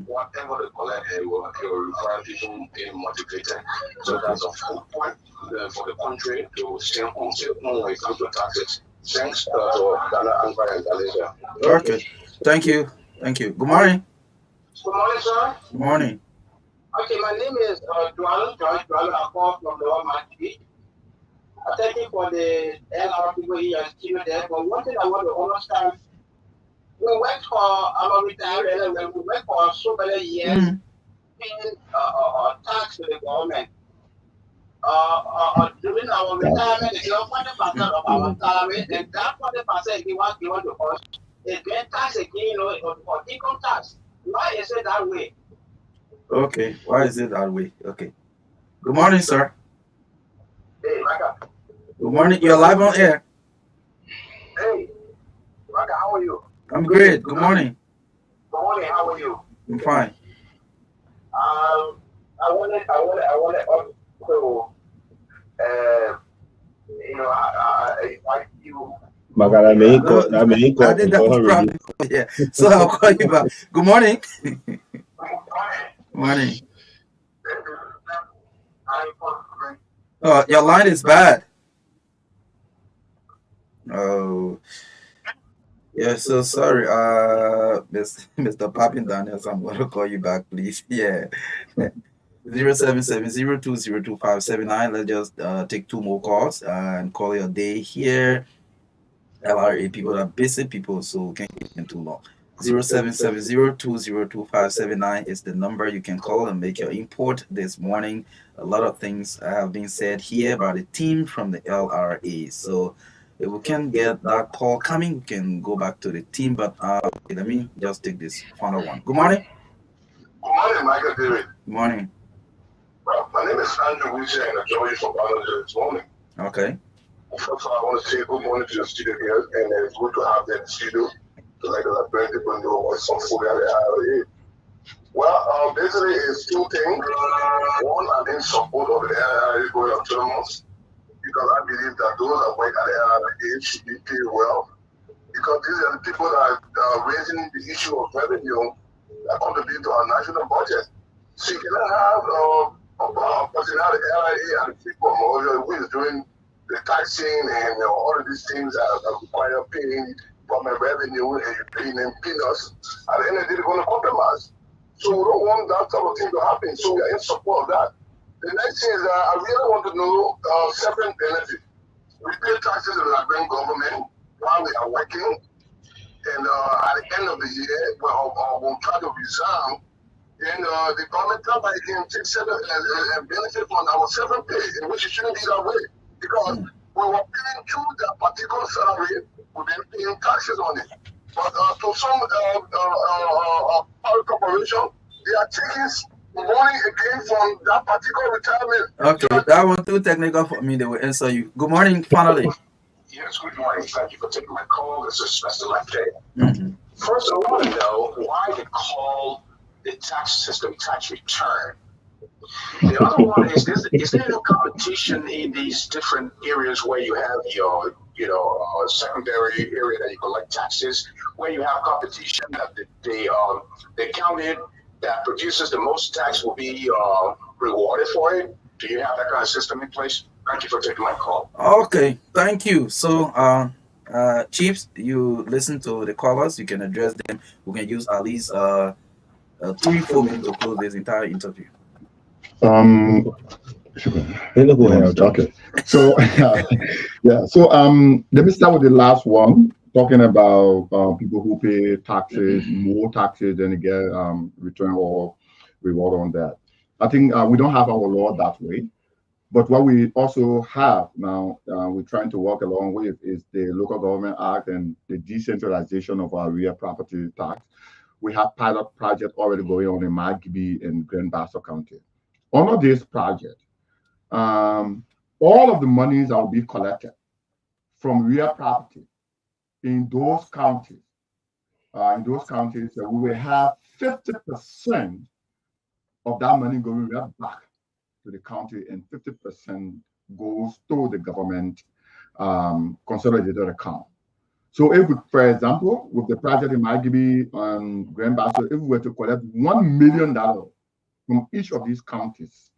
Whatever they collect, it will require people being motivated. So that's a full point for the country to stay on when it comes to taxes. Thanks to Ghana, Angola, and Malaysia. Okay. Thank you. Thank you. Good morning. Good morning, sir. Good morning. Okay, my name is Joel. I call from the Almighty. Thank you for the LR people here and still there. But one thing I want to understand, we went for our retirement and we went for so many years paying tax to the government. During our retirement, they give 40% of our salary, and that 40% given to us is then tax again, for income tax. Why is it that way? Okay. Why is it that way? Okay. Good morning, sir. Hey, Marka. Good morning. You're live on air. Hey, Marka, how are you? I'm great. Good morning. Good morning. How are you? I'm fine. I wanted also, invite you. I did that probably. Yeah. So I'll call you back. Good morning. Good morning. Oh, your line is bad. Oh. Yeah, so sorry. Mr. Papin Daniels, I'm gonna call you back, please. Yeah. 0770-202-579. Let's just take two more calls and call it a day here. LRA people are busy people, so can't keep them too long. 0770-202-579 is the number you can call and make your import this morning. A lot of things have been said here by the team from the LRA. So if we can get that call coming, we can go back to the team. But let me just take this final one. Good morning. Good morning, Michael David. Good morning. Well, my name is Andrew Wilson and I'm joining from Bangladesh this morning. Okay. First of all, I want to say good morning to the studio here, and it's good to have them in the studio to let us let people know what's some food at the IRA. Well, basically, it's two things. One, I'm in support of the IRA going autonomous because I believe that those that work at the IRA should be paid well. because these are the people that are raising the issue of revenue that contribute to our national budget. So you cannot have a person out of LIA and the people who is doing the taxing and all of these things that require paying government revenue and you're paying them peanuts. At the end of the day, they're going to compromise. So we don't want that type of thing to happen. So we are in support of that. The next thing is that I really want to know separate benefits. We pay taxes to the Liberian government while we are working, and at the end of the year, we'll try to resign. And the government company can take and benefit from our separate pay, in which it shouldn't be that way. Because we were paying through that particular salary, we've been paying taxes on it. But to some private corporation, they are taking money again from that particular retirement. Okay, that one too technical for me. They will answer you. Good morning, finally. Yes, good morning. Thank you for taking my call. This is Mr. Lefty. First, I want to know why they call the tax system tax return. The other one is there no competition in these different areas where you have your secondary area that you collect taxes, where you have competition that they counted that produces the most tax will be rewarded for it? Do you have that kind of system in place? Thank you for taking my call. Okay, thank you. So, Chiefs, you listen to the callers. You can address them. We can use at least 3-4 minutes to close this entire interview. Okay. So yeah. So let me start with the last one, talking about people who pay taxes, more taxes than they get return or reward on that. I think we don't have our law that way. But what we also have now, we're trying to work along with is the Local Government Act and the decentralization of our real property tax. We have pilot project already going on in Marka and Grand Bassa County. Under this project, all of the monies that will be collected from real property in those counties, we will have 50% of that money going right back to the county, and 50% goes to the government consolidated account. So if, for example, with the project in Marka and Grand Bassa, if we were to collect $1 million from each of these counties,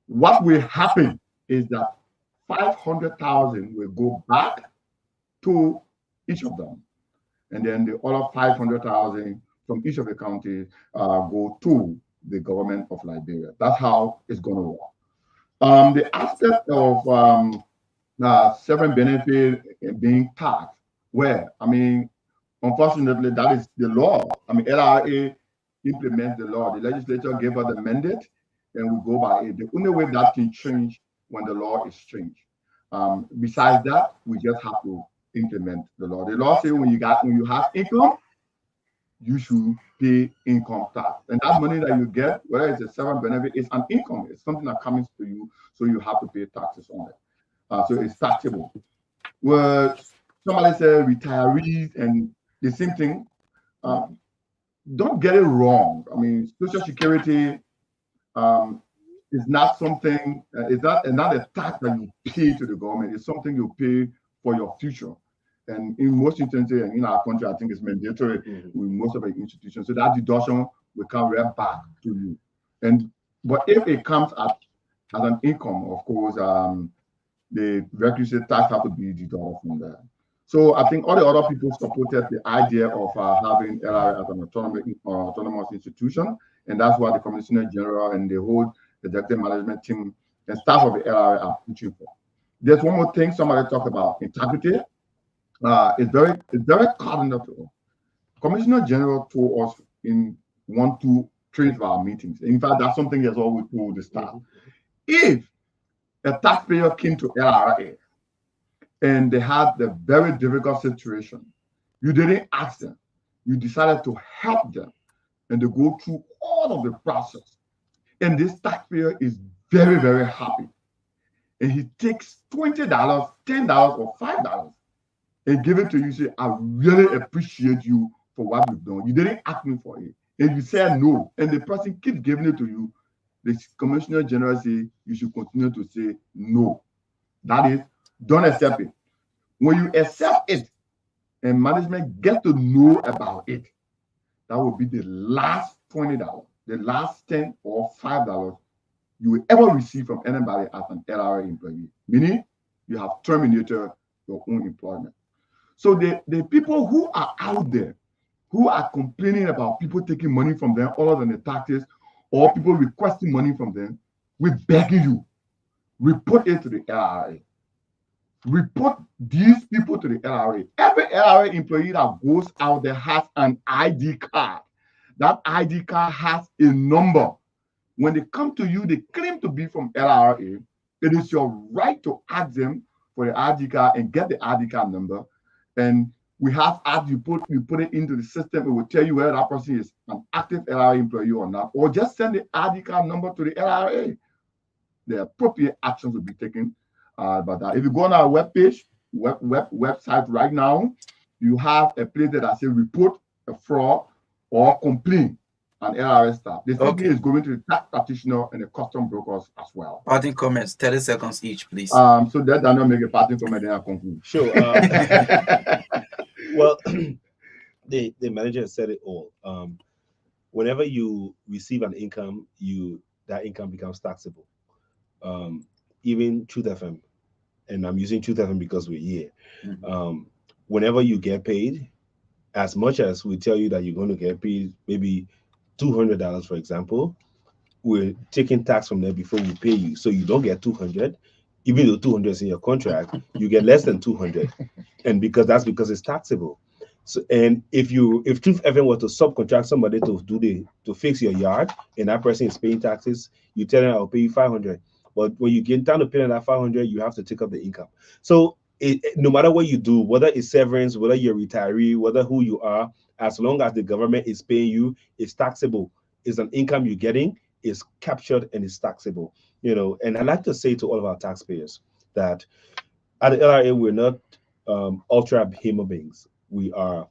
what will happen is that 500,000 will go back to each of them, and then the other 500,000 from each of the counties go to the government of Liberia. That's how it's going to work. The aspect of severance benefit being taxed, where, I mean, unfortunately, that is the law. I mean, LRA implements the law. The legislature gave us the mandate, and we go by it. The only way that can change when the law is changed. Besides that, we just have to implement the law. The law says when you have income, you should pay income tax. And that money that you get, whether it's a severance benefit, is an income. It's something that comes to you, so you have to pay taxes on it. So it's taxable. Well, somebody said retirees, and the same thing. Don't get it wrong. I mean, Social Security is not something, it's not a tax that you pay to the government. It's something you pay for your future. And in most instances, in our country, I think it's mandatory with most of the institutions. So that deduction will come right back to you. But if it comes as an income, of course, the requisite tax have to be deducted from that. So I think all the other people supported the idea of having LRA as an autonomous institution, and that's what the Commissioner General and the whole executive management team and staff of the LRA are pushing for. There's one more thing somebody talked about: integrity. It's very cardinal. Commissioner General told us in 1-2-3 of our meetings. In fact, that's something that's always told the staff. If a taxpayer came to LRA and they had the very difficult situation, you didn't ask them. You decided to help them, and they go through all of the process. And this taxpayer is very, very happy. And he takes $20, $10, or $5 and give it to you. Say, I really appreciate you for what you've done. You didn't ask me for it. And you said no. And the person keeps giving it to you. The Commissioner General say you should continue to say no. That is, don't accept it. When you accept it, and management get to know about it, that will be the last $20, the last 10 or $5 you will ever receive from anybody as an LRA employee. Meaning, you have terminated your own employment. So the people who are out there who are complaining about people taking money from them other than the taxes, or people requesting money from them, we're begging you, report it to the LRA. Report these people to the LRA. Every LRA employee that goes out there has an ID card. That ID card has a number. When they come to you, they claim to be from LRA. It is your right to ask them for the ID card and get the ID card number. And we have, after you put it into the system, it will tell you whether that person is an active LRA employee or not, or just send the ID card number to the LRA. The appropriate actions will be taken about that. If you go on our webpage, website right now, you have a place that says report a fraud or complain an LRA staff. The same thing is going to the tax practitioner and the custom brokers as well. Parting comments, 30 seconds each, please. So that I not make a parting comment, then I conclude. Sure. Well, the manager said it all. Whenever you receive an income, that income becomes taxable. Even Truth FM, and I'm using Truth FM because we're here. Whenever you get paid, as much as we tell you that you're going to get paid, maybe $200, for example, we're taking tax from there before we pay you, so you don't get 200. Even though 200 is in your contract, you get less than 200, and because it's taxable. So, and if Truth FM were to subcontract somebody to fix your yard, and that person is paying taxes, you tell them I'll pay you 500. But when you get down to paying that 500, you have to take up the income. So no matter what you do, whether it's severance, whether you're a retiree, whether who you are, as long as the government is paying you, it's taxable. It's an income you're getting, is captured, and is taxable. And I like to say to all of our taxpayers that at the LRA, we're not ultra human beings. We are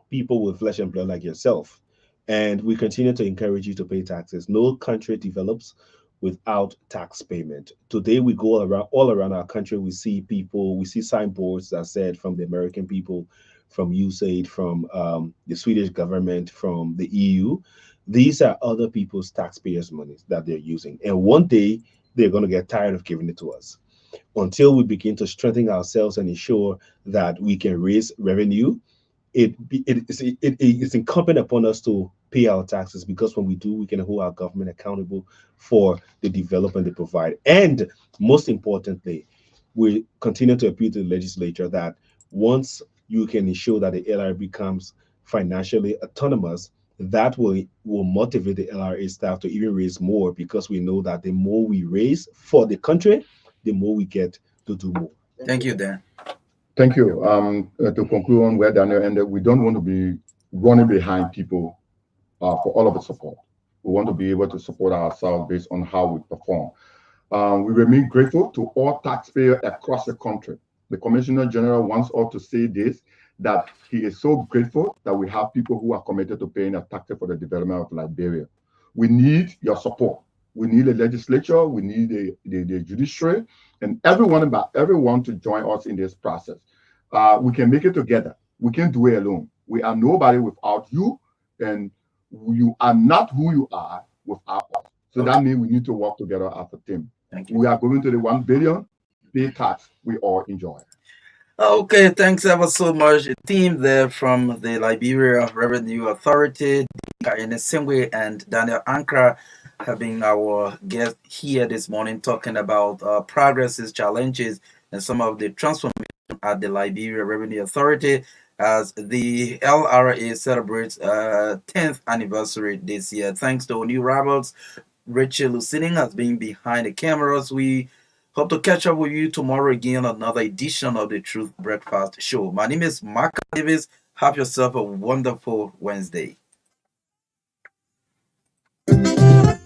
people with flesh and blood like yourself. And we continue to encourage you to pay taxes. No country develops without tax payment. Today, we go all around our country, we see signboards that said from the American people, from USAID, from the Swedish government, from the EU. These are other people's taxpayers' money that they're using. And one day, they're going to get tired of giving it to us. Until we begin to strengthen ourselves and ensure that we can raise revenue, it's incumbent upon us to pay our taxes, because when we do, we can hold our government accountable for the development they provide. And most importantly, we continue to appeal to the legislature that once you can ensure that the LRA becomes financially autonomous, that will motivate the LRA staff to even raise more, because we know that the more we raise for the country, the more we get to do more. Thank you, Dan. Thank you. To conclude on where Daniel ended, we don't want to be running behind people for all of the support. We want to be able to support ourselves based on how we perform. We remain grateful to all taxpayers across the country. The Commissioner General wants us to say this, that he is so grateful that we have people who are committed to paying a tax for the development of Liberia. We need your support. We need the legislature, we need the judiciary, and everyone to join us in this process. We can make it together. We can't do it alone. We are nobody without you, and you are not who you are without us. So that means we need to work together as a team. Thank you. We are going to the 1 billion pay tax we all enjoy. Okay, thanks ever so much. A team there from the Liberia Revenue Authority, Enesengwe and Daniel Ankara, have been our guest here this morning, talking about progresses, challenges, and some of the transformation at the Liberia Revenue Authority as the LRA celebrates 10th anniversary this year. Thanks to our new Roberts, Rachel Lucining has been behind the cameras. We hope to catch up with you tomorrow again on another edition of the Truth Breakfast Show. My name is Marka Davis. Have yourself a wonderful Wednesday.